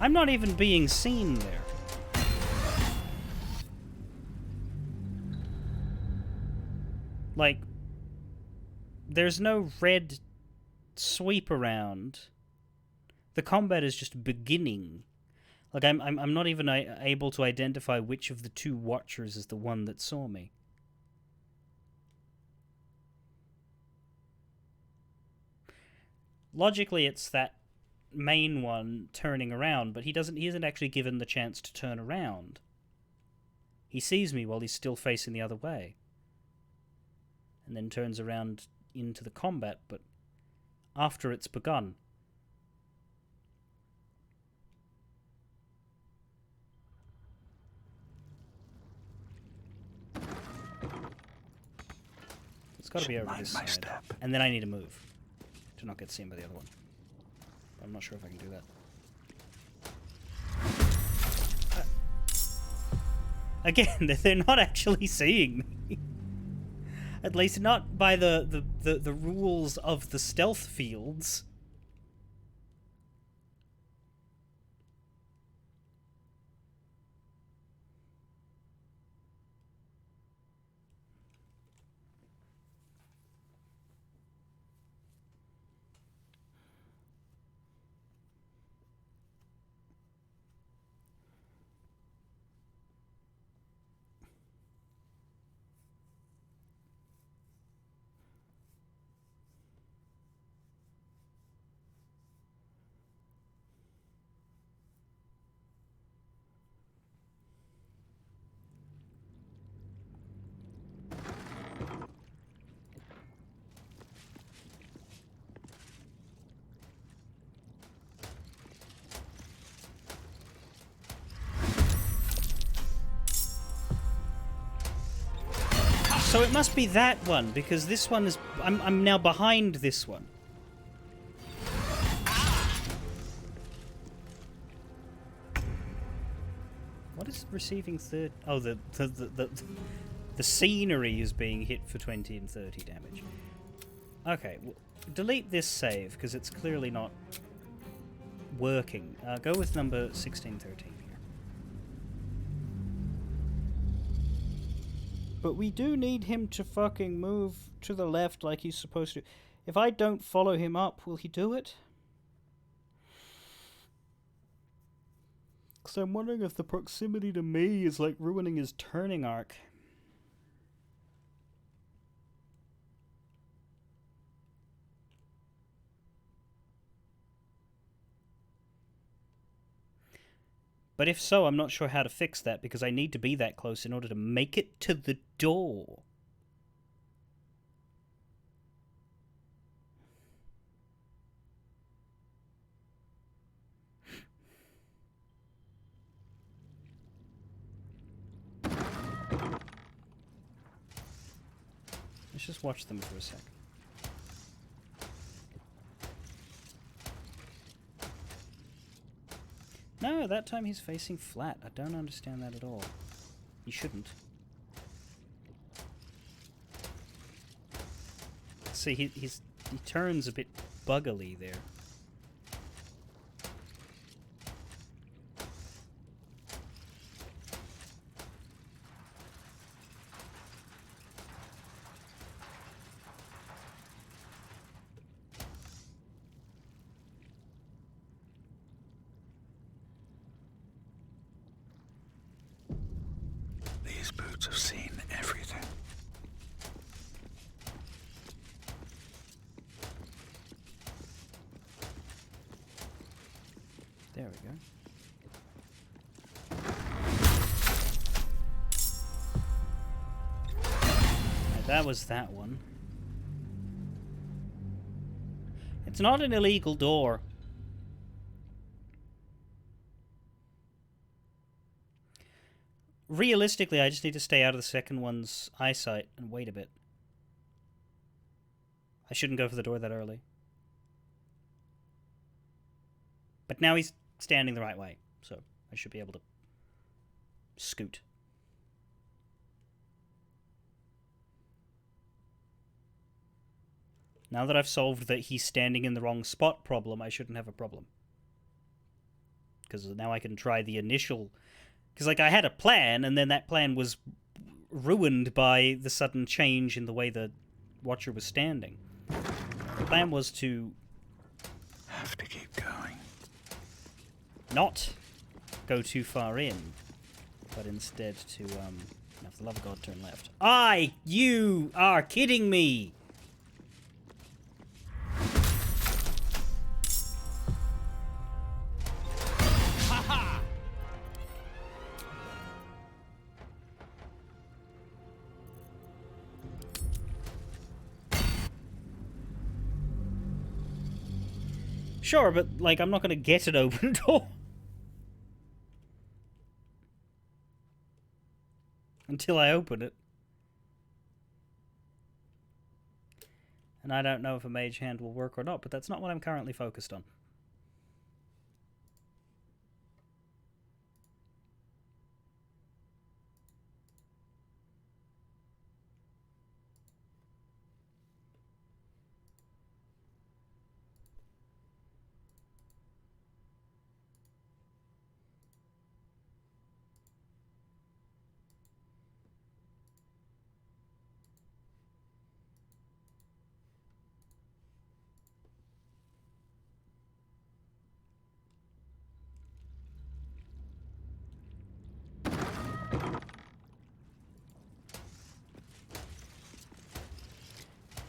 I'm not even being seen there. Like, there's no red sweep around. The combat is just beginning. Like, I'm not even able to identify which of the two watchers is the one that saw me. Logically, it's that main one turning around, but he isn't actually given the chance to turn around. He sees me while he's still facing the other way. And then turns around into the combat, but after it's begun. It's got to be over this side. And then I need to move to not get seen by the other one. I'm not sure if I can do that. Again, they're not actually seeing me. At least not by the rules of the stealth fields. So it must be that one, because this one is... I'm now behind this one. What is receiving third... Oh, the scenery is being hit for 20 and 30 damage. Okay, well, delete this save, because it's clearly not working. Go with number 1613. But we do need him to fucking move to the left like he's supposed to. If I don't follow him up, will he do it? Because I'm wondering if the proximity to me is like ruining his turning arc. But if so, I'm not sure how to fix that, because I need to be that close in order to make it to the door. Let's just watch them for a sec. No, that time he's facing flat. I don't understand that at all. He shouldn't. See, he turns a bit buggily there. These boots have seen everything. There we go. Now, that was that one. It's not an illegal door. Realistically, I just need to stay out of the second one's eyesight and wait a bit. I shouldn't go for the door that early. But now he's standing the right way, so I should be able to scoot. Now that I've solved that he's standing in the wrong spot problem, I shouldn't have a problem. because now I can try the initial... Because, like, I had a plan, and then that plan was ruined by the sudden change in the way the Watcher was standing. The plan was to... Have to keep going. Not go too far in, but instead to, now for the love of God, turn left. You are kidding me! Sure, but, like, I'm not gonna get an open door. Until I open it. And I don't know if a mage hand will work or not, but that's not what I'm currently focused on.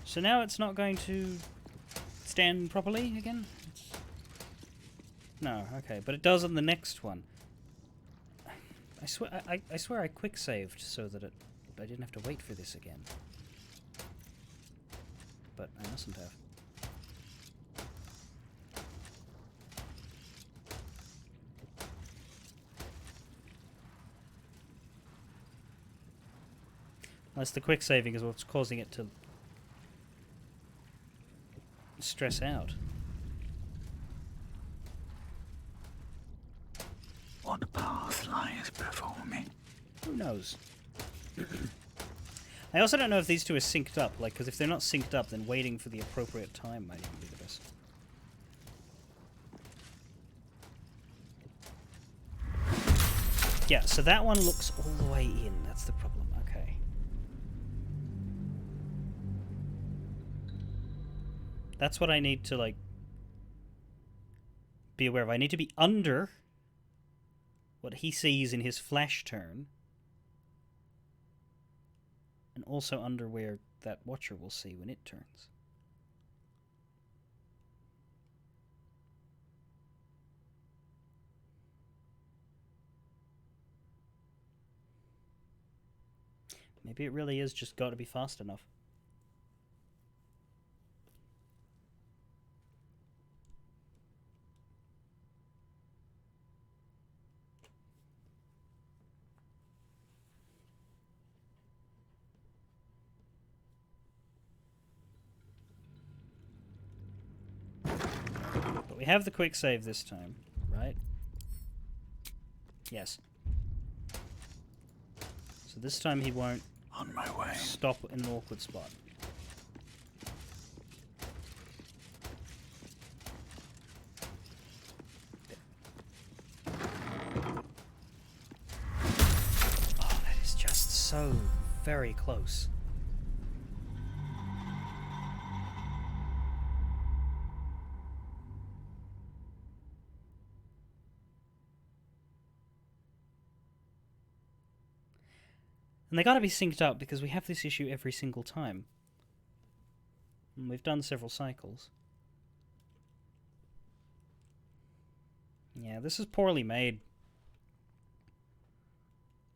So now it's not going to stand properly again? No, okay, but it does on the next one. I swear I quick saved so that I didn't have to wait for this again. But I mustn't have. Unless the quick saving is what's causing it to stress out. What path lies before me? Who knows? I also don't know if these two are synced up, like, because if they're not synced up, then waiting for the appropriate time might even be the best. Yeah, so that one looks all the way in. That's the problem. Okay. That's what I need to, like, be aware of. I need to be under what he sees in his flash turn. And also under where that Watcher will see when it turns. Maybe it really is just got to be fast enough. But we have the quick save this time, right? Yes. So this time he won't on my way. Stop in an awkward spot. Oh, that is just so very close. And they gotta be synced up because we have this issue every single time. And we've done several cycles. Yeah, this is poorly made.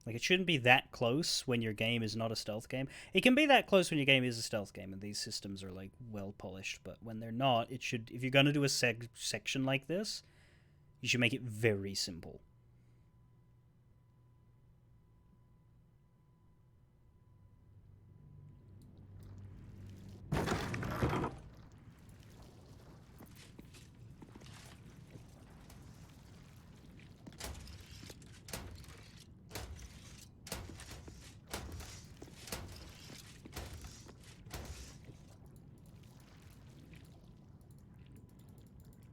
Like, it shouldn't be that close when your game is not a stealth game. It can be that close when your game is a stealth game and these systems are, like, well polished. But when they're not, it should... If you're gonna do a section like this, you should make it very simple.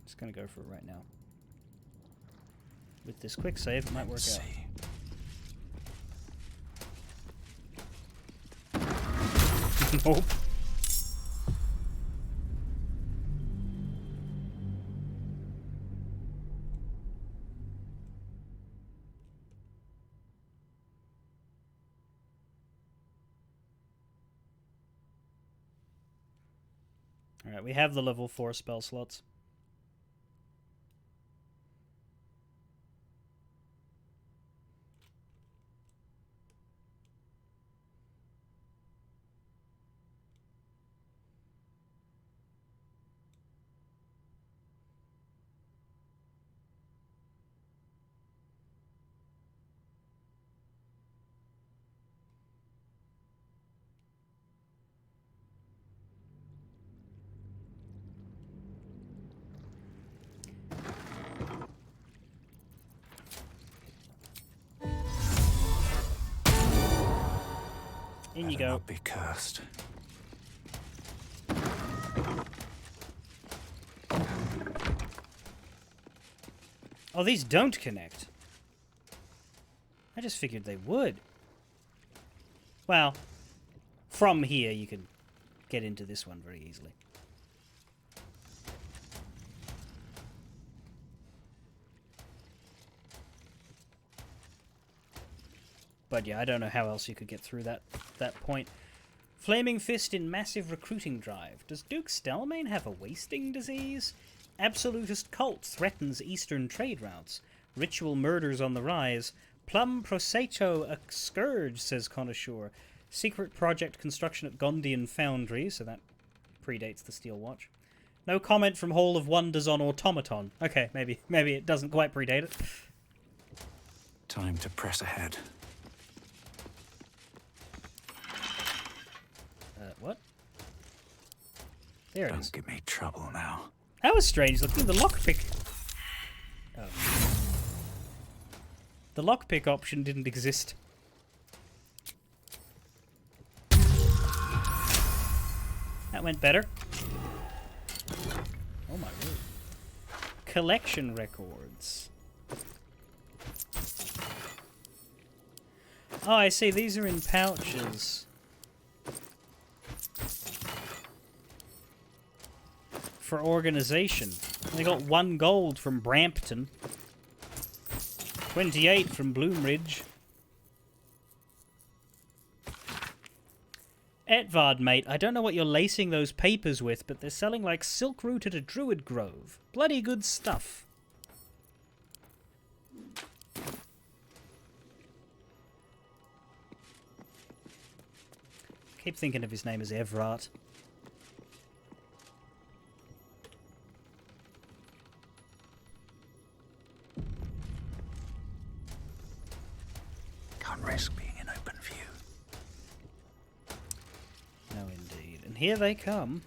Just gonna go for it right now. With this quick save, it might work out. Nope. Alright, we have the level 4 spell slots. In you go. Not be cursed. Oh, these don't connect. I just figured they would. Well, from here you can get into this one very easily. But yeah, I don't know how else you could get through that point. Flaming Fist in massive recruiting drive. Does Duke Stelmane have a wasting disease? Absolutist cult threatens eastern trade routes. Ritual murders on the rise. Plum Proseto a scourge, says Connoisseur. Secret project construction at Gondian Foundry, so that predates the Steel Watch. No comment from Hall of Wonders on Automaton. Okay, maybe it doesn't quite predate it. Time to press ahead. What? There it is. Don't give me trouble now. That was strange looking. The lockpick. Oh. The lockpick option didn't exist. That went better. Oh my word. Collection records. Oh, I see. These are in pouches. For organization. They got 1 gold from Brampton. 28 from Bloomridge. Etvard, mate, I don't know what you're lacing those papers with, but they're selling like silk root at a druid grove. Bloody good stuff. Keep thinking of his name as Evrart. Can't risk being in open view. No, indeed. And here they come.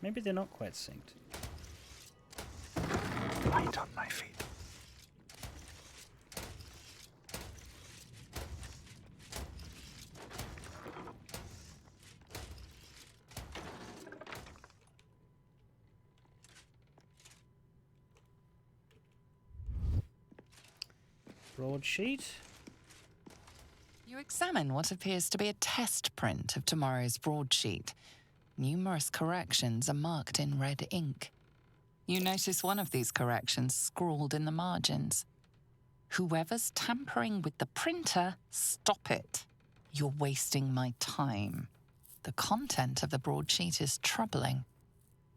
Maybe they're not quite synced. Light on my feet. Broadsheet. You examine what appears to be a test print of tomorrow's broadsheet. Numerous corrections are marked in red ink. You notice one of these corrections scrawled in the margins. Whoever's tampering with the printer, stop it. You're wasting my time. The content of the broadsheet is troubling.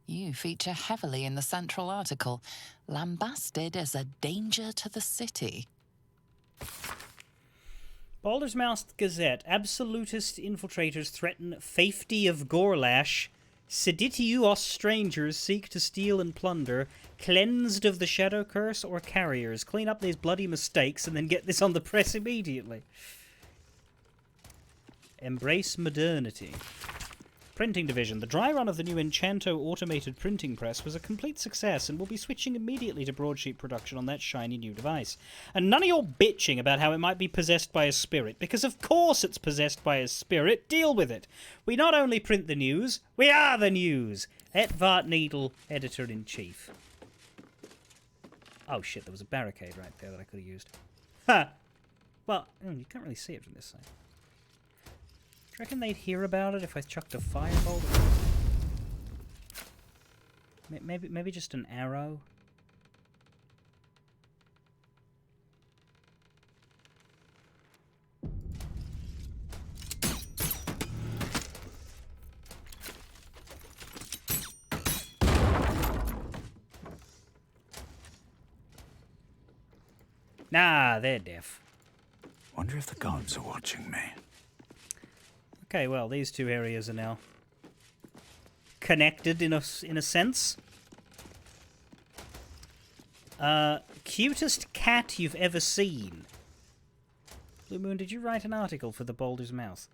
You feature heavily in the central article, lambasted as a danger to the city. Baldur's Mouth Gazette. Absolutist infiltrators threaten Faithfty of Gorlash. Seditious strangers seek to steal and plunder. Cleansed of the shadow curse or carriers. Clean up these bloody mistakes and then get this on the press immediately. Embrace modernity. Printing division. The dry run of the new Enchanto automated printing press was a complete success and will be switching immediately to broadsheet production on that shiny new device. And none of your bitching about how it might be possessed by a spirit, because of course it's possessed by a spirit. Deal with it. We not only print the news, we are the news. Etvart Needle, Editor-in-Chief. Oh shit, there was a barricade right there that I could have used. Ha! Well, you can't really see it from this side. Do you reckon they'd hear about it if I chucked a firebolt? Maybe just an arrow? Nah, they're deaf. Wonder if the gods are watching me. Okay, well, these two areas are now connected in a sense. Cutest cat you've ever seen. Blue Moon, did you write an article for the Baldur's Mouth?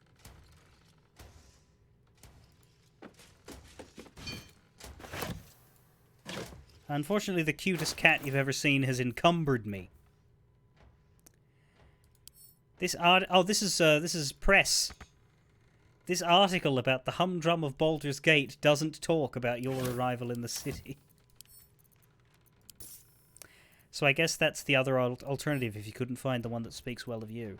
Unfortunately, the cutest cat you've ever seen has encumbered me. This is press. This article about the humdrum of Baldur's Gate doesn't talk about your arrival in the city. So I guess that's the other alternative if you couldn't find the one that speaks well of you.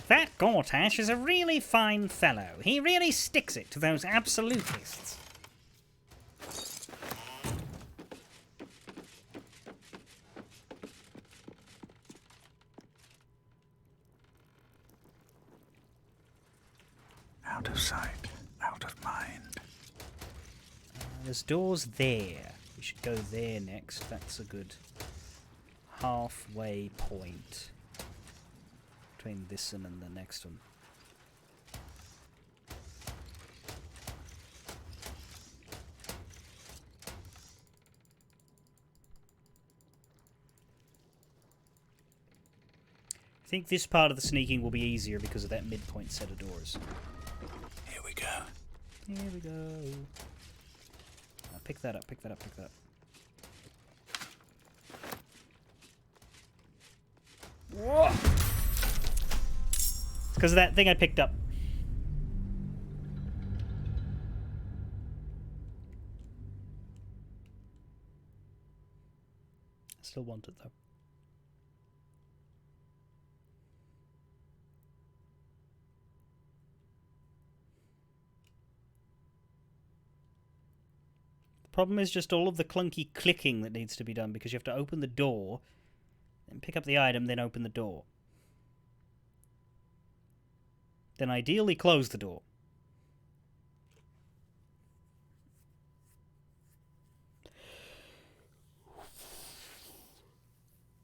That Gortash is a really fine fellow. He really sticks it to those absolutists. Out of sight, out of mind. There's doors there. We should go there next. That's a good halfway point between this one and the next one. I think this part of the sneaking will be easier because of that midpoint set of doors. Here we go. Here we go. Pick that up, pick that up, pick that up. Whoa! It's because of that thing I picked up. I still want it though. Problem is just all of the clunky clicking that needs to be done because you have to open the door, then pick up the item, then open the door. Then ideally close the door.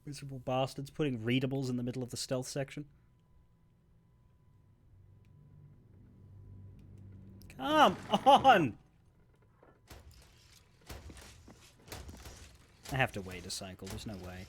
Miserable bastards putting readables in the middle of the stealth section. Come on! I have to wait a cycle, there's no way.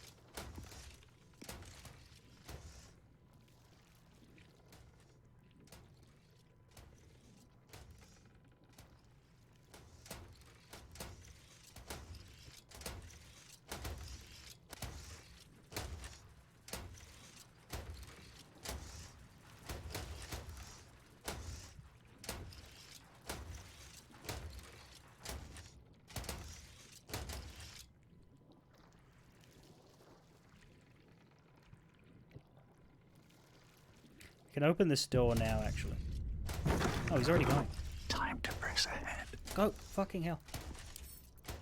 I can open this door now, actually. Oh, he's already going. Time to press ahead. Go, fucking hell.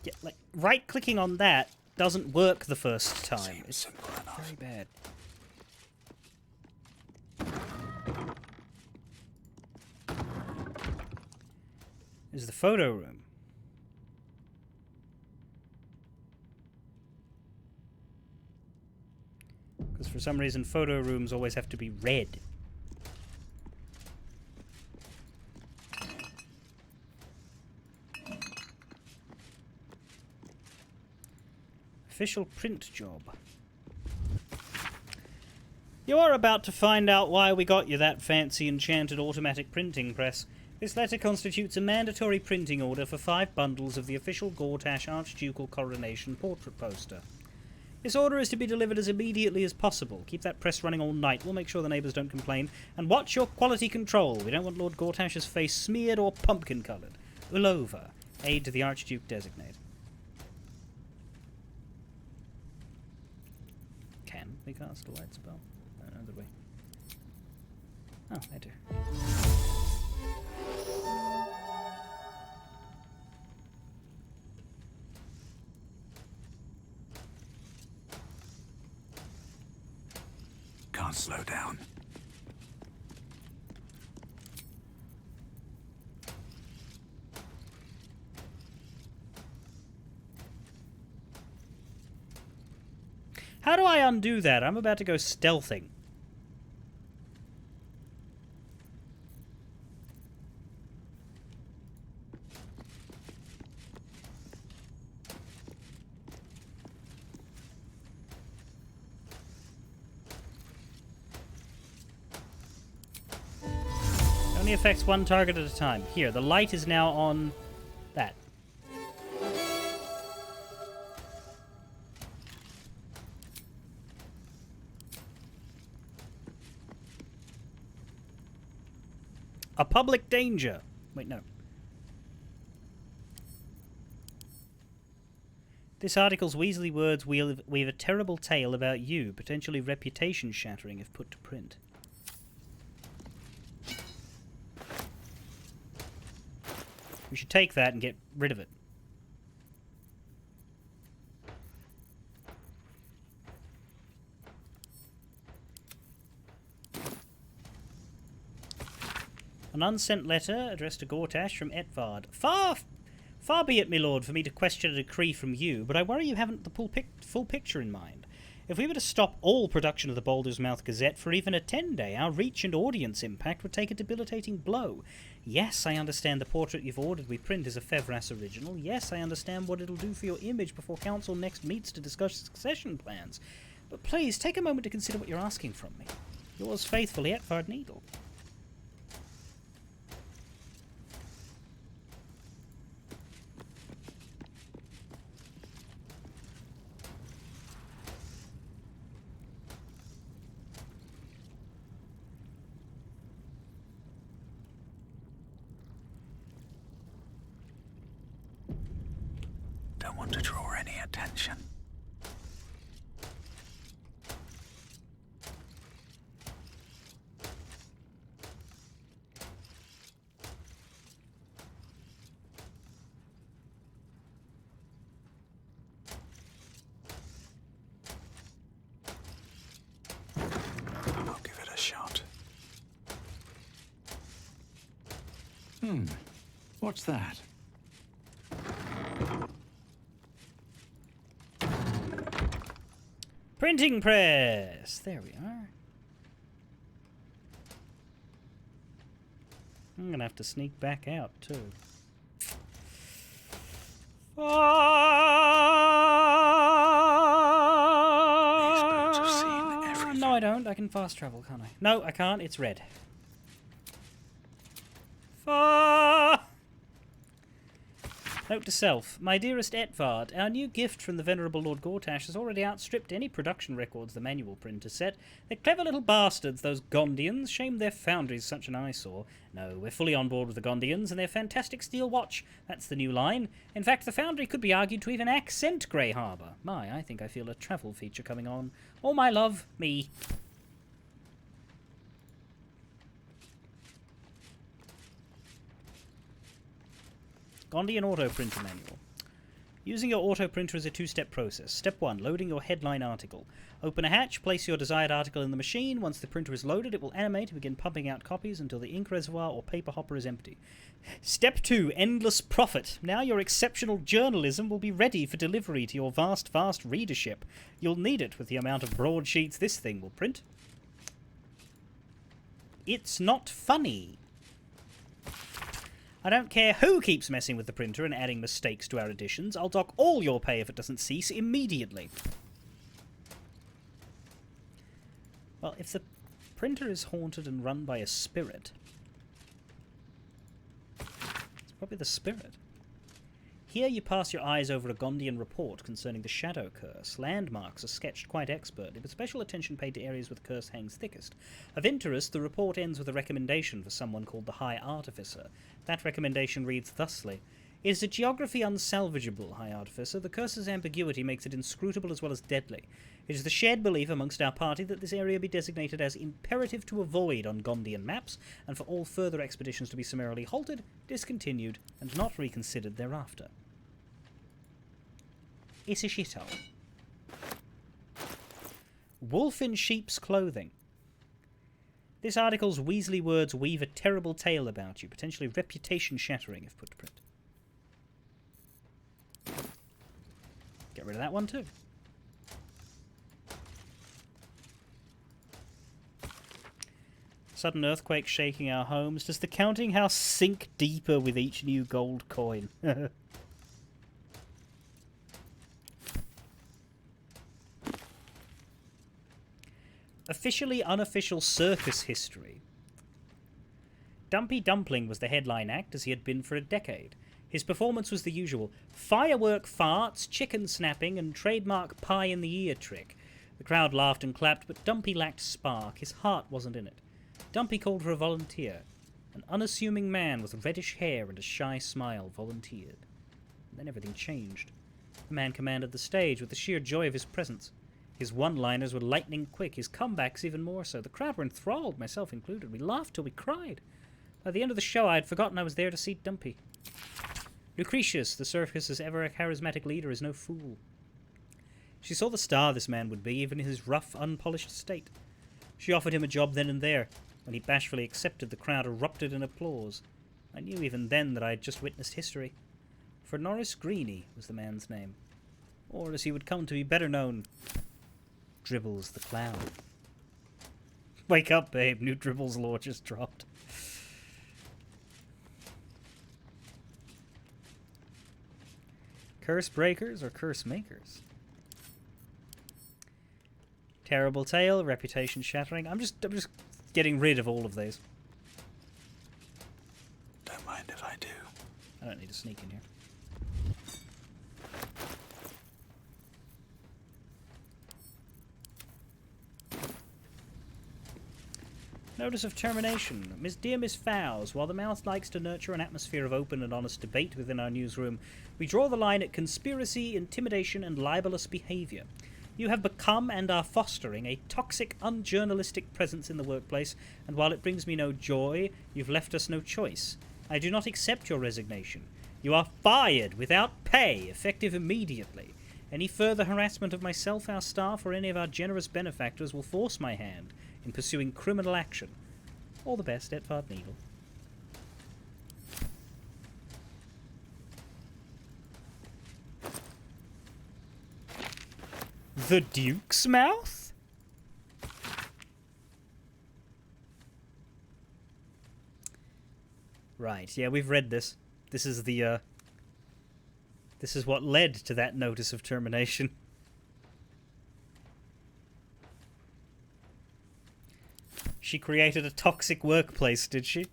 Yeah, like, right-clicking on that doesn't work the first time. It's very bad. This is the photo room. Because for some reason, photo rooms always have to be red. Official print job. You are about to find out why we got you that fancy enchanted automatic printing press. This letter constitutes a mandatory printing order for 5 bundles of the official Gortash Archducal coronation portrait poster. This order is to be delivered as immediately as possible. Keep that press running all night. We'll make sure the neighbours don't complain. And watch your quality control. We don't want Lord Gortash's face smeared or pumpkin-coloured. Ulova, aide to the Archduke designate. Can we cast a light spell? No, did we? Oh, I do. Can't slow down. How do I undo that? I'm about to go stealthing. Only affects one target at a time. Here, the light is now on that. A public danger. Wait, no. This article's Weasley words weave a terrible tale about you, potentially reputation-shattering if put to print. We should take that and get rid of it. An unsent letter addressed to Gortash from Etvard. Far be it, my lord, for me to question a decree from you, but I worry you haven't the full picture in mind. If we were to stop all production of the Baldur's Mouth Gazette for even a 10-day, our reach and audience impact would take a debilitating blow. Yes, I understand the portrait you've ordered we print is a Fevras original. Yes, I understand what it'll do for your image before Council next meets to discuss succession plans. But please, take a moment to consider what you're asking from me. Yours faithfully, Etvard Needle. Don't want to draw any attention. I'll give it a shot. What's that? Printing press! There we are. I'm gonna have to sneak back out, too. No, I don't. I can fast travel, can't I? No, I can't. It's red. Note to self. My dearest Etvard, our new gift from the venerable Lord Gortash has already outstripped any production records the manual printer set. They're clever little bastards, those Gondians. Shame their foundry's such an eyesore. No, we're fully on board with the Gondians and their fantastic steel watch. That's the new line. In fact, the foundry could be argued to even accent Grey Harbour. My, I think I feel a travel feature coming on. Oh, my love, me. Gondian Auto Printer Manual. Using your auto printer is a 2-step process. Step 1, loading your headline article. Open a hatch, place your desired article in the machine. Once the printer is loaded, it will animate and begin pumping out copies until the ink reservoir or paper hopper is empty. Step 2, endless profit. Now your exceptional journalism will be ready for delivery to your vast readership. You'll need it with the amount of broadsheets this thing will print. It's not funny. I don't care who keeps messing with the printer and adding mistakes to our editions. I'll dock all your pay if it doesn't cease immediately. Well, if the printer is haunted and run by a spirit, it's probably the spirit. Here you pass your eyes over a Gondian report concerning the Shadow Curse. Landmarks are sketched quite expertly, but special attention paid to areas where the curse hangs thickest. Of interest, the report ends with a recommendation for someone called the High Artificer. That recommendation reads thusly: "It is a geography unsalvageable, High Artificer. The curse's ambiguity makes it inscrutable as well as deadly. It is the shared belief amongst our party that this area be designated as imperative to avoid on Gondian maps, and for all further expeditions to be summarily halted, discontinued, and not reconsidered thereafter." It's a shithole. Wolf in sheep's clothing. This article's Weasley words weave a terrible tale about you, potentially reputation-shattering if put to print. Get rid of that one too. Sudden earthquake shaking our homes. Does the counting house sink deeper with each new gold coin? Officially unofficial circus history. Dumpy Dumpling was the headline act, as he had been for a decade. His performance was the usual firework farts, chicken snapping, and trademark pie in the ear trick. The crowd laughed and clapped, but Dumpy lacked spark. His heart wasn't in it. Dumpy called for a volunteer. An unassuming man with reddish hair and a shy smile volunteered. And then everything changed. The man commanded the stage with the sheer joy of his presence. His one-liners were lightning quick, his comebacks even more so. The crowd were enthralled, myself included. We laughed till we cried. By the end of the show, I had forgotten I was there to see Dumpy. Lucretius, the circus's ever-charismatic leader, is no fool. She saw the star this man would be, even in his rough, unpolished state. She offered him a job then and there. When he bashfully accepted, the crowd erupted in applause. I knew even then that I had just witnessed history. For Norris Greeny was the man's name. Or, as he would come to be better known, Dribbles the Clown. Wake up, babe. New Dribbles lore just dropped. Curse breakers or curse makers? Terrible tale, reputation shattering. I'm just getting rid of all of these. Don't mind if I do. I don't need to sneak in here. Notice of termination. Dear Miss Fowles, while the mouth likes to nurture an atmosphere of open and honest debate within our newsroom, we draw the line at conspiracy, intimidation, and libelous behaviour. You have become and are fostering a toxic, unjournalistic presence in the workplace, and while it brings me no joy, you've left us no choice. I do not accept your resignation. You are fired without pay, effective immediately. Any further harassment of myself, our staff, or any of our generous benefactors will force my hand in pursuing criminal action. All the best, Edvard Needle. The Duke's mouth? Right, yeah, we've read this. This is the, this is what led to that notice of termination. She created a toxic workplace, did she?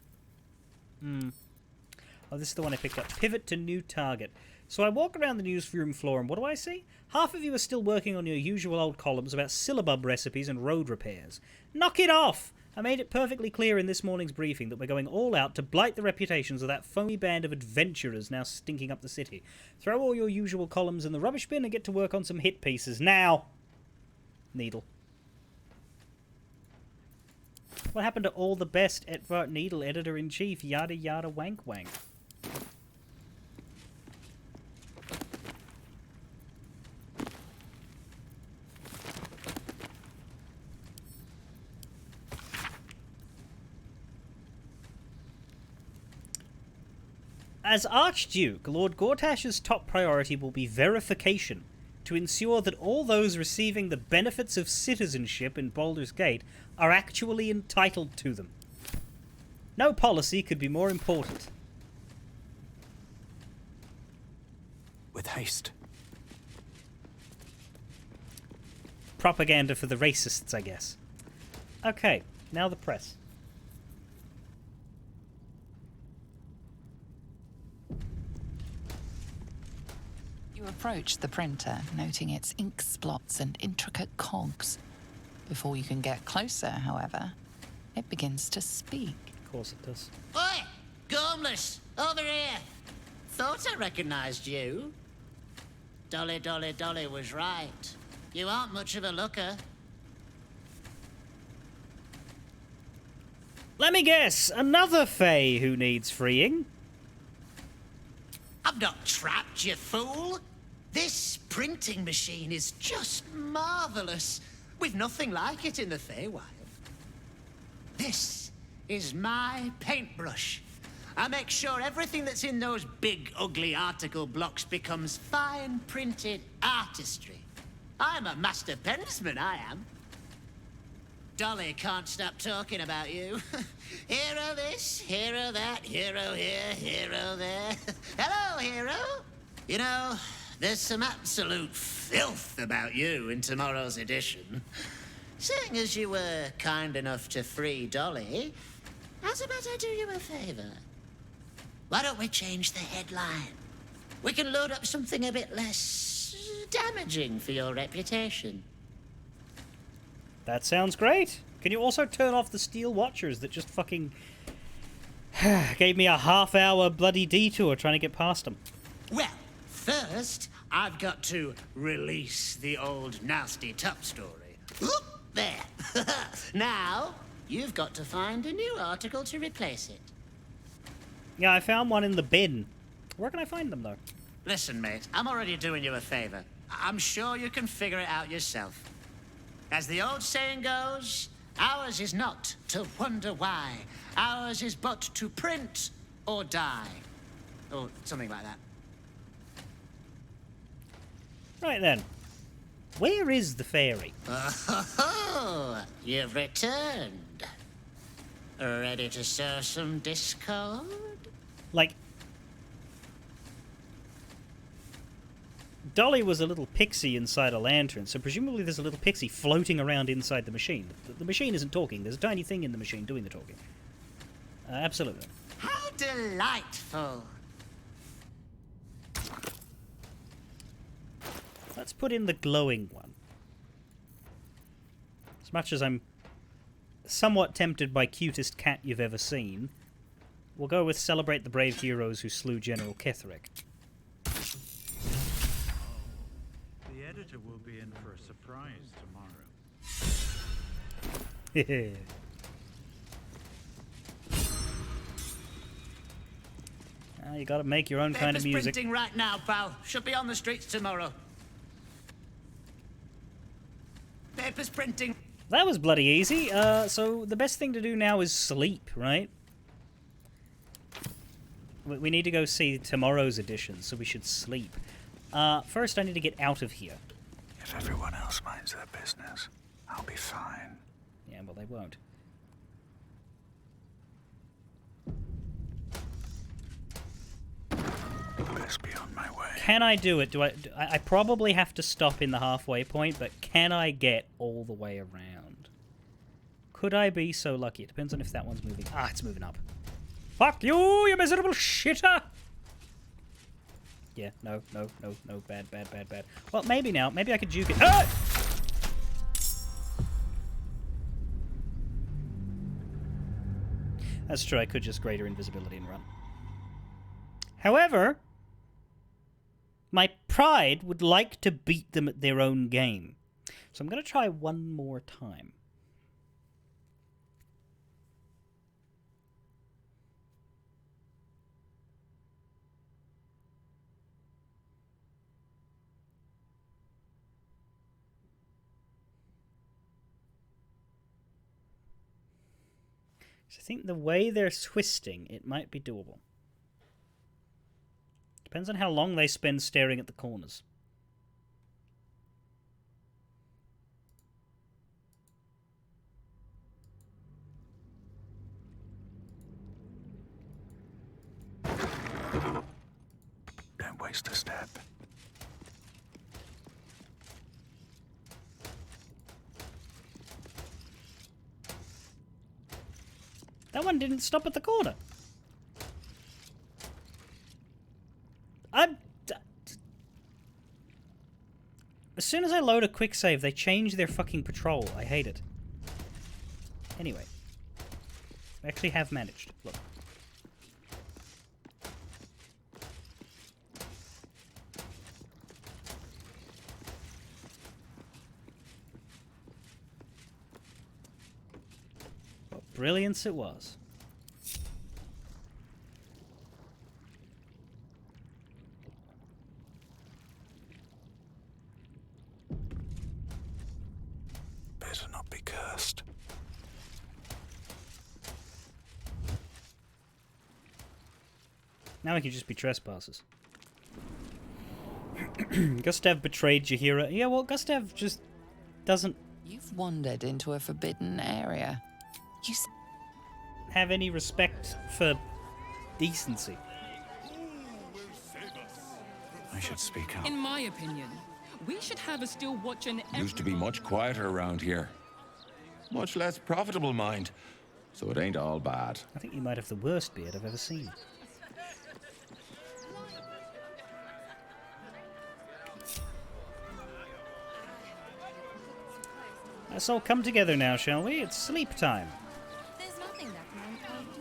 Oh, this is the one I picked up. Pivot to new target. So I walk around the newsroom floor and what do I see? Half of you are still working on your usual old columns about syllabub recipes and road repairs. Knock it off! I made it perfectly clear in this morning's briefing that we're going all out to blight the reputations of that phony band of adventurers now stinking up the city. Throw all your usual columns in the rubbish bin and get to work on some hit pieces. Now! Needle. What happened to all the best Edvard Needle, editor-in-chief, yada yada wank wank? As Archduke, Lord Gortash's top priority will be verification, to ensure that all those receiving the benefits of citizenship in Baldur's Gate are actually entitled to them. No policy could be more important. with haste. Propaganda for the racists, I guess. Okay, now the press. You approach the printer, noting its ink splots and intricate cogs. Before you can get closer, however, it begins to speak. Of course it does. Oi! Gormless! Over here! Thought I recognized you. Dolly, Dolly, Dolly was right. You aren't much of a looker. Let me guess, another Fae who needs freeing. I'm not trapped, you fool! This printing machine is just marvelous. We've nothing like it in the Feywild. This is my paintbrush. I make sure everything that's in those big, ugly article blocks becomes fine printed artistry. I'm a master pensman, I am. Dolly can't stop talking about you. Hero this, hero that, hero here, hero there. Hello, hero. You know, there's some absolute filth about you in tomorrow's edition. Seeing as you were kind enough to free Dolly, how's about I do you a favor? Why don't we change the headline? We can load up something a bit less damaging for your reputation. That sounds great. Can you also turn off the steel watchers that just fucking gave me a half-hour bloody detour trying to get past them? Well, first, I've got to release the old nasty top story. Oop, there. Now, you've got to find a new article to replace it. Yeah, I found one in the bin. Where can I find them, though? Listen, mate, I'm already doing you a favor. I'm sure you can figure it out yourself. As the old saying goes, ours is not to wonder why. Ours is but to print or die. Or something like that. Right then. Where is the fairy? Oh, you've returned. Ready to sow some discord? Like, Dolly was a little pixie inside a lantern, so presumably there's a little pixie floating around inside the machine. The machine isn't talking. There's a tiny thing in the machine doing the talking. Absolutely. How delightful. Let's put in the glowing one. As much as I'm somewhat tempted by cutest cat you've ever seen, we'll go with celebrate the brave heroes who slew General Ketherick. The editor will be in for a surprise tomorrow. You gotta make your own kind of music. Printing right now, pal. Should be on the streets tomorrow. Paper's printing. That was bloody easy. So the best thing to do now is sleep, right? We need to go see tomorrow's edition, so we should sleep. First, I need to get out of here. If everyone else minds their business, I'll be fine. Yeah, well, they won't. Best be on my way. Can I do it? I probably have to stop in the halfway point, but can I get all the way around? Could I be so lucky? It depends on if that one's moving. Ah, it's moving up. Fuck you, you miserable shitter! Yeah, no, bad. Well, maybe now. Maybe I could juke it. Ah! That's true, I could just greater invisibility and run. However, my pride would like to beat them at their own game. So I'm going to try one more time. I think the way they're twisting, it might be doable. Depends on how long they spend staring at the corners. Don't waste a step. That one didn't stop at the corner. As soon as I load a quick save, they change their fucking patrol. I hate it. Anyway. I actually have managed. Look. What brilliance it was. Better not be cursed. Now we can just be trespassers. Gustav betrayed Jaheira. Yeah, well, Gustav just doesn't... You've wandered into a forbidden area. You have any respect for decency. I should speak up. In my opinion, we should have a still watch in every... Used to be much quieter around here. Much less profitable, mind. So it ain't all bad. I think you might have the worst beard I've ever seen. Let's all come together now, shall we? It's sleep time. There's nothing that man can't do.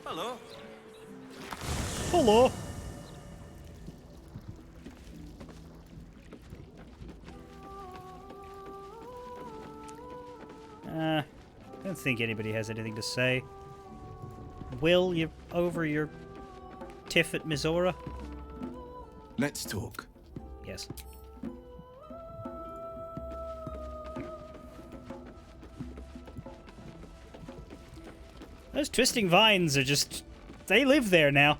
Hello. Hello. I don't think anybody has anything to say. Will, you over your tiff at Mizora? Let's talk. Yes. Those twisting vines are just... They live there now.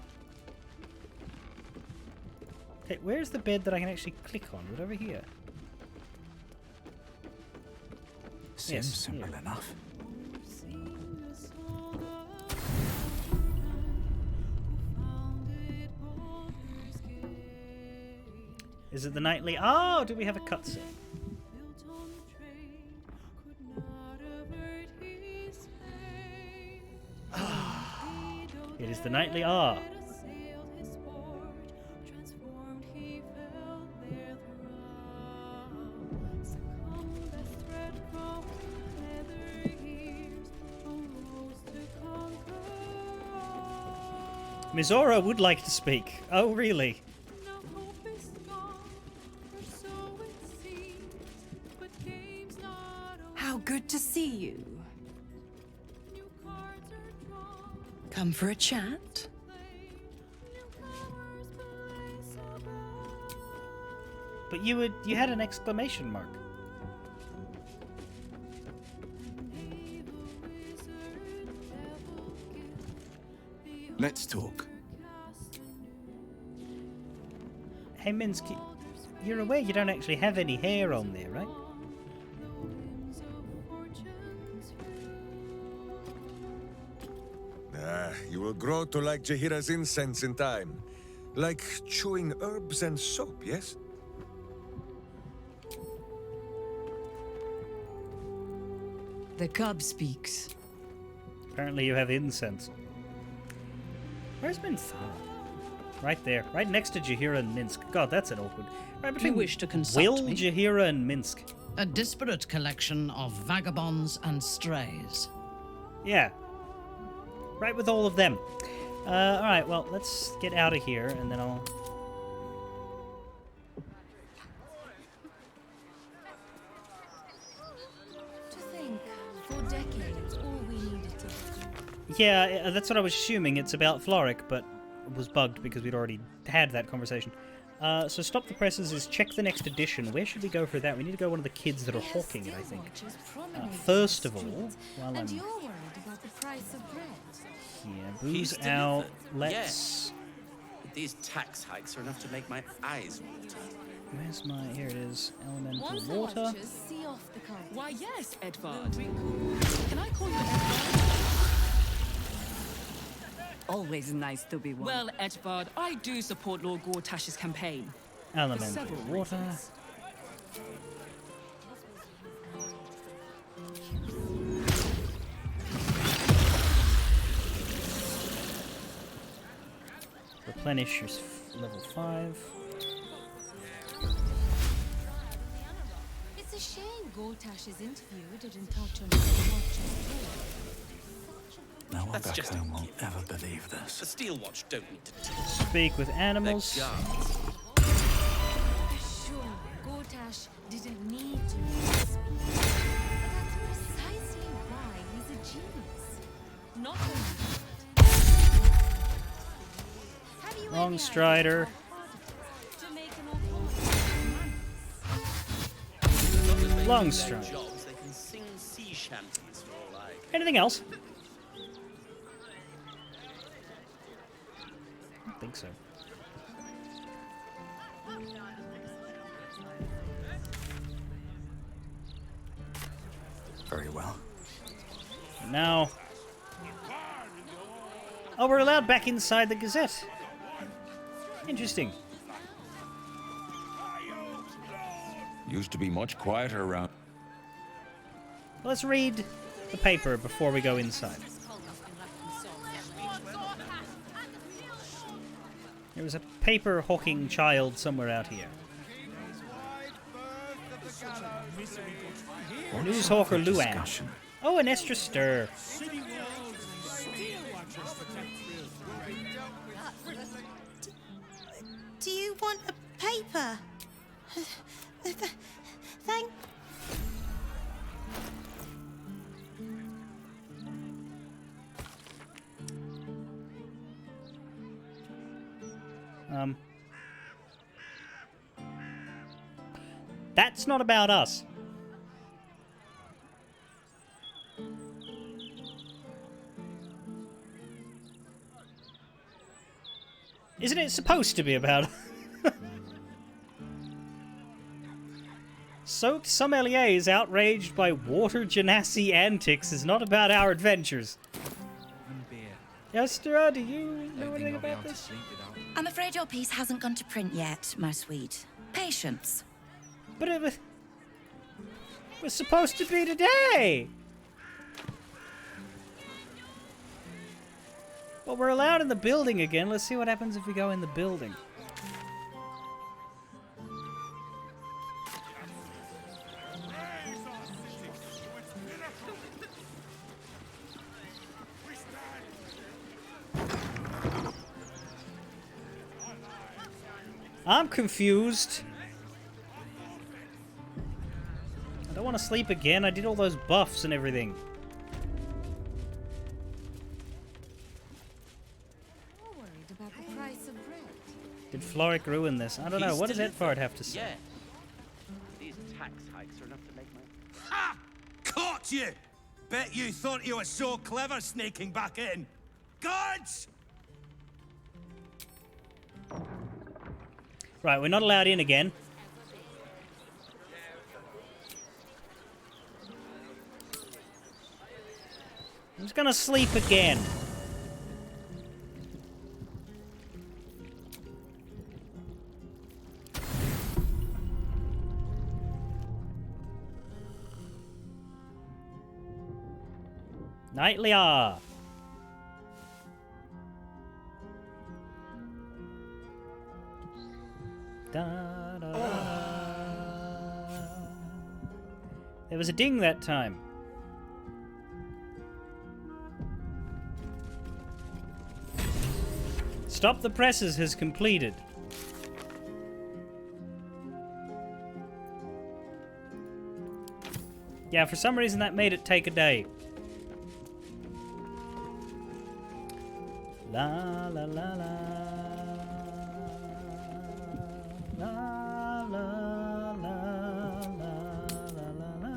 Okay, where's the bed that I can actually click on? Right over here. Seems Yes, simple here. enough. Is it the nightly... Oh, do we have a cutscene? It is the nightly R. Mizora would like to speak. Oh, really? How good to see you. Come for a chat? But you had an exclamation mark. Let's talk. Hey, Minsky, you're aware you don't actually have any hair on there, right? You will grow to like Jaheira's incense in time. Like chewing herbs and soap, yes? The cub speaks. Apparently you have incense. Where's Minsk? Right there. Right next to Jaheira and Minsk. God, that's an awkward... Right between wish to consult Will, me? Jaheira, and Minsk. A disparate collection of vagabonds and strays. Yeah. Right with all of them. Alright, well, let's get out of here, and then I'll... To think, for decades, all we needed to do. Yeah, that's what I was assuming. It's about Floric, but it was bugged because we'd already had that conversation. So Stop the Presses is check the next edition. Where should we go for that? We need to go one of the kids that are hawking it, I think. First of all, while And I'm you're worried about the price of bread. here, He's booze out, let's... Yes. These tax hikes are enough to make my eyes water. Where's my... Here it is. Elemental Once the water. watchers see off the carpet. Why, yes, Edvard. Can I call you Edvard? Always nice to be one. Well, Edvard, I do support Lord Gortash's campaign. For Elemental several water. reasons. Replenish your level 5. It's a shame Gortash's interview didn't touch on his watch No one That's back just home will ever believe this. The steel watch don't need to Speak with animals. Sure, Gortash didn't need to speak. But that's precisely why he's a genius. Not only have you Long Strider. to make an autonomous Long Strider. jobs, they can sing sea shanties for all I care. Anything else? I don't think so. Very well. Now... Oh, we're allowed back inside the Gazette. Interesting. Used to be much quieter around. Let's read the paper before we go inside. There was a paper hawking child somewhere out here. News hawker Luan. Oh, an extra stir. Do you want a paper? Thank... That's not about us. Isn't it supposed to be about? Soaked sommelier is outraged by water genasi antics is not about our adventures. Yastra, do you know anything about this? I'm afraid your piece hasn't gone to print yet, my sweet. Patience. But it was supposed to be today! Well, we're allowed in the building again. Let's see what happens if we go in the building. I'm confused. I don't want to sleep again. I did all those buffs and everything. worried about the price of bread. Did Floric ruin this? I don't know. What does Edvard have to say? Yeah. These tax hikes are enough to make my... Ha! Caught you! Bet you thought you were so clever sneaking back in. Guards! Right, we're not allowed in again. I'm just gonna sleep again. Nightly R. Da, da, da. There was a ding that time. Stop the presses has completed. Yeah, for some reason that made it take a day. La la la la. La la la la la la.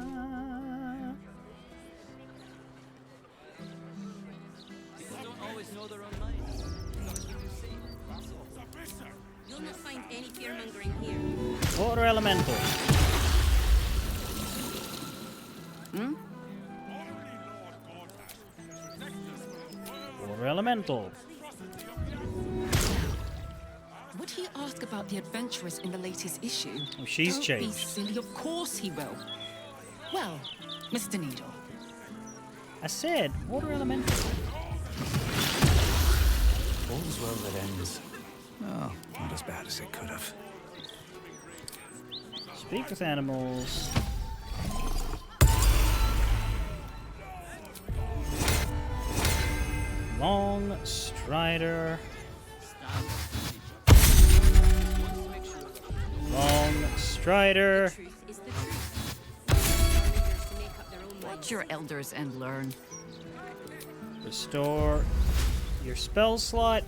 People don't always know their own minds. You'll not find any fear-mongering here. Water elemental. Hmm? Water elemental. Would he ask about the adventurers in the latest issue? Oh, she's Don't changed. be silly, of course he will. Well, Mr. Needle. I said water elemental. All's well that ends. Oh, not as bad as it could have. Speak with animals. Long Strider. Long Strider. Let your elders and learn. Restore your spell slot.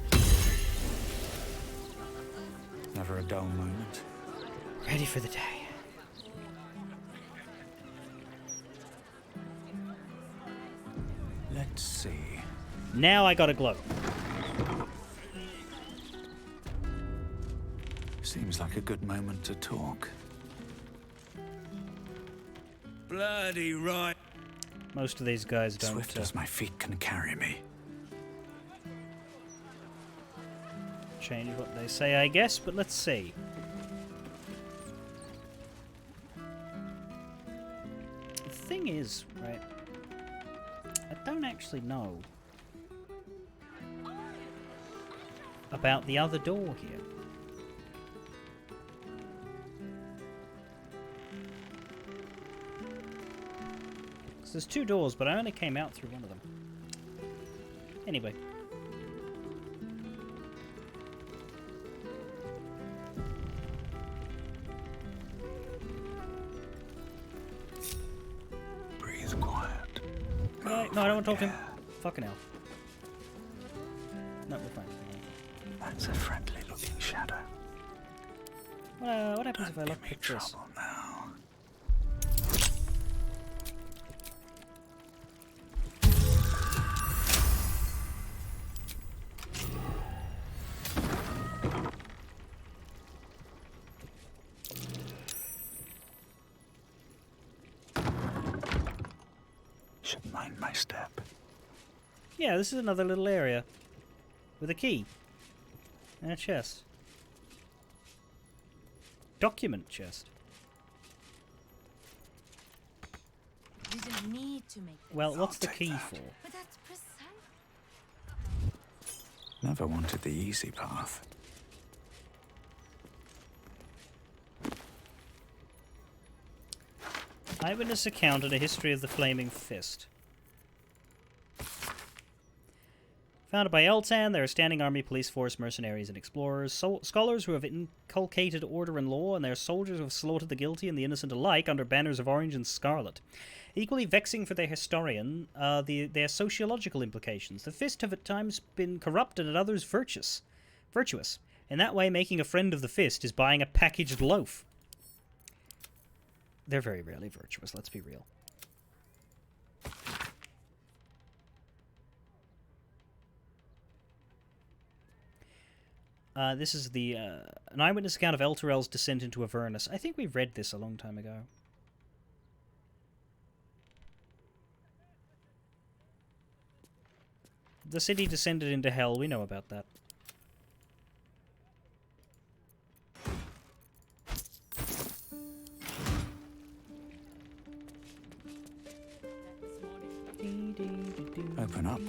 Never a dull moment. Ready for the day. Let's see. Now I got a glow. Seems like a good moment to talk. Bloody right. Most of these guys don't. Swift as my feet can carry me. Change what they say, I guess, but let's see. The thing is, right, I don't actually know about the other door here. So there's two doors, but I only came out through one of them. Anyway. Breathe quiet. No, I don't want to talk to him. Fucking hell. No, we're fine. That's a friendly-looking shadow. What happens if I lockpick this? Now. Should mind my step. Yeah, this is another little area with a key and a chest. Document chest. Didn't need to make this. Well, what's the key for? But that's precise. Never wanted the easy path. Eyewitness account and a history of the Flaming Fist. Founded by Eltan, they're a standing army, police force, mercenaries, and explorers. Scholars who have inculcated order and law, and they are soldiers who have slaughtered the guilty and the innocent alike under banners of orange and scarlet. Equally vexing for their historian are their sociological implications. The Fist have at times been corrupt and at others virtuous. In that way, making a friend of the Fist is buying a packaged loaf. They're very rarely virtuous, let's be real. This is the an eyewitness account of Elturel's descent into Avernus. I think we read this a long time ago. The city descended into hell, we know about that. Open up.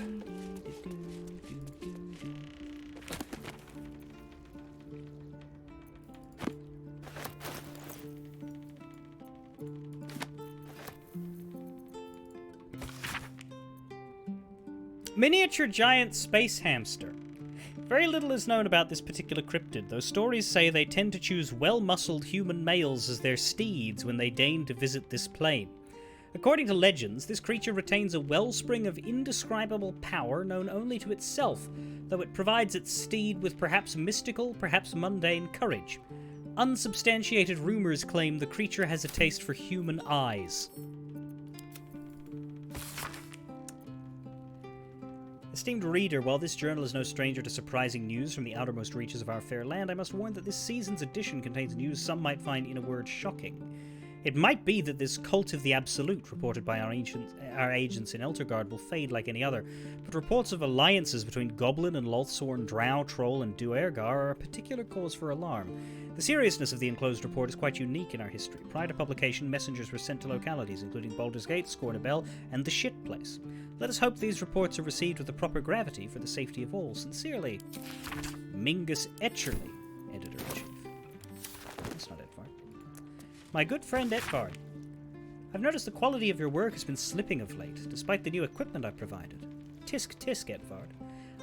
Miniature giant space hamster. Very little is known about this particular cryptid, though stories say they tend to choose well-muscled human males as their steeds when they deign to visit this plane. According to legends, this creature retains a wellspring of indescribable power known only to itself, though it provides its steed with perhaps mystical, perhaps mundane courage. Unsubstantiated rumors claim the creature has a taste for human eyes. Esteemed reader, while this journal is no stranger to surprising news from the outermost reaches of our fair land, I must warn that this season's edition contains news some might find, in a word, shocking. It might be that this cult of the Absolute, reported by our agents in Eltergard, will fade like any other, but reports of alliances between Goblin and Lothsorn, Drow, Troll, and Duergar are a particular cause for alarm. The seriousness of the enclosed report is quite unique in our history. Prior to publication, messengers were sent to localities, including Baldur's Gate, Scornabel, and the Shit Place. Let us hope these reports are received with the proper gravity for the safety of all. Sincerely, Mingus Etcherly, Editor-in-Chief. That's not Edvard. My good friend Edvard. I've noticed the quality of your work has been slipping of late, despite the new equipment I've provided. Tisk tisk, Edvard.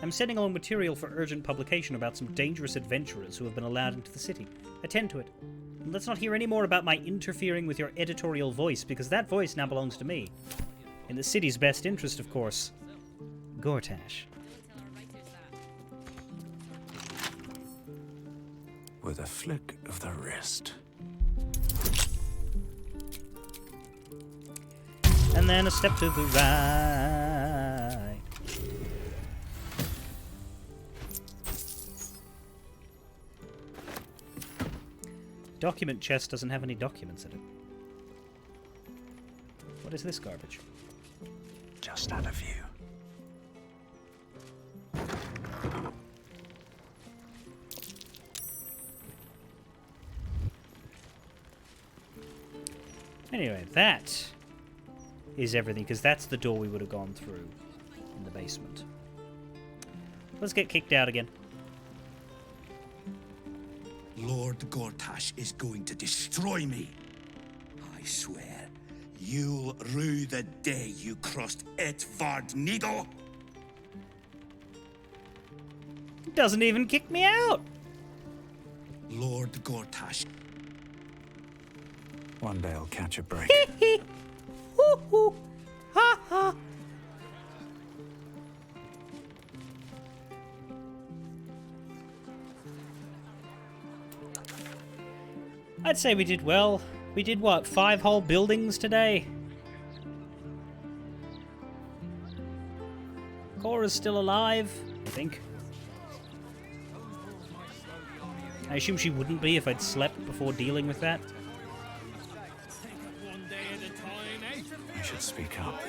I'm sending along material for urgent publication about some dangerous adventurers who have been allowed into the city. Attend to it. And let's not hear any more about my interfering with your editorial voice, because that voice now belongs to me. In the city's best interest, of course. Gortash. With a flick of the wrist. And then a step to the right. Document chest doesn't have any documents in it. What is this garbage? Just out of view. Anyway, that is everything, because that's the door we would have gone through in the basement. Let's get kicked out again. Lord Gortash is going to destroy me. I swear, you'll rue the day you crossed Edvard Needle. It doesn't even kick me out. Lord Gortash. One day I'll catch a break. Hoo hoo. Ha ha. I'd say we did well. We did what, 5 whole buildings today? Cora's still alive, I think. I assume she wouldn't be if I'd slept before dealing with that. I should speak up.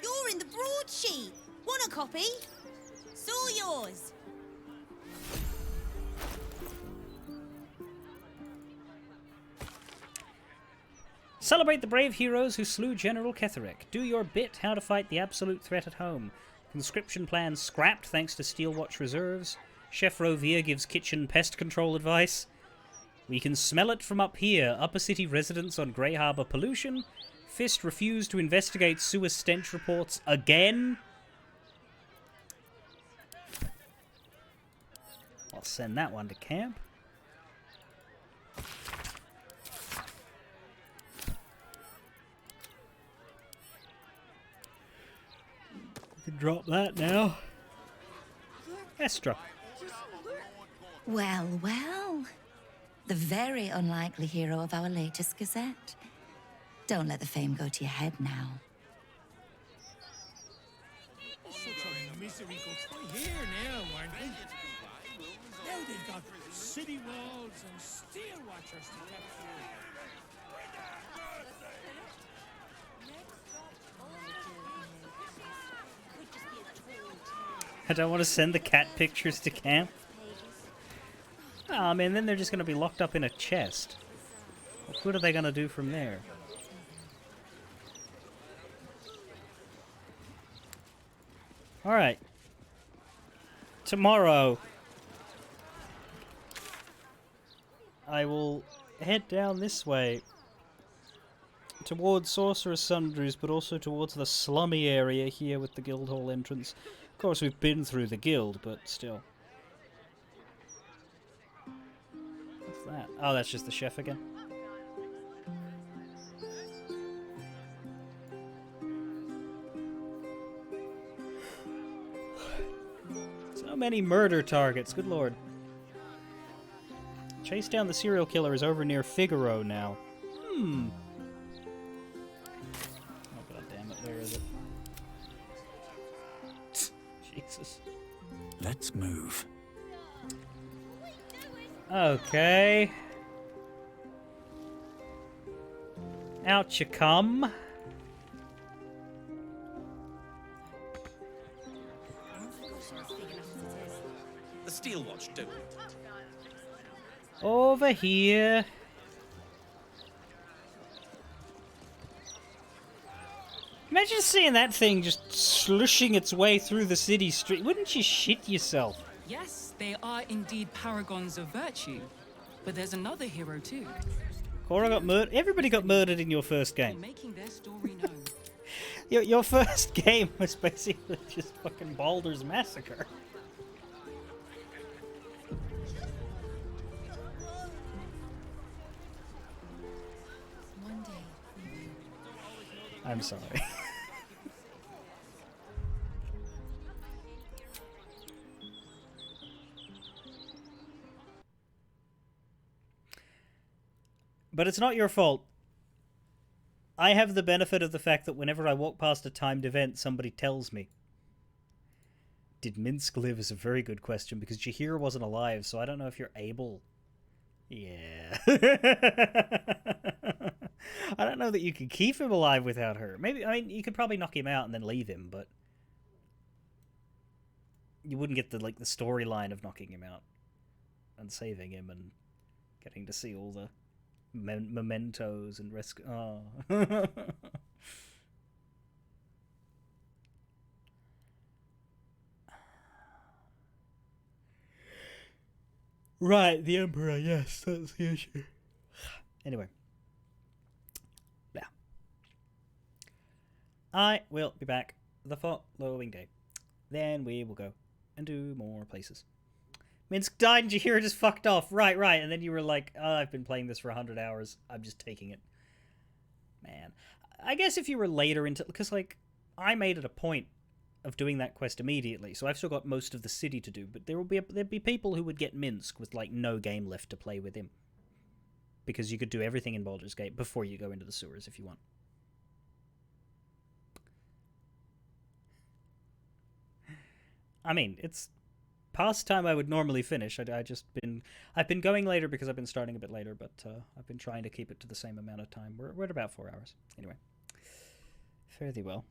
You're in the broadsheet. Want a copy? It's all yours. Celebrate the brave heroes who slew General Ketherek. Do your bit how to fight the absolute threat at home. Conscription plan scrapped thanks to Steelwatch reserves. Chef Rovia gives kitchen pest control advice. We can smell it from up here. Upper city residents on Grey Harbour pollution. Fist refused to investigate sewer stench reports again. I'll send that one to camp. We can drop that now. Estra. Well, well. The very unlikely hero of our latest gazette. Don't let the fame go to your head now. Such a misery go here now, aren't they? Now they've got city walls and steel watchers to capture. I don't want to send the cat pictures to camp. Oh man, then they're just going to be locked up in a chest. What are they going to do from there? Alright. Tomorrow, I will head down this way towards Sorcerer's Sundries, but also towards the slummy area here with the Guildhall entrance. Of course, we've been through the guild, but still. What's that? Oh, that's just the chef again. So many murder targets, good lord. Chase down the serial killer is over near Figaro now. Oh god damn it, where is it? Jesus. Let's move. Okay. Out you come. The steel watch, do. Over here. Imagine seeing that thing just slushing its way through the city street. Wouldn't you shit yourself? Yes, they are indeed paragons of virtue. But there's another hero too. Cora got murdered. Everybody got murdered in your first game. Making their story known. Your first game was basically just fucking Baldur's Massacre. One day, we will. I'm sorry. But it's not your fault. I have the benefit of the fact that whenever I walk past a timed event, somebody tells me. Did Minsk live is a very good question, because Jahir wasn't alive, so I don't know if you're able... Yeah. I don't know that you can keep him alive without her. Maybe, I mean, you could probably knock him out and then leave him, but... You wouldn't get the, like, the storyline of knocking him out and saving him and getting to see all the mementos and rescue. Oh. Right, the Emperor, yes, that's the issue. Anyway. Yeah. I will be back the following day. Then we will go and do more places. Minsk died and Jahira just fucked off. Right. And then you were like, oh, I've been playing this for 100 hours. I'm just taking it. Man. I guess if you were later into... Because, like, I made it a point of doing that quest immediately, so I've still got most of the city to do, but there'd be people who would get Minsk with, like, no game left to play with him. Because you could do everything in Baldur's Gate before you go into the sewers if you want. I mean, it's past time I would normally finish. I've been going later because I've been starting a bit later, but I've been trying to keep it to the same amount of time. We're at about 4 hours. Anyway. Fare thee well.